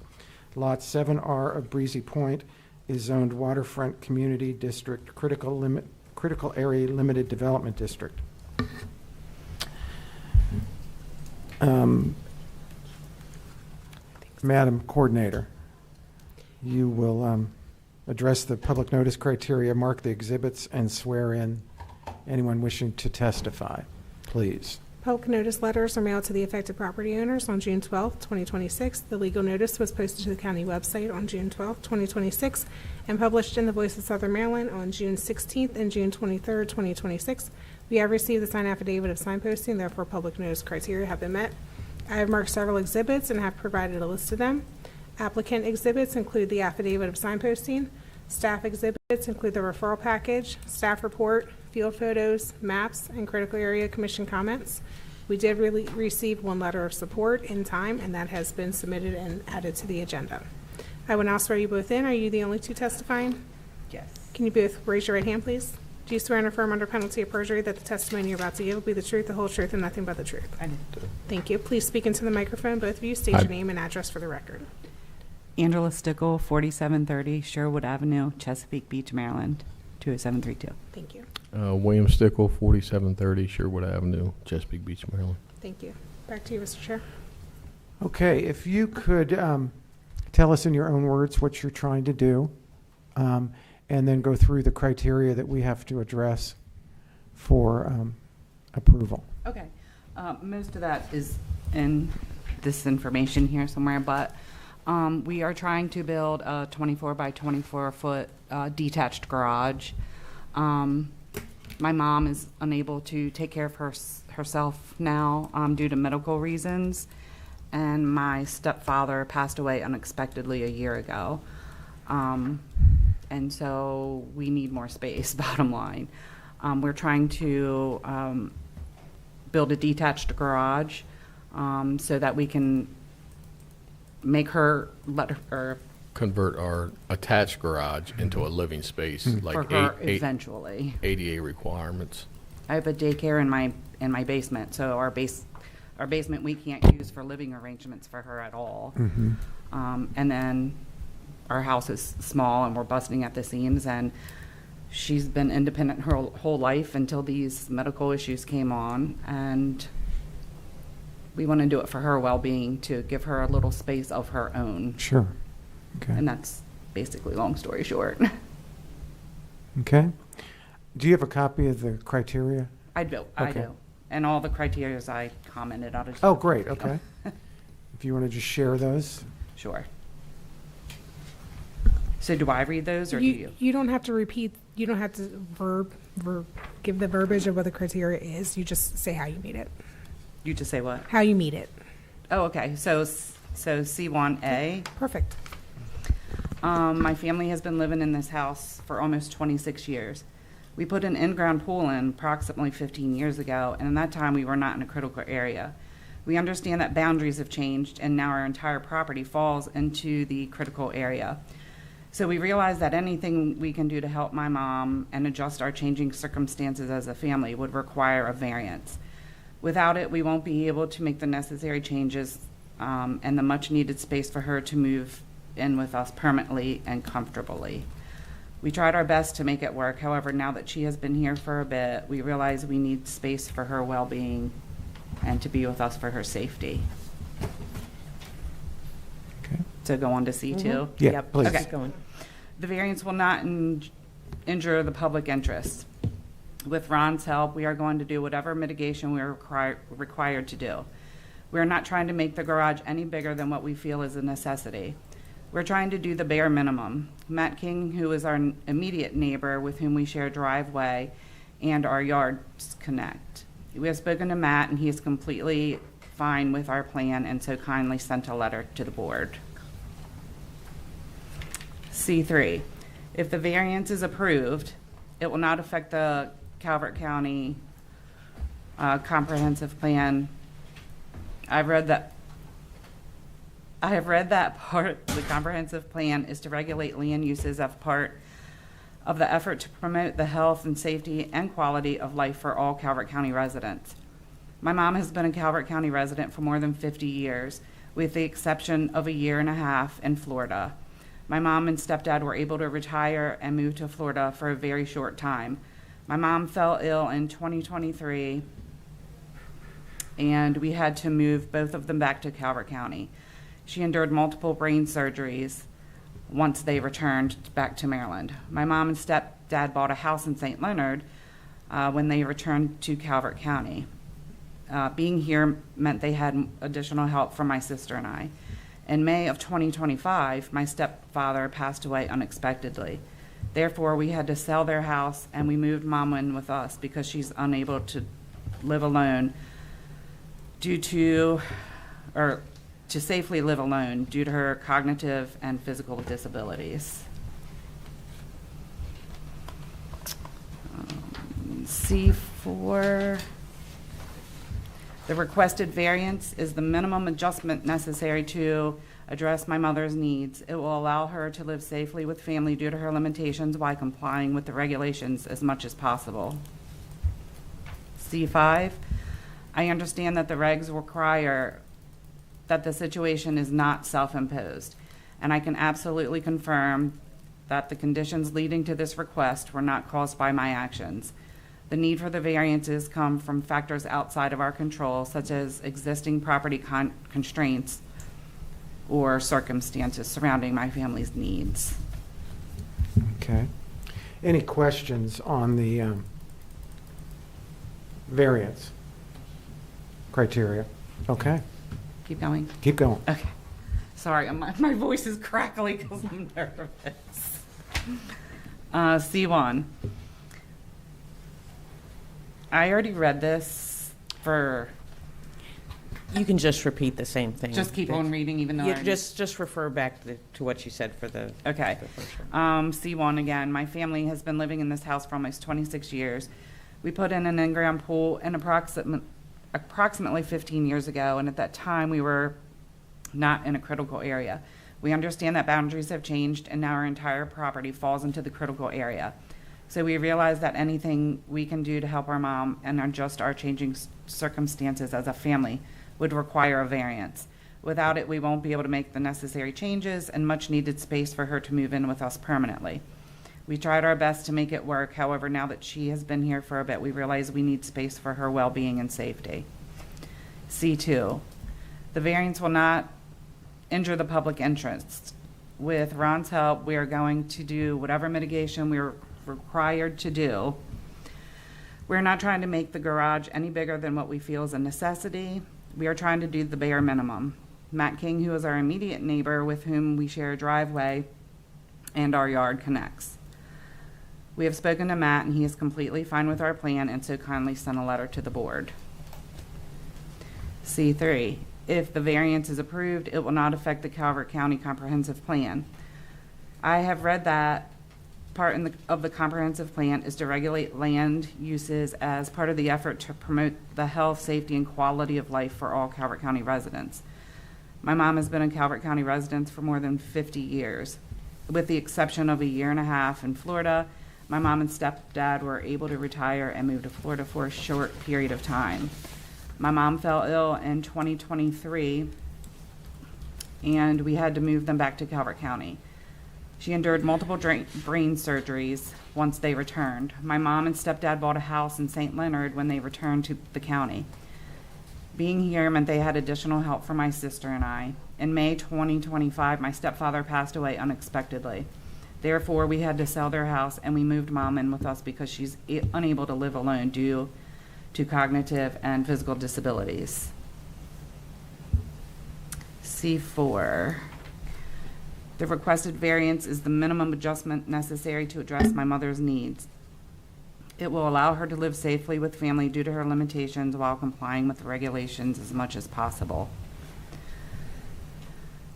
lot 7R of Breezy Point, is zoned waterfront community district, critical area limited development district. Madam Coordinator, you will address the public notice criteria, mark the exhibits, and swear in anyone wishing to testify. Please. Public notice letters are mailed to the affected property owners on June 12, 2026. The legal notice was posted to the county website on June 12, 2026, and published in the Voice of Southern Maryland on June 16th and June 23rd, 2026. We have received the signed affidavit of signposting, therefore public notice criteria have been met. I have marked several exhibits and have provided a list of them. Applicant exhibits include the affidavit of signposting. Staff exhibits include the referral package, staff report, field photos, maps, and critical area commission comments. We did receive one letter of support in time, and that has been submitted and added to the agenda. I will now swear you both in. Are you the only two testifying? Yes. Can you both raise your right hand, please? Do you swear and affirm under penalty of perjury that the testimony you're about to give will be the truth, the whole truth, and nothing but the truth? I do. Thank you. Please speak into the microphone. Both of you state your name and address for the record. Angela Stickle, 4730 Sherwood Avenue, Chesapeake Beach, Maryland, 20732. Thank you. William Stickle, 4730 Sherwood Avenue, Chesapeake Beach, Maryland. Thank you. Back to you, Mr. Chair. Okay, if you could tell us in your own words what you're trying to do, and then go through the criteria that we have to address for approval. Okay. Most of that is in this information here somewhere, but we are trying to build a 24 by 24 foot detached garage. My mom is unable to take care of herself now due to medical reasons, and my stepfather passed away unexpectedly a year ago. And so we need more space, bottom line. We're trying to build a detached garage so that we can make her, convert our attached garage into a living space, like for her eventually. ADA requirements. I have a daycare in my basement, so our basement we can't use for living arrangements for her at all. And then our house is small and we're busting at the seams, and she's been independent her whole life until these medical issues came on, and we want to do it for her well-being, to give her a little space of her own. Sure. Okay. And that's basically, long story short. Okay. Do you have a copy of the criteria? I do. I Okay. do. And all the criteria I commented on. Oh, great. Okay. If you want to just share those. Sure. So do I read those, or do you? You don't have to repeat, you don't have to give the verbiage of what the criteria is. You just say how you meet it. You just say what? How you meet it. Oh, okay. So C1A. Perfect. My family has been living in this house for almost 26 years. We put an in-ground pool in approximately 15 years ago, and in that time we were not in a critical area. We understand that boundaries have changed, and now our entire property falls into the critical area. So we realize that anything we can do to help my mom and adjust our changing circumstances as a family would require a variance. Without it, we won't be able to make the necessary changes and the much-needed space for her to move in with us permanently and comfortably. We tried our best to make it work. However, now that she has been here for a bit, we realize we need space for her well-being and to be with us for her safety. Okay. So go on to C2? Yeah, Yep. please. Okay. The variance will not injure the public interest. With Ron's help, we are going to do whatever mitigation we are required to do. We are not trying to make the garage any bigger than what we feel is a necessity. We're trying to do the bare minimum. Matt King, who is our immediate neighbor with whom we share driveway and our yards connect. We have spoken to Matt, and he is completely fine with our plan, and so kindly sent a letter to the board. C3, if the variance is approved, it will not affect the Calvert County comprehensive plan. I have read that part of the comprehensive plan is to regulate land uses as part of the effort to promote the health and safety and quality of life for all Calvert County residents. My mom has been a Calvert County resident for more than 50 years, with the exception of a year and a half in Florida. My mom and stepdad were able to retire and move to Florida for a very short time. My mom fell ill in 2023, and we had to move both of them back to Calvert County. She endured multiple brain surgeries once they returned back to Maryland. My mom and stepdad bought a house in St. Leonard when they returned to Calvert County. Being here meant they had additional help from my sister and I. In May of 2025, my stepfather passed away unexpectedly. Therefore, we had to sell their house, and we moved Mom in with us because she's unable to live alone to safely live alone due to her cognitive and physical disabilities. C4, the requested variance is the minimum adjustment necessary to address my mother's needs. It will allow her to live safely with family due to her limitations while complying with the regulations as much as possible. C5, I understand that the regs require that the situation is not self-imposed, and I can absolutely confirm that the conditions leading to this request were not caused by my actions. The need for the variances come from factors outside of our control, such as existing property constraints or circumstances surrounding my family's needs. Okay. Any questions on the variance criteria? Okay, Keep going. keep going. Okay. Sorry, my voice is crackly because I'm nervous. C1. I already read this for, You can just repeat the same thing. just keep on reading even though You I just refer back to what you said for the. Okay. the first one. C1 again. My family has been living in this house for almost 26 years. We put in an in-ground pool and approximately 15 years ago, and at that time we were not in a critical area. We understand that boundaries have changed and now our entire property falls into the critical area. So we realize that anything we can do to help our mom and adjust our changing circumstances as a family would require a variance. Without it, we won't be able to make the necessary changes and much needed space for her to move in with us permanently. We tried our best to make it work. However, now that she has been here for a bit, we realize we need space for her well-being and safety. C2, the variance will not injure the public interest. With Ron's help, we are going to do whatever mitigation we're required to do. We're not trying to make the garage any bigger than what we feel is a necessity. We are trying to do the bare minimum. Matt King, who is our immediate neighbor with whom we share a driveway and our yard connects. We have spoken to Matt and he is completely fine with our plan and so kindly sent a letter to the board. C3, if the variance is approved, it will not affect the Calvert County Comprehensive Plan. I have read that part of the comprehensive plan is to regulate land uses as part of the effort to promote the health, safety, and quality of life for all Calvert County residents. My mom has been a Calvert County resident for more than 50 years. With the exception of a year and a half in Florida, my mom and stepdad were able to retire and move to Florida for a short period of time. My mom fell ill in 2023, and we had to move them back to Calvert County. She endured multiple brain surgeries once they returned. My mom and stepdad bought a house in St. Leonard when they returned to the county. Being here meant they had additional help for my sister and I. In May 2025, my stepfather passed away unexpectedly. Therefore, we had to sell their house and we moved mom in with us because she's unable to live alone due to cognitive and physical disabilities. C4. The requested variance is the minimum adjustment necessary to address my mother's needs. It will allow her to live safely with family due to her limitations while complying with the regulations as much as possible.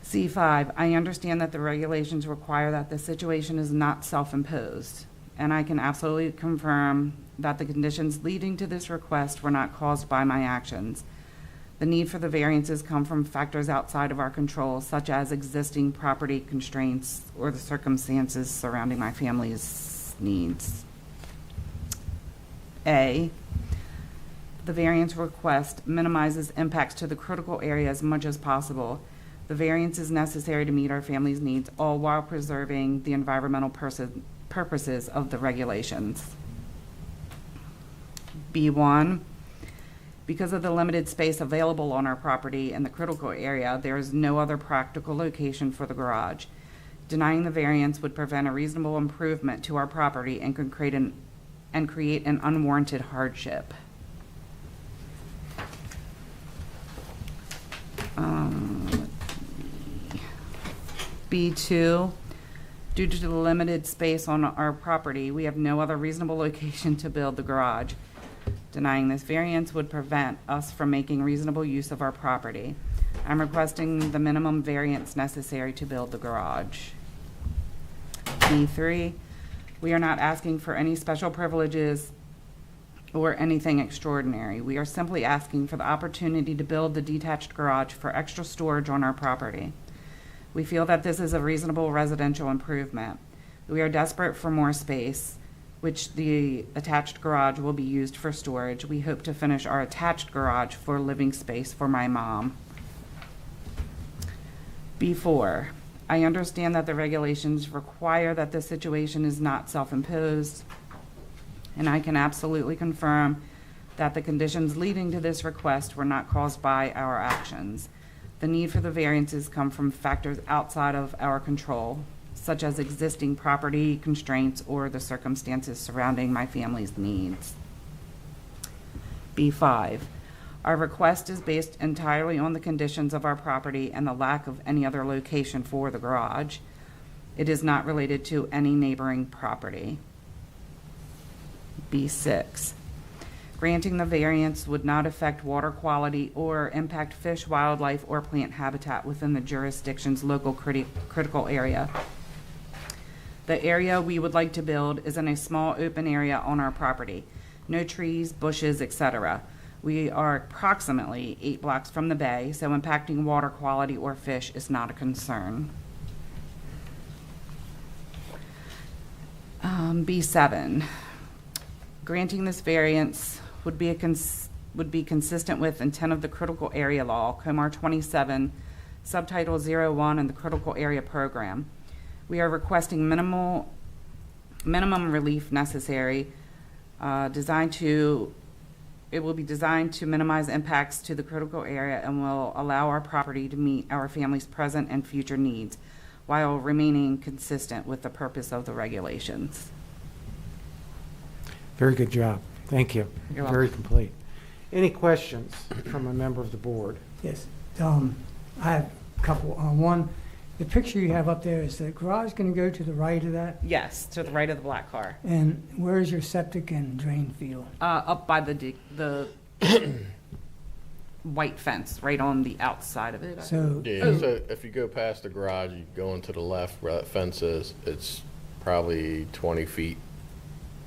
C5, I understand that the regulations require that the situation is not self-imposed, and I can absolutely confirm that the conditions leading to this request were not caused by my actions. The need for the variances come from factors outside of our control, such as existing property constraints or the circumstances surrounding my family's needs. A, the variance request minimizes impacts to the critical area as much as possible. The variance is necessary to meet our family's needs, all while preserving the environmental purposes of the regulations. B1, because of the limited space available on our property in the critical area, there is no other practical location for the garage. Denying the variance would prevent a reasonable improvement to our property and could create an unwarranted hardship. B2, due to the limited space on our property, we have no other reasonable location to build the garage. Denying this variance would prevent us from making reasonable use of our property. I'm requesting the minimum variance necessary to build the garage. B3, we are not asking for any special privileges or anything extraordinary. We are simply asking for the opportunity to build the detached garage for extra storage on our property. We feel that this is a reasonable residential improvement. We are desperate for more space, which the attached garage will be used for storage. We hope to finish our attached garage for living space for my mom. B4, I understand that the regulations require that this situation is not self-imposed, and I can absolutely confirm that the conditions leading to this request were not caused by our actions. The need for the variances come from factors outside of our control, such as existing property constraints or the circumstances surrounding my family's needs. B5, our request is based entirely on the conditions of our property and the lack of any other location for the garage. It is not related to any neighboring property. B6, granting the variance would not affect water quality or impact fish, wildlife, or plant habitat within the jurisdiction's local critical area. The area we would like to build is in a small open area on our property. No trees, bushes, etc. We are approximately 8 blocks from the bay, so impacting water quality or fish is not a concern. B7, granting this variance would be consistent with intent of the Critical Area Law, Comar 27, Subtitle 01, and the Critical Area Program. We are requesting minimum relief necessary, it will be designed to minimize impacts to the critical area and will allow our property to meet our family's present and future needs while remaining consistent with the purpose of the regulations. Very good job. Thank you. You're Very welcome. complete. Any questions from a member of the board? Yes. I have a couple. One, the picture you have up there, is the garage going to go to the right of that? Yes, to the right of the black car. And where is your septic and drain field? Up by the white fence, right on the outside of it. So, Yeah, so if you go past the garage, you go into the left where that fence is, it's probably 20 feet.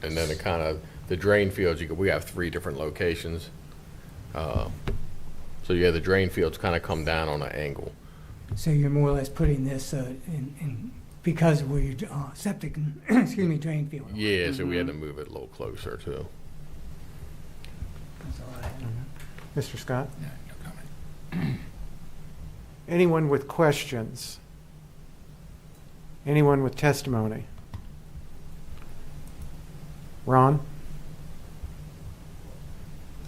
And then it kind of, the drain fields, we have 3 different locations. So yeah, the drain fields kind of come down on an angle. so you're more or less putting this in because of where your septic and, excuse me, drain field are. Yeah, so we had to move it a little closer too. That's all I have. Mr. Scott? No comment. Anyone with questions? Anyone with testimony? Ron? If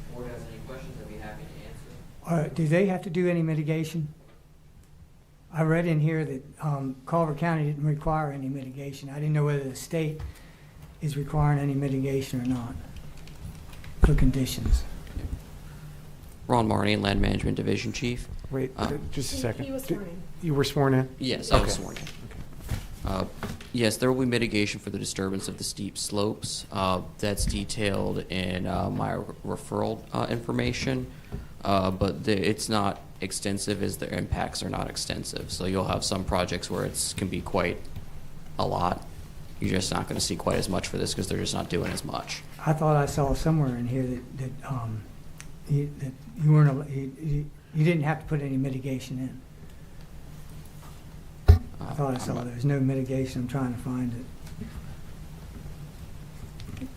the board has any questions, I'd be happy to answer. Do they have to do any mitigation? I read in here that Calvert County didn't require any mitigation. I didn't know whether the state is requiring any mitigation or not for conditions. Ron Marnie, Land Management Division Chief. Wait, just a second. He was sworn in. You were sworn in? Yes, I was Okay. sworn in. Yes, there will be mitigation for the disturbance of the steep slopes. That's detailed in my referral information, but it's not extensive as the impacts are not extensive. So you'll have some projects where it can be quite a lot. You're just not going to see quite as much for this because they're just not doing as much. I thought I saw somewhere in here that you weren't you didn't have to put any mitigation in. I thought I saw there's no mitigation. I'm trying to find it.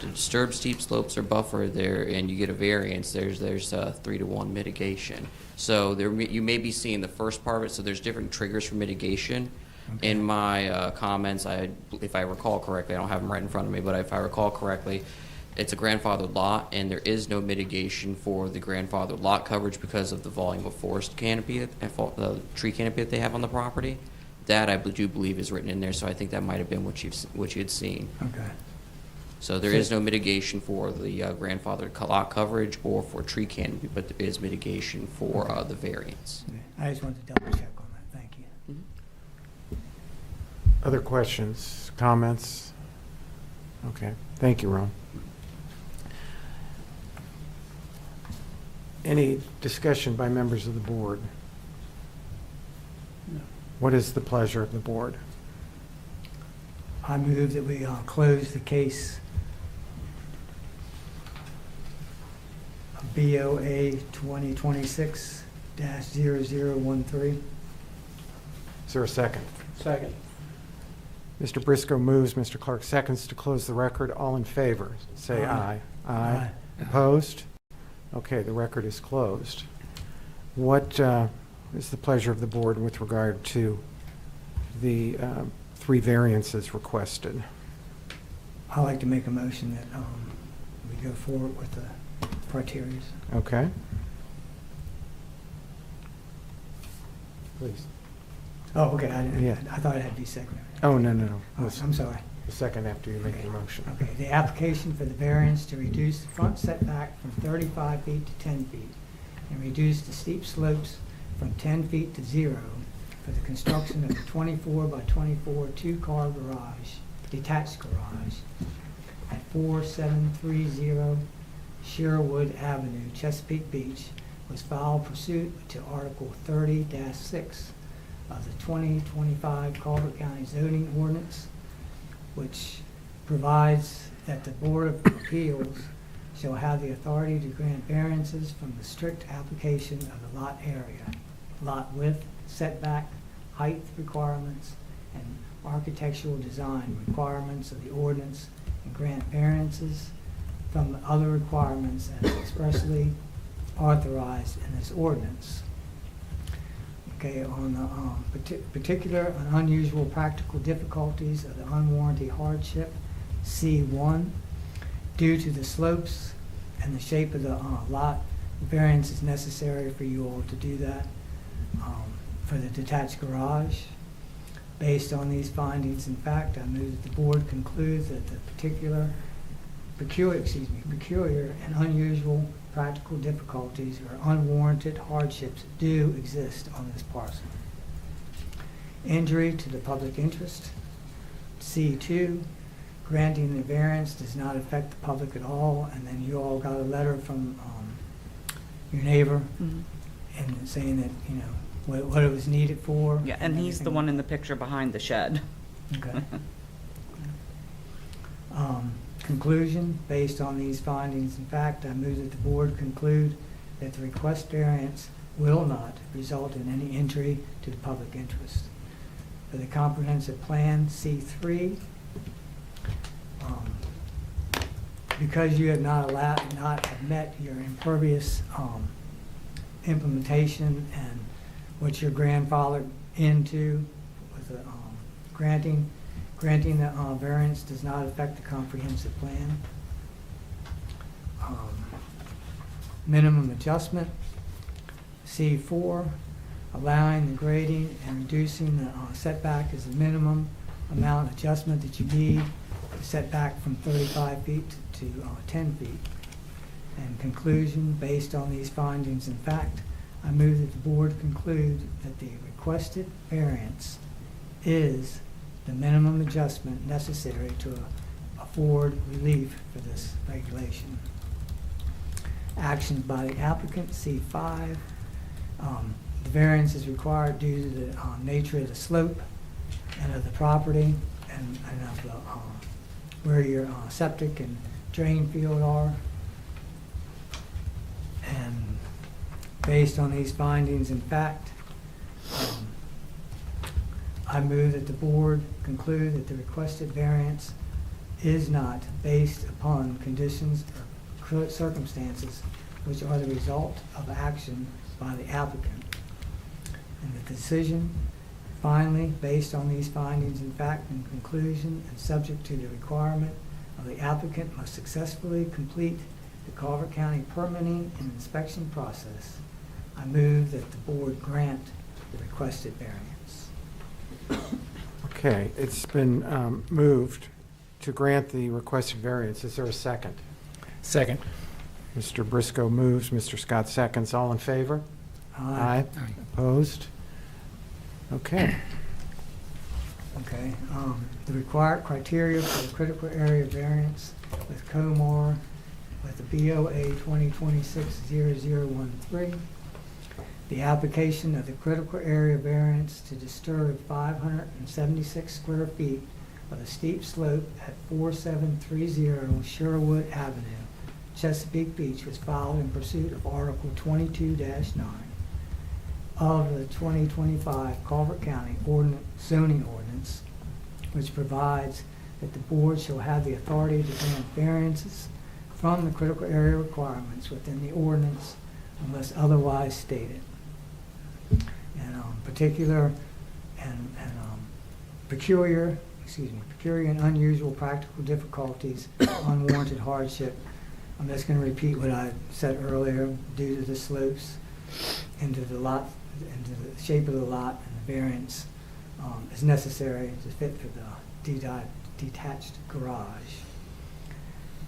To disturb steep slopes or buffer there, and you get a variance, there's 3-to-1 mitigation. So you may be seeing the first part of it. So there's different triggers for mitigation. Okay. In my comments, if I recall correctly, I don't have them right in front of me, but if I recall correctly, it's a grandfathered lot, and there is no mitigation for the grandfathered lot coverage because of the volume of forest canopy, the tree canopy that they have on the property. That I do believe is written in there, so I think that might have been what you had seen. Okay. So there is no mitigation for the grandfathered lot coverage or for tree canopy, but there is mitigation for the variance. I just wanted to double check on that. Thank you. Other questions, comments? Okay, thank you, Ron. Any discussion by members of the board? No. What is the pleasure of the board? I move that we close the case of BOA 2026-0013. Is there a second? Second. Mr. Briscoe moves, Mr. Clark seconds to close the record. All in favor, say aye. Aye. Aye. Opposed? Okay, the record is closed. What is the pleasure of the board with regard to the 3 variances requested? I'd like to make a motion that we go forward with the criteria. Okay. please. Oh, okay, Yeah. I thought it had to be secondary. Oh, no. Oh, I'm sorry. The second after you make your motion. Okay, the application for the variance to reduce the front setback from 35 feet to 10 feet and reduce the steep slopes from 10 feet to 0 for the construction of a 24 by 24 two-car garage, detached garage at 4730 Sherwood Avenue, Chesapeake Beach, was filed pursuant to Article 30-6 of the 2025 Calvert County zoning ordinance, which provides that the Board of Appeals shall have the authority to grant variances from the strict application of the lot area, lot width, setback, height requirements, and architectural design requirements of the ordinance, and grant variances from the other requirements as expressly authorized in this ordinance. Okay, on the particular and unusual practical difficulties of the unwarranted hardship, C1, due to the slopes and the shape of the lot, variance is necessary for you all to do that for the detached garage. Based on these findings, in fact, I move that the board concludes that the peculiar and unusual practical difficulties or unwarranted hardships do exist on this parcel. Injury to the public interest. C2, granting the variance does not affect the public at all, and then you all got a letter from your neighbor and saying that, you know, what it was needed for. Yeah, and he's the one in the picture behind the shed. Okay. Conclusion, based on these findings, in fact, I move that the board conclude that the request variance will not result in any injury to the public interest. For the comprehensive plan, C3, because you have not have met your impervious implementation and what your grandfather into with the granting the variance does not affect the comprehensive plan. Minimum adjustment. C4, allowing the grading and reducing the setback is the minimum amount adjustment that you need to set back from 35 feet to 10 feet. And conclusion, based on these findings, in fact, I move that the board conclude that the requested variance is the minimum adjustment necessary to afford relief for this regulation. Actions by the applicant, C5. The variance is required due to the nature of the slope and of the property and of the, where your septic and drain field are. And based on these findings, in fact, I move that the board conclude that the requested variance is not based upon conditions or circumstances which are the result of action by the applicant. And the decision, finally, based on these findings, in fact, in conclusion, and subject to the requirement of the applicant must successfully complete the Calvert County permitting and inspection process, I move that the board grant the requested variance. Okay, it's been moved to grant the requested variance. Is there a second? Second. Mr. Briscoe moves, Mr. Scott seconds. All in favor? Aye. Opposed? Okay. Okay, the required criteria for the critical area variance with COMAR with the BOA 2026-0013. The application of the critical area variance to disturb 576 square feet of a steep slope at 4730 Sherwood Avenue, Chesapeake Beach, was filed in pursuit of Article 22-9 of the 2025 Calvert County zoning ordinance, which provides that the board shall have the authority to grant variances from the critical area requirements within the ordinance unless otherwise stated. And particular and peculiar and unusual practical difficulties, unwarranted hardship. I'm just going to repeat what I said earlier. Due to the slopes into the lot, and the shape of the lot and the variance is necessary to fit for the detached garage.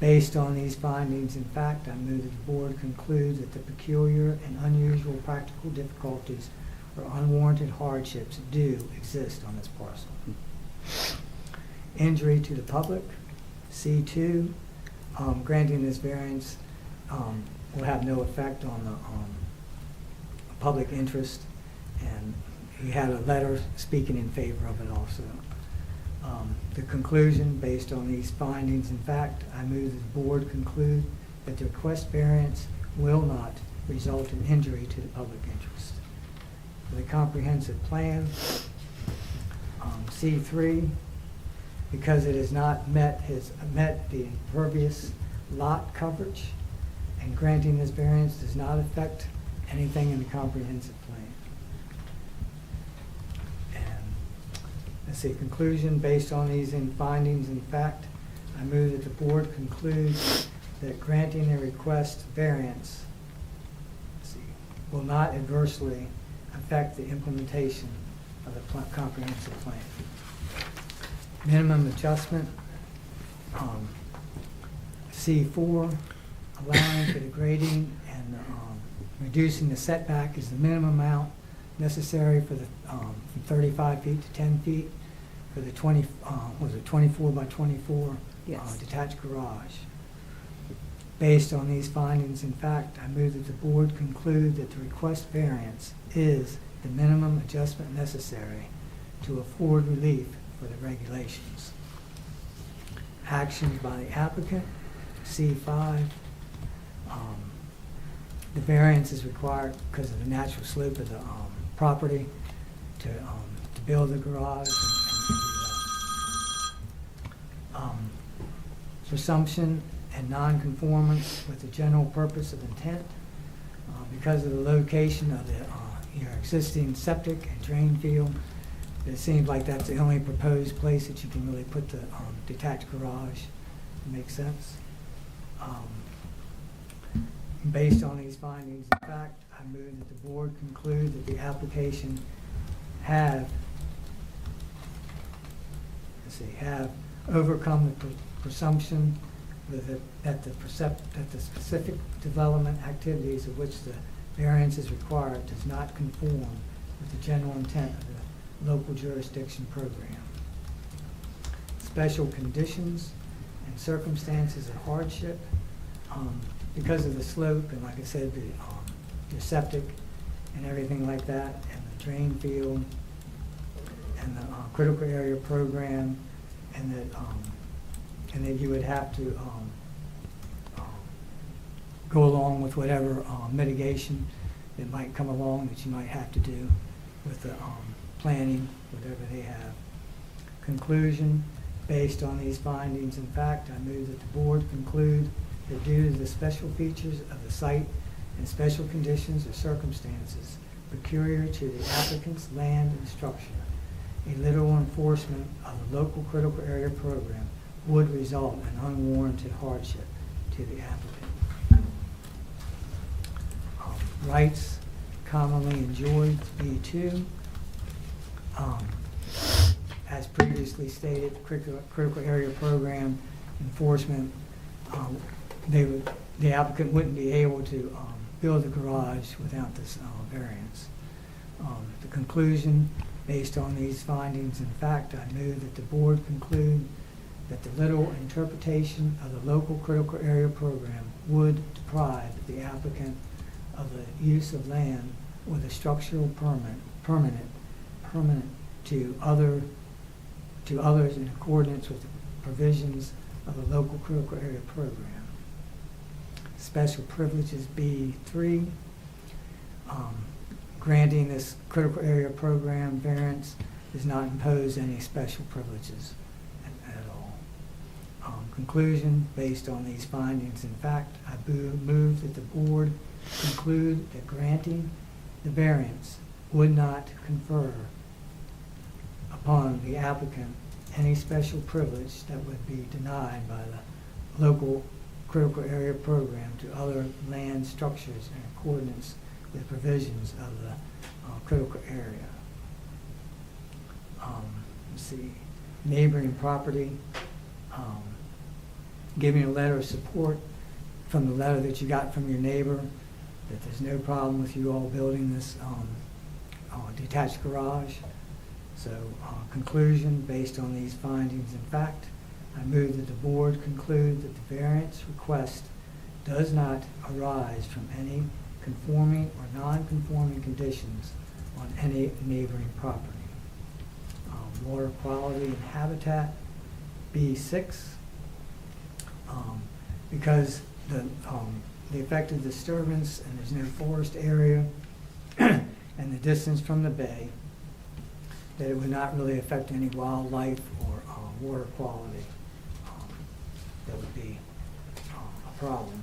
Based on these findings and fact, I move that the board conclude that the peculiar and unusual practical difficulties or unwarranted hardships do exist on this parcel. Injury to the public, C2, granting this variance will have no effect on the public interest, and he had a letter speaking in favor of it also. The conclusion, based on these findings and fact, I move that the board conclude that the request variance will not result in injury to the public interest. For the comprehensive plan, C3, because it has not met the impervious lot coverage, and granting this variance does not affect anything in the comprehensive plan. Let's see, conclusion, based on these findings and fact, I move that the board conclude that granting a request variance will not adversely affect the implementation of the comprehensive plan. Minimum adjustment, C4, allowing for the grading and reducing the setback is the minimum amount necessary for the from 35 feet to 10 feet for the 24 by 24 Yes. detached garage. Based on these findings and fact, I move that the board conclude that the request variance is the minimum adjustment necessary to afford relief for the regulations. Actions by the applicant, C5. The variance is required because of the natural slope of the property to build the garage. Presumption and nonconformance with the general purpose of intent because of the location of your existing septic and drain field. It seems like that's the only proposed place that you can really put the detached garage. Makes sense? Based on these findings, in fact, I move that the board conclude that the application have overcome the presumption that the specific development activities of which the variance is required does not conform with the general intent of the local jurisdiction program. Special conditions and circumstances of hardship, because of the slope and, like I said, the septic and everything like that, and the drain field and the critical area program, and that you would have to go along with whatever mitigation that might come along that you might have to do with the planning, whatever they have. Conclusion, based on these findings and fact, I move that the board conclude that due to the special features of the site and special conditions or circumstances peculiar to the applicant's land and structure, a literal enforcement of the local critical area program would result in unwarranted hardship to the applicant. Rights commonly enjoyed, B2. As previously stated, critical area program enforcement, the applicant wouldn't be able to build a garage without this variance. The conclusion, based on these findings and fact, I move that the board conclude that the literal interpretation of the local critical area program would deprive the applicant of the use of land with a structural permanent to others in accordance with the provisions of the local critical area program. Special privileges, B3. Granting this critical area program variance does not impose any special privileges at all. Conclusion, based on these findings and fact, I move that the board conclude that granting the variance would not confer upon the applicant any special privilege that would be denied by the local critical area program to other land structures in accordance with provisions of the critical area. Let's see, neighboring property, giving a letter of support from the letter that you got from your neighbor, that there's no problem with you all building this detached garage. So, conclusion, based on these findings and fact, I move that the board conclude that the variance request does not arise from any conforming or non-conforming conditions on any neighboring property. Water quality and habitat, B6, because the affected disturbance and there's no forest area and the distance from the bay, that it would not really affect any wildlife or water quality. That would be a problem.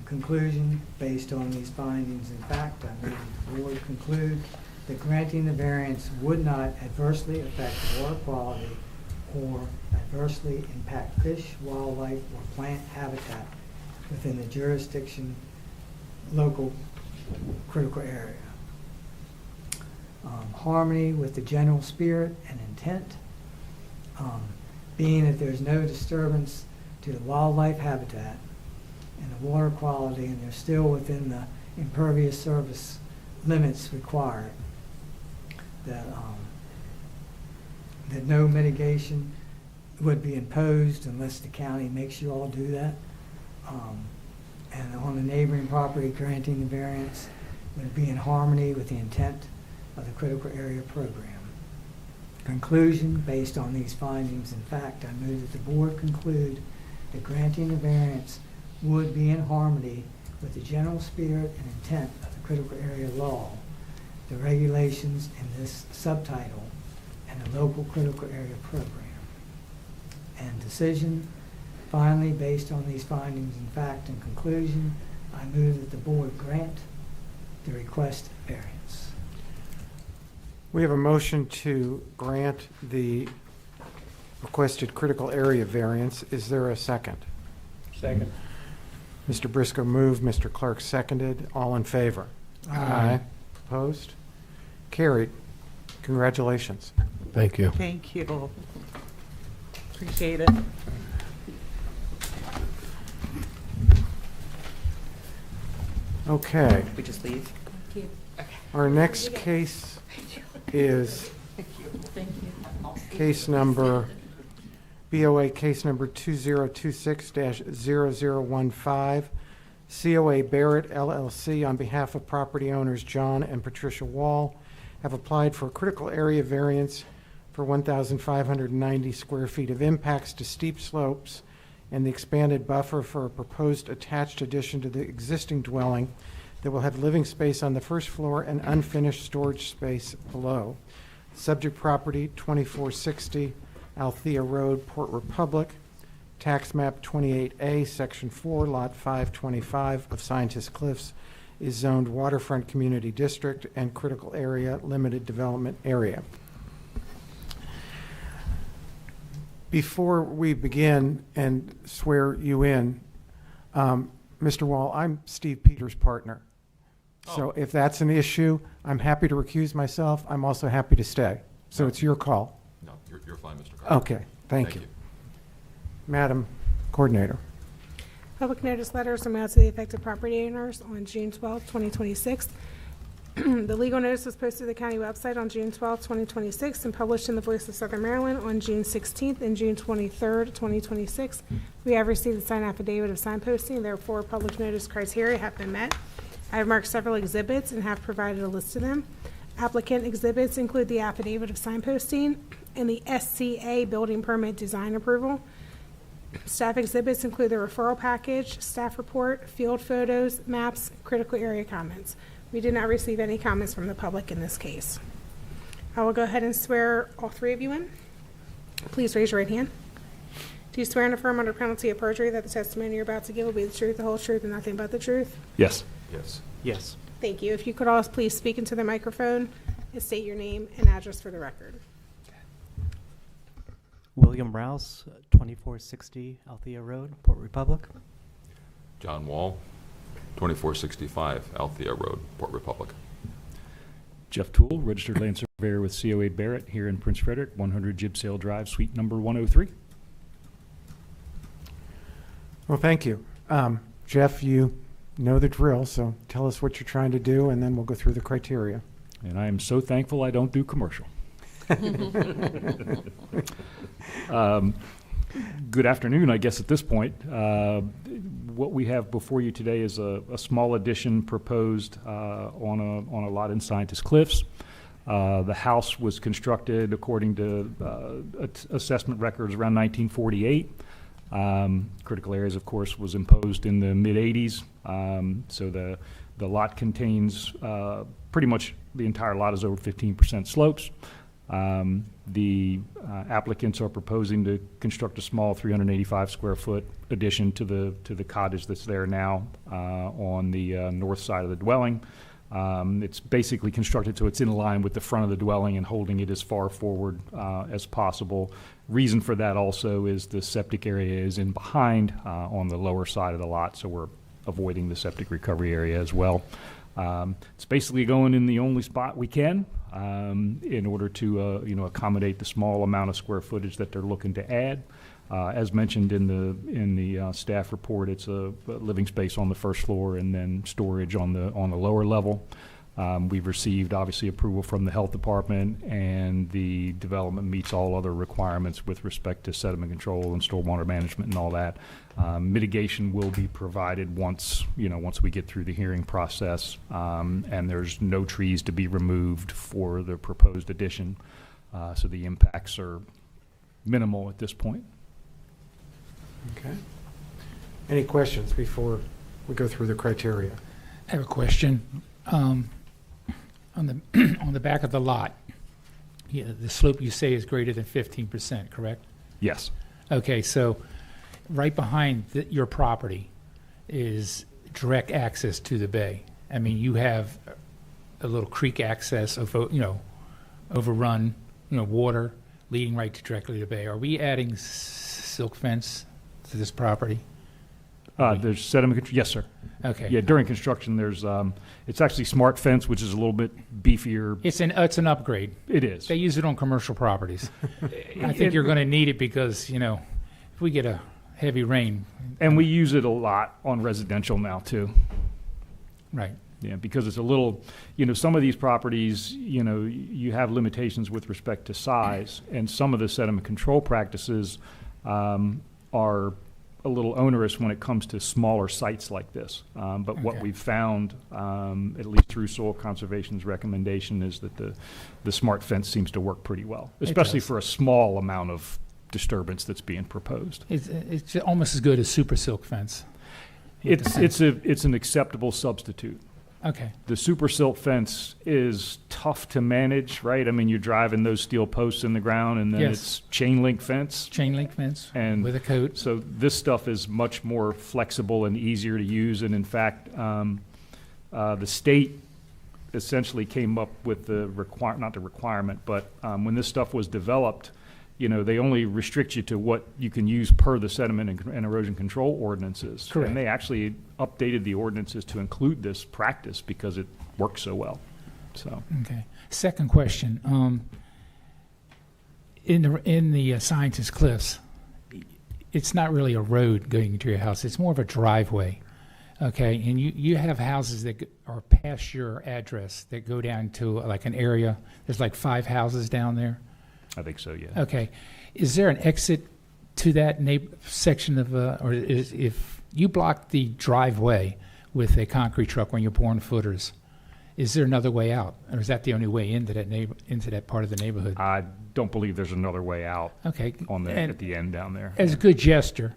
Conclusion, based on these findings and fact, I move that the board conclude that granting the variance would not adversely affect water quality or adversely impact fish, wildlife, or plant habitat within the jurisdiction local critical area. Harmony with the general spirit and intent, being that there's no disturbance to the wildlife habitat and the water quality, and they're still within the impervious surface limits required, that no mitigation would be imposed unless the county makes you all do that. And on the neighboring property, granting the variance would be in harmony with the intent of the critical area program. Conclusion, based on these findings and fact, I move that the board conclude that granting the variance would be in harmony with the general spirit and intent of the critical area law, the regulations in this subtitle, and the local critical area program. And decision, finally, based on these findings and fact and conclusion, I move that the board grant the request variance. We have a motion to grant the requested critical area variance. Is there a second? Second. Mr. Briscoe moved, Mr. Clark seconded. All in favor? Aye. Opposed? Carried. Congratulations. Thank you. Thank you. Appreciate it. Okay. We just leave? Thank you. Our next case is Thank you. case number, BOA case number 2026-0015, COA Barrett LLC, on behalf of property owners John and Patricia Wall, have applied for a critical area variance for 1,590 square feet of impacts to steep slopes and the expanded buffer for a proposed attached addition to the existing dwelling that will have living space on the first floor and unfinished storage space below. Subject property, 2460 Althea Road, Port Republic, tax map 28A, section 4, lot 525 of Scientist Cliffs, is zoned waterfront community district and critical area limited development area. Before we begin and swear you in, Mr. Wall, I'm Steve Peters' partner. So if that's an issue, I'm happy to recuse myself. I'm also happy to stay. So it's your call. No, you're fine, Mr. Carter. Okay, thank you. Madam Coordinator. Public notice letters are mailed to the affected property owners on June 12, 2026. The legal notice was posted to the county website on June 12, 2026, and published in the Voice of Southern Maryland on June 16th and June 23rd, 2026. We have received the signed affidavit of signposting, therefore public notice criteria have been met. I have marked several exhibits and have provided a list of them. Applicant exhibits include the affidavit of signposting and the SCA building permit design approval. Staff exhibits include the referral package, staff report, field photos, maps, critical area comments. We did not receive any comments from the public in this case. I will go ahead and swear all three of you in. Please raise your right hand. Do you swear and affirm under penalty of perjury that the testimony you're about to give will be the truth, the whole truth, and nothing but the truth? Yes. Yes. Yes. Thank you. If you could all please speak into the microphone and state your name and address for the record. William Rouse, 2460 Althea Road, Port Republic. John Wall, 2465 Althea Road, Port Republic. Jeff Toole, registered land surveyor with COA Barrett here in Prince Frederick, 100 Gibsale Drive, suite number 103. Well, thank you. Jeff, you know the drill, so tell us what you're trying to do, and then we'll go through the criteria. And I am so thankful I don't do commercial. Good afternoon, I guess, at this point. What we have before you today is a small addition proposed on a lot in Scientist Cliffs. The house was constructed according to assessment records around 1948. Critical areas, of course, was imposed in the mid-'80s. So the lot contains pretty much the entire lot is over 15% slopes. The applicants are proposing to construct a small 385 square foot addition to the cottage that's there now on the north side of the dwelling. It's basically constructed so it's in line with the front of the dwelling and holding it as far forward as possible. Reason for that also is the septic area is in behind on the lower side of the lot, so we're avoiding the septic recovery area as well. It's basically going in the only spot we can in order to accommodate the small amount of square footage that they're looking to add. As mentioned in the staff report, it's a living space on the first floor and then storage on the lower level. We've received obviously approval from the health department, and the development meets all other requirements with respect to sediment control and stormwater management and all that. Mitigation will be provided once we get through the hearing process, and there's no trees to be removed for the proposed addition, so the impacts are minimal at this point. Okay. Any questions before we go through the criteria? I have a question. On the back of the lot, the slope you say is greater than 15%, correct? Yes. Okay, so right behind your property is direct access to the bay. I mean, you have a little creek access of, overrun, water leading right directly to the bay. Are we adding silk fence to this property? There's sediment, yes, sir. Okay. Yeah, during construction, there's, it's actually smart fence, which is a little bit beefier. It's an upgrade. It is. They use it on commercial properties. I think you're going to need it because, if we get a heavy rain. And we use it a lot on residential now, too. Right. Yeah, because it's a little, some of these properties, you have limitations with respect to size, and some of the sediment control practices are a little onerous when it comes to smaller sites like this. But what we've found, at least through Soil Conservation's recommendation, is that the smart fence seems to work pretty well, especially for a small amount of disturbance that's being proposed. It's almost as good as super silk fence. It's an acceptable substitute. Okay. The super silk fence is tough to manage, right? I mean, you're driving those steel posts in the ground, and then it's chain link fence. Chain link fence and with a coat. So this stuff is much more flexible and easier to use. And in fact, the state essentially came up with not the requirement, but when this stuff was developed, they only restrict you to what you can use per the sediment and erosion control ordinances. Correct. And they actually updated the ordinances to include this practice because it works so well. So. Okay. Second question. In the Scientist Cliffs, it's not really a road going into your house. It's more of a driveway. Okay. And you have houses that are past your address that go down to like an area. There's like 5 houses down there. I think so, yeah. Okay. Is there an exit to that section of, or if you block the driveway with a concrete truck when you're pouring footers, is there another way out? Or is that the only way into that part of the neighborhood? I don't believe there's another way out. Okay. At the end down there. As a good gesture,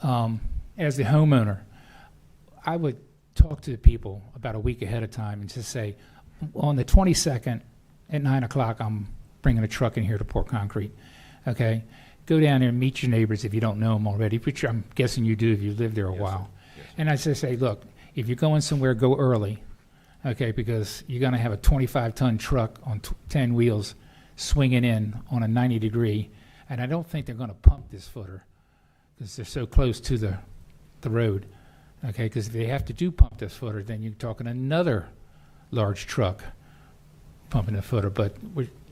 as the homeowner, I would talk to the people about a week ahead of time and just say, on the 22nd at 9 o'clock, I'm bringing a truck in here to pour concrete. Okay? Go down there and meet your neighbors if you don't know them already, which I'm guessing you do if you live there a while. Yes. And I just say, look, if you're going somewhere, go early, okay, because you're going to have a 25-ton truck on 10 wheels swinging in on a 90-degree, and I don't think they're going to pump this footer because they're so close to the road, okay, because if they have to pump this footer, then you're talking another large truck pumping a footer, but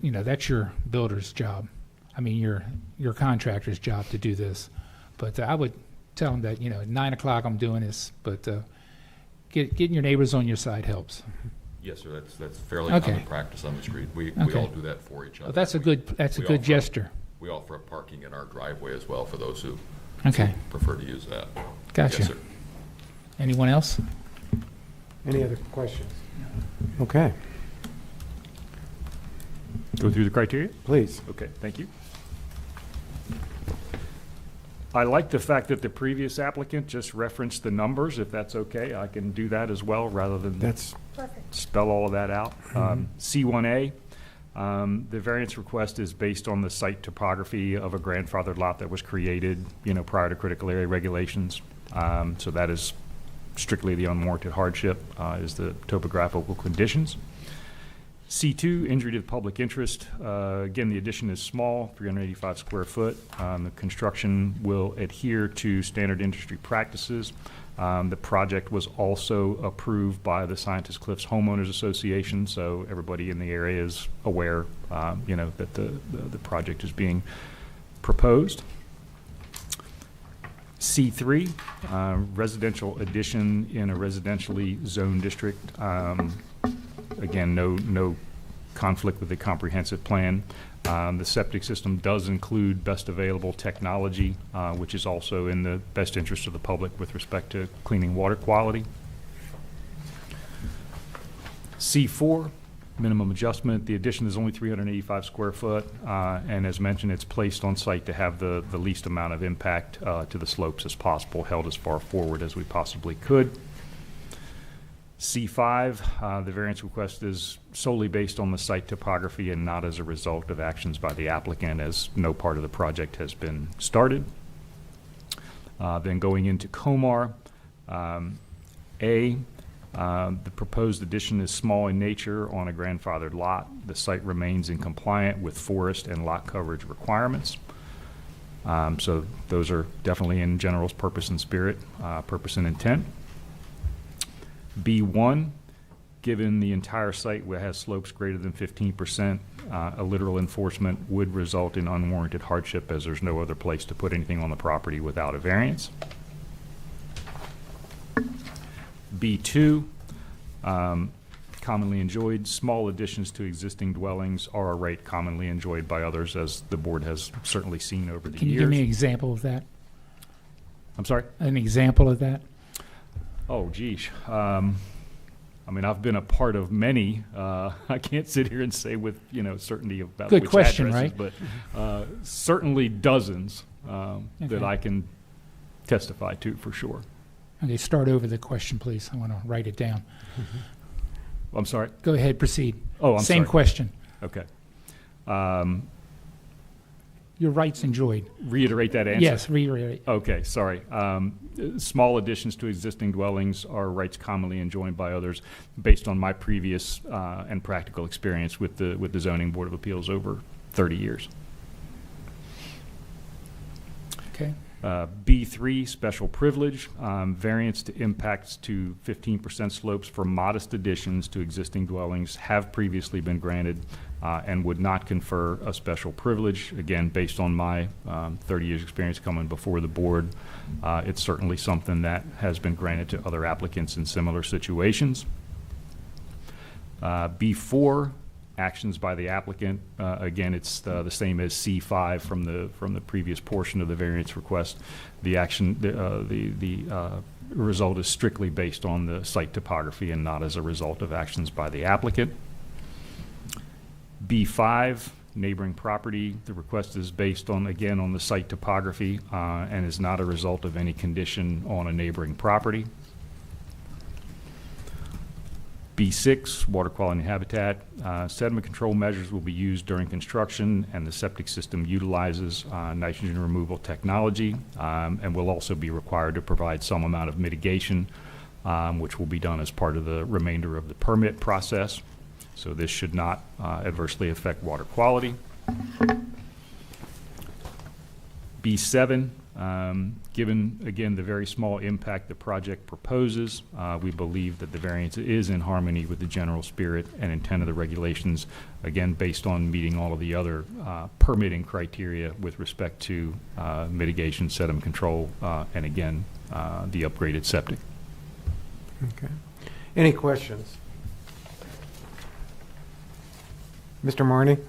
that's your builder's job. I mean, your contractor's job to do this. But I would tell them that at 9 o'clock I'm doing this, but getting your neighbors on your side helps. Yes, sir, that's fairly Okay. common practice on the street. We Okay. all do that for each other. Well, that's a good We gesture. We offer up parking in our driveway as well for those who Okay. prefer to use that. Gotcha. Yes, sir. Anyone else? Any other questions? Okay, Go through the criteria? please. Okay, thank you. I like the fact that the previous applicant just referenced the numbers. If that's okay, I can do that as well, rather than That's spell all of that out. C1A, the variance request is based on the site topography of a grandfathered lot that was created, prior to critical area regulations. So that is strictly the unwarranted hardship, is the topographical conditions. C2, injury to the public interest. Again, the addition is small, 385 square foot. The construction will adhere to standard industry practices. The project was also approved by the Scientist Cliffs Homeowners Association, so everybody in the area is aware, that the project is being proposed. C3, residential addition in a residentially zoned district. Again, no conflict with the comprehensive plan. The septic system does include best available technology, which is also in the best interest of the public with respect to cleaning water quality. C4, minimum adjustment. The addition is only 385 square foot, and as mentioned, it's placed on site to have the least amount of impact to the slopes as possible, held as far forward as we possibly could. C5, the variance request is solely based on the site topography and not as a result of actions by the applicant, as no part of the project has been started. Then going into Comar, the proposed addition is small in nature on a grandfathered lot. The site remains in compliant with forest and lot coverage requirements. So those are definitely in general's purpose and spirit, purpose and intent. B1, given the entire site has slopes greater than 15%, a literal enforcement would result in unwarranted hardship, as there's no other place to put anything on the property without a variance. B2, commonly enjoyed, small additions to existing dwellings are a right commonly enjoyed by others, as the board has certainly seen over the years. Can you give me an example of that? I'm sorry? An example of that? Oh, geez. I've been a part of many. I can't sit here and say with certainty about Good which question, addresses, right? but certainly dozens that Okay. I can testify to for sure. Okay, start over the question, please. I want to write it down. I'm sorry. Go ahead, proceed. Oh, I'm Same sorry. question. Okay. Your rights enjoyed. Reiterate that answer. Yes, reiterate. Okay, sorry. Small additions to existing dwellings are rights commonly enjoyed by others, based on my previous and practical experience with the Zoning Board of Appeals over 30 years. Okay. B3, special privilege, variance to impacts to 15% slopes for modest additions to existing dwellings have previously been granted and would not confer a special privilege. Again, based on my 30 years experience coming before the board, it's certainly something that has been granted to other applicants in similar situations. B4, actions by the applicant. Again, it's the same as C5 from the previous portion of the variance request. The action, the result is strictly based on the site topography and not as a result of actions by the applicant. B5, neighboring property. The request is based on, again, on the site topography and is not a result of any condition on a neighboring property. B6, water quality and habitat. Sediment control measures will be used during construction, and the septic system utilizes nitrogen removal technology and will also be required to provide some amount of mitigation, which will be done as part of the remainder of the permit process. So this should not adversely affect water quality. B7, Given, again, the very small impact the project proposes, we believe that the variance is in harmony with the general spirit and intent of the regulations, again, based on meeting all of the other permitting criteria with respect to mitigation, sediment control, and again, the upgraded septic. Okay. Any questions? Mr. Marney?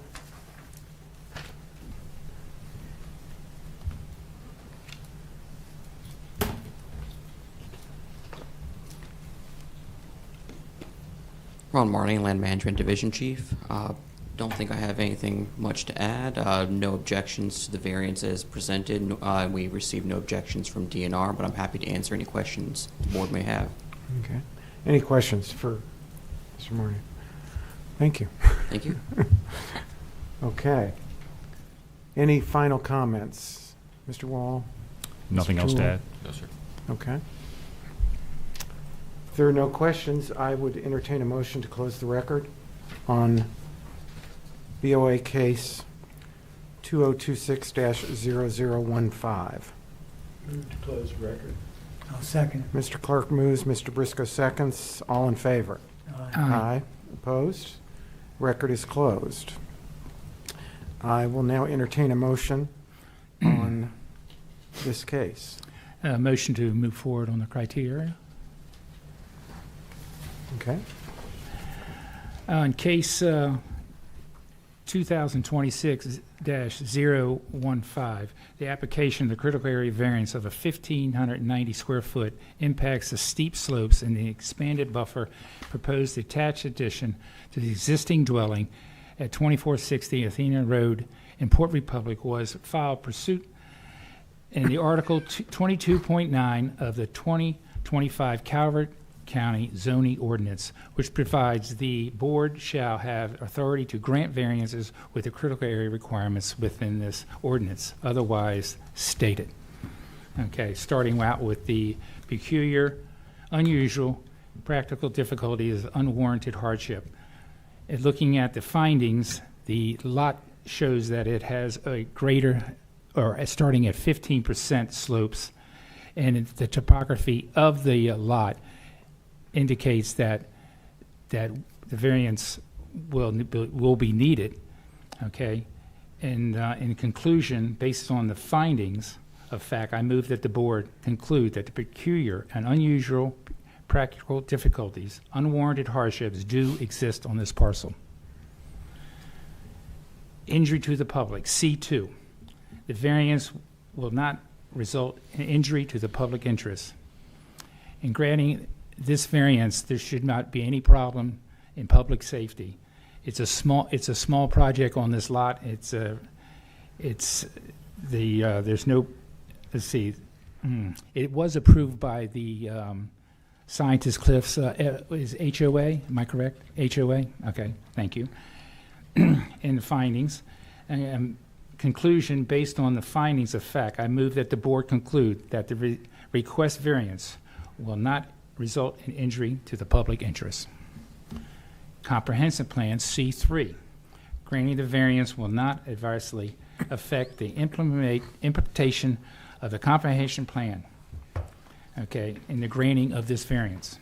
Ron Marley, Land Management Division Chief. Don't think I have anything much to add. No objections to the variance as presented. We received no objections from DNR, but I'm happy to answer any questions the board may have. Okay. Any questions for Mr. Marney? Thank you. Thank you. Okay. Any final comments? Mr. Wall? Nothing Mr. else to Jewell? add? No, sir. Okay. If there are no questions, I would entertain a motion to close the record on BOA case 2026-0015. Move to close record. I'll second it. Mr. Clerk moves, Mr. Briscoe seconds. All in favor? Aye. Opposed? Record is closed. I will now entertain a motion on this case. Motion to move forward on the criteria. Okay. In case 2026-015, the application of the critical area variance of a 1,590 square foot impacts the steep slopes and the expanded buffer proposed attached addition to the existing dwelling at 2460 Athena Road in Port Republic was filed pursuant in the Article 22.9 of the 2025 Calvert County zoning ordinance, which provides the board shall have authority to grant variances with the critical area requirements within this ordinance, otherwise stated. Okay, starting out with the peculiar, unusual, practical difficulties, unwarranted hardship. And looking at the findings, the lot shows that it has a greater, or starting at 15% slopes, and the topography of the lot indicates that the variance will be needed. Okay, and in conclusion, based on the findings of fact, I move that the board conclude that the peculiar and unusual practical difficulties, unwarranted hardships do exist on this parcel. Injury to the public, C2. The variance will not result in injury to the public interest. In granting this variance, there should not be any problem in public safety. It's a small project on this lot. There's no, let's see, it was approved by the Scientist Cliffs, is HOA, am I correct? HOA, okay, thank you. In the findings, conclusion, based on the findings of fact, I move that the board conclude that the request variance will not result in injury to the public interest. Comprehensive plan, C3. Granting the variance will not adversely affect the implementation of the comprehensive plan, okay, in the granting of this variance.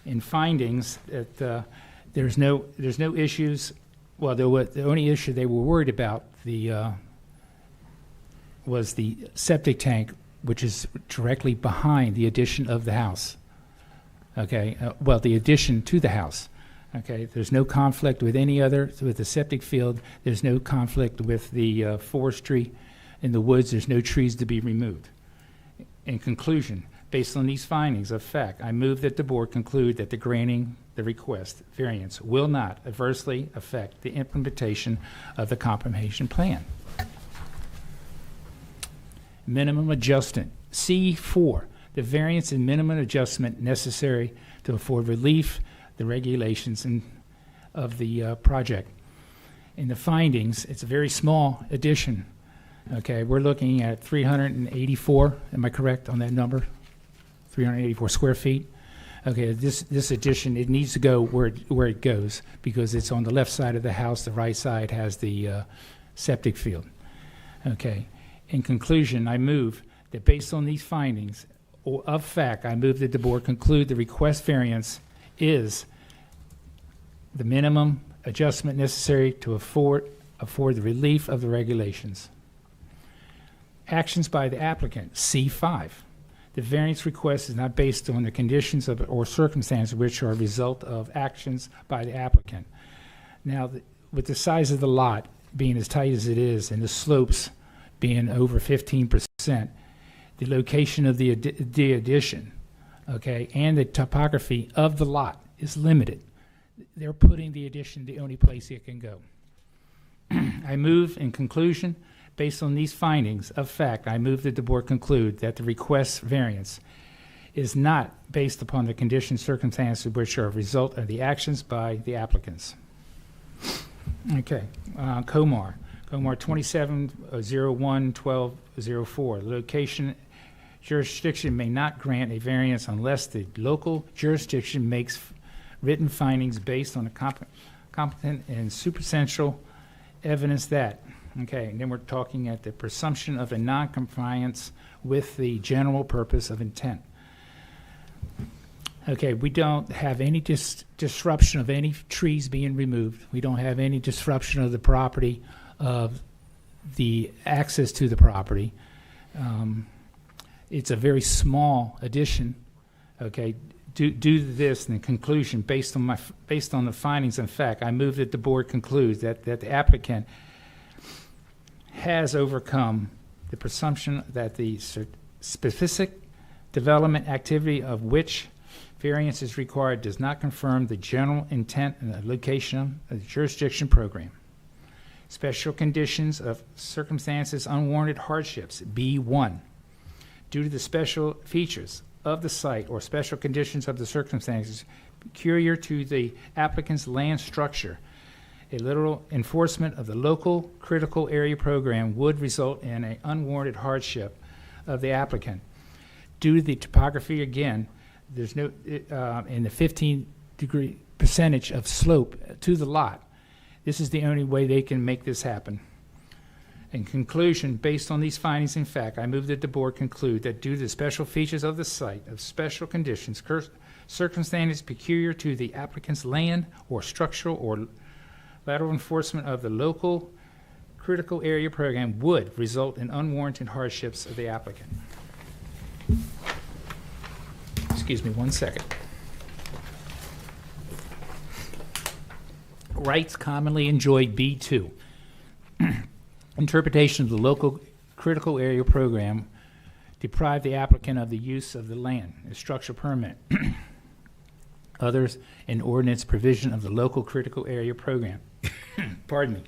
In findings, that there's no issues. Well, the only issue they were worried about was the septic tank, which is directly behind the addition of the house. Okay, well, the addition to the house. Okay, there's no conflict with any other, with the septic field. There's no conflict with the forestry in the woods. There's no trees to be removed. In conclusion, based on these findings of fact, I move that the board conclude that the granting the request variance will not adversely affect the implementation of the comprehensive plan. Minimum adjustment, C4, the variance and minimum adjustment necessary to afford relief, the regulations of the project. In the findings, it's a very small addition. Okay, we're looking at 384, am I correct on that number? 384 square feet. Okay, this addition, it needs to go where it goes because it's on the left side of the house. The right side has the septic field. Okay, In conclusion, I move that based on these findings of fact, I move that the board conclude the request variance is the minimum adjustment necessary to afford the relief of the regulations. Actions by the applicant, C5. The variance request is not based on the conditions of or circumstances which are a result of actions by the applicant. Now, with the size of the lot being as tight as it is and the slopes being over 15%, the location of the addition, okay, and the topography of the lot is limited. They're putting the addition the only place it can go. I move, in conclusion, based on these findings of fact, I move that the board conclude that the request variance is not based upon the conditions, circumstances which are a result of the actions by the applicants. Okay, Comar 2701-1204. Location jurisdiction may not grant a variance unless the local jurisdiction makes written findings based on a competent and substantial evidence that. Okay, and then we're talking at the presumption of a non-compliance with the general purpose of intent. Okay, we don't have any disruption of any trees being removed. We don't have any disruption of the property, of the access to the property. It's a very small addition. Okay, due to this, in conclusion, based on the findings and fact, I move that the board concludes that the applicant has overcome the presumption that the specific development activity of which variance is required does not confirm the general intent and the location of the jurisdiction program. Special conditions of circumstances, unwarranted hardships, B1. Due to the special features of the site or special conditions of the circumstances peculiar to the applicant's land structure, a literal enforcement of the local critical area program would result in an unwarranted hardship of the applicant. Due to the topography, again, there's no, in the 15-degree percentage of slope to the lot, this is the only way they can make this happen. In conclusion, based on these findings and fact, I move that the board conclude that due to the special features of the site, of special conditions, circumstances peculiar to the applicant's land or structural or lateral enforcement of the local critical area program would result in unwarranted hardships of the applicant. Excuse me 1 second. Rights commonly enjoyed, B2. Interpretation of the local critical area program deprive the applicant of the use of the land, a structural permit. Others, an ordinance provision of the local critical area program. Pardon me.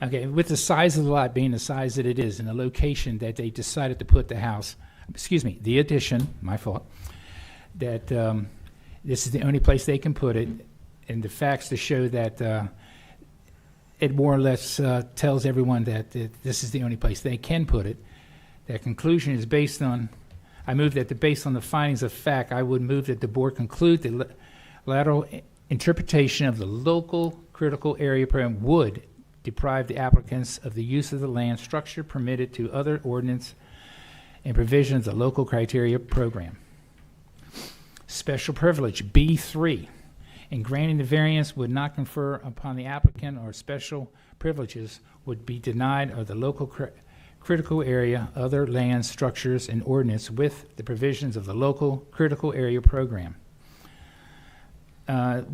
Okay, with the size of the lot being the size that it is and the location that they decided to put the house, the addition, my fault, that this is the only place they can put it, and the facts to show that it more or less tells everyone that this is the only place they can put it. That conclusion is based on, I move that based on the findings of fact, I would move that the board conclude the lateral interpretation of the local critical area program would deprive the applicants of the use of the land structure permitted to other ordinance and provisions of the local criteria program. Special privilege, B3. In granting the variance would not confer upon the applicant or special privileges would be denied of the local critical area, other land structures and ordinance with the provisions of the local critical area program.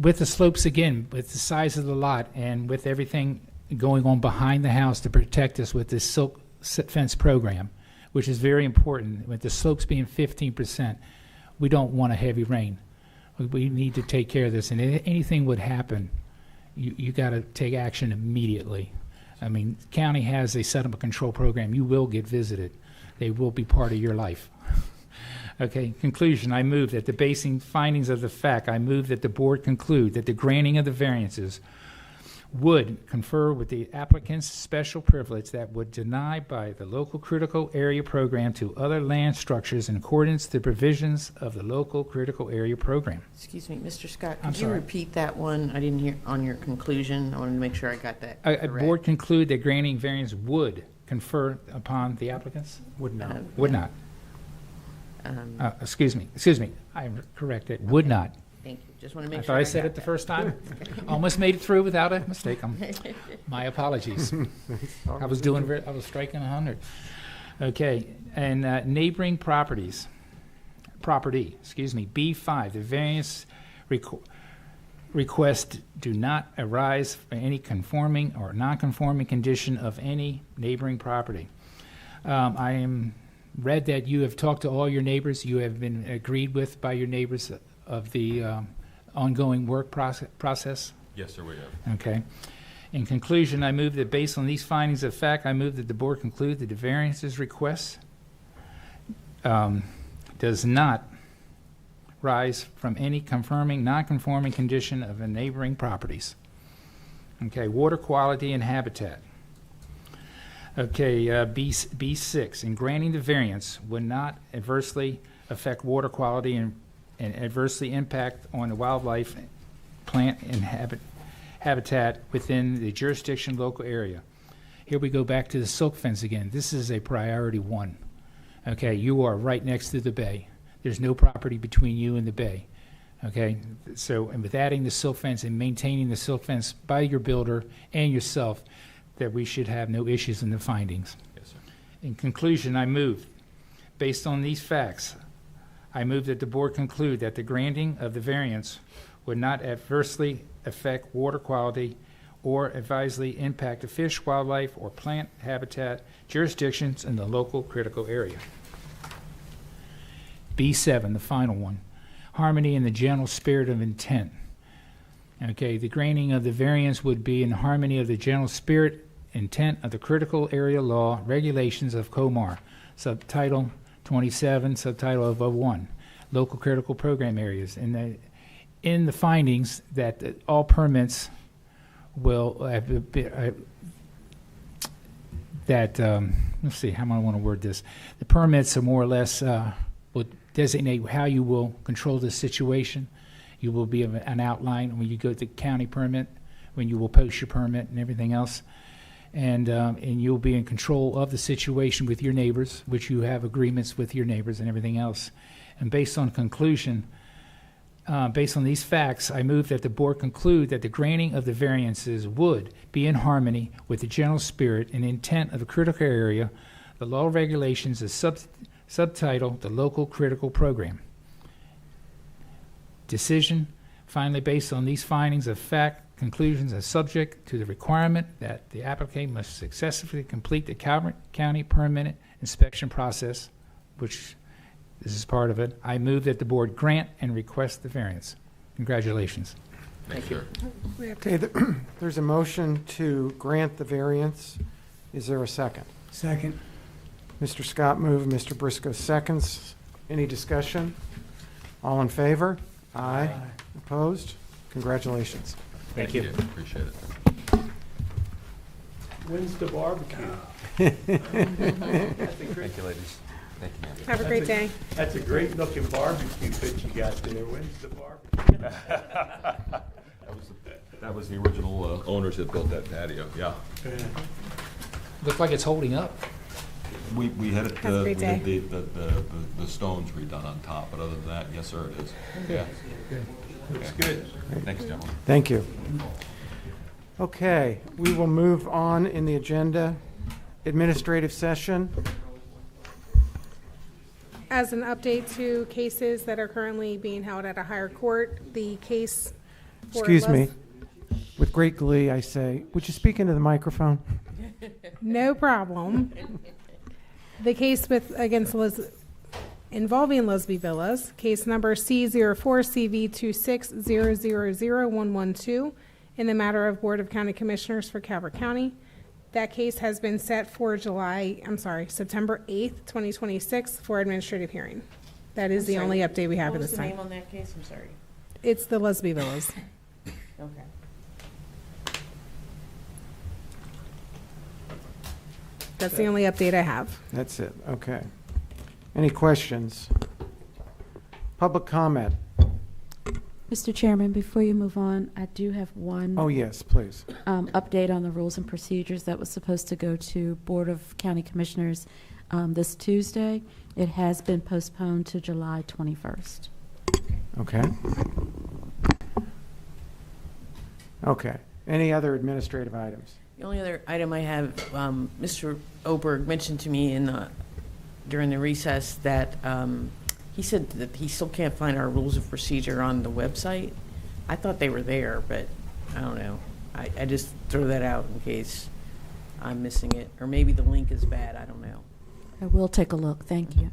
With the slopes again, with the size of the lot and with everything going on behind the house to protect us with this silk fence program, which is very important, with the slopes being 15%, we don't want a heavy rain. We need to take care of this, and if anything would happen, you got to take action immediately. I mean, the county has a settlement control program. You will get visited. They will be part of your life. Okay, conclusion, I move that the basing findings of the fact, I move that the board conclude that the granting of the variances would confer with the applicant's special privilege that would deny by the local critical area program to other land structures in accordance with the provisions of the local critical area program. Excuse me, Mr. Scott, I'm could you sorry. repeat that one? I didn't hear on your conclusion. I wanted to make sure I got that A correct. board conclude that granting variance would confer upon the applicants? Would not. Would not. Excuse me, I'm corrected, would not. Thank you. Just want to I make thought sure. I said it the first time. Almost made it through without a mistake. My apologies. I was striking 100. Okay, and neighboring property, B5, the variance requests do not arise from any conforming or non-conforming condition of any neighboring property. I am read that you have talked to all your neighbors. You have been agreed with by your neighbors of the ongoing work process. Yes, sir, we have. Okay. In conclusion, I move that based on these findings of fact, I move that the board conclude that the variances request does not rise from any confirming, non-conforming condition of the neighboring properties. Okay, water quality and habitat. Okay, B6, in granting the variance would not adversely affect water quality and adversely impact on the wildlife, plant, and habitat within the jurisdiction local area. Here we go back to the silk fence again. This is a priority 1. Okay, you are right next to the bay. There's no property between you and the bay. Okay, so and with adding the silk fence and maintaining the silk fence by your builder and yourself, that we should have no issues in the findings. Yes, sir. In conclusion, I move, based on these facts, I move that the board conclude that the granting of the variance would not adversely affect water quality or adversely impact the fish, wildlife, or plant habitat jurisdictions in the local critical area. B7, the final one, harmony in the general spirit of intent. Okay, the granting of the variance would be in harmony of the general spirit, intent of the critical area law regulations of COMAR, subtitle 27, subtitle of 01, local critical program areas. And in the findings that all permits will let's see, how do I want to word this? The permits are more or less will designate how you will control the situation. You will be an outline when you go to the county permit, when you will post your permit and everything else. And you'll be in control of the situation with your neighbors, which you have agreements with your neighbors and everything else. And based on conclusion, based on these facts, I move that the board conclude that the granting of the variances would be in harmony with the general spirit and intent of the critical area, the law regulations, the subtitle, the local critical program. Decision, finally, based on these findings of fact, conclusions are subject to the requirement that the applicant must successfully complete the Calvert County permit inspection process, which this is part of it. I move that the board grant and request the variance. Congratulations. Thank you. Okay, there's a motion to grant the variance. Is there a second? Second. Mr. Scott moved, Mr. Briscoe seconds. Any discussion? All in favor? Aye. Opposed? Congratulations. Thank you. Appreciate it. When's the barbecue? Thank you, ladies. Thank you, ma'am. Have a great day. That's a great looking barbecue pit you got there. When's the barbecue? That was the original owners that built that patio, yeah. Look like it's holding up. We had it, Have a great we had day. the stones redone on top, but other than that, yes, sir, it is. Yeah. Looks good. Thanks, gentlemen. Thank you. Okay, we will move on in the agenda. Administrative session. As an update to cases that are currently being held at a higher court, the case for Excuse me. With great glee, I say, would you speak into the microphone? No problem. The case involving Lesby Villas, case number C04CV260000112, in the matter of Board of County Commissioners for Calvert County. That case has been set for September 8th, 2026 for administrative hearing. That is the only update we have at this time. What was the name on that case? I'm sorry. It's the Lesby Villas. Okay. That's the only update I have. That's it, okay. Any questions? Public comment? Mr. Chairman, before you move on, I do have one. Oh, yes, please. Update on the rules and procedures that was supposed to go to Board of County Commissioners this Tuesday. It has been postponed to July 21st. Okay. Okay. Any other administrative items? The only other item I have, Mr. Oberg mentioned to me during the recess that he said that he still can't find our rules of procedure on the website. I thought they were there, but I don't know. I just throw that out in case I'm missing it, or maybe the link is bad. I don't know. I will take a look. Thank you.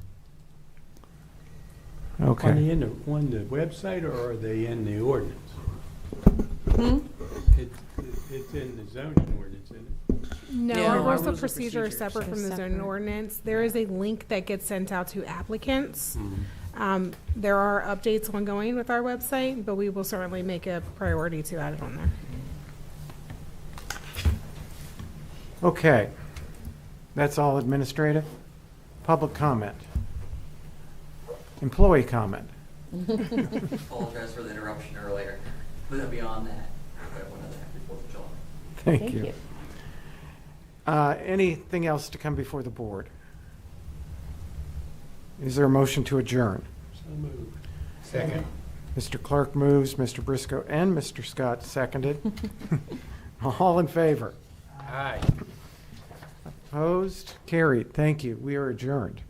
Okay. Are they on the website or are they in the ordinance? It's in the zoning ordinance, isn't it? No, Yeah, our our rules of procedure is procedures separate are from the zoning separate. ordinance. There is a link that gets sent out to applicants. There are updates ongoing with our website, but we will certainly make a priority to add it on there. Okay. That's all administrative. Public comment. Employee comment. Apologize for the interruption earlier. But then beyond that, everyone has a happy 4th of July. Thank you. Anything else to come before the board? Is there a motion to adjourn? So moved. Second. Mr. Clark moves, Mr. Briscoe and Mr. Scott seconded. All in favor? Aye. Opposed? Carried. Thank you. We are adjourned.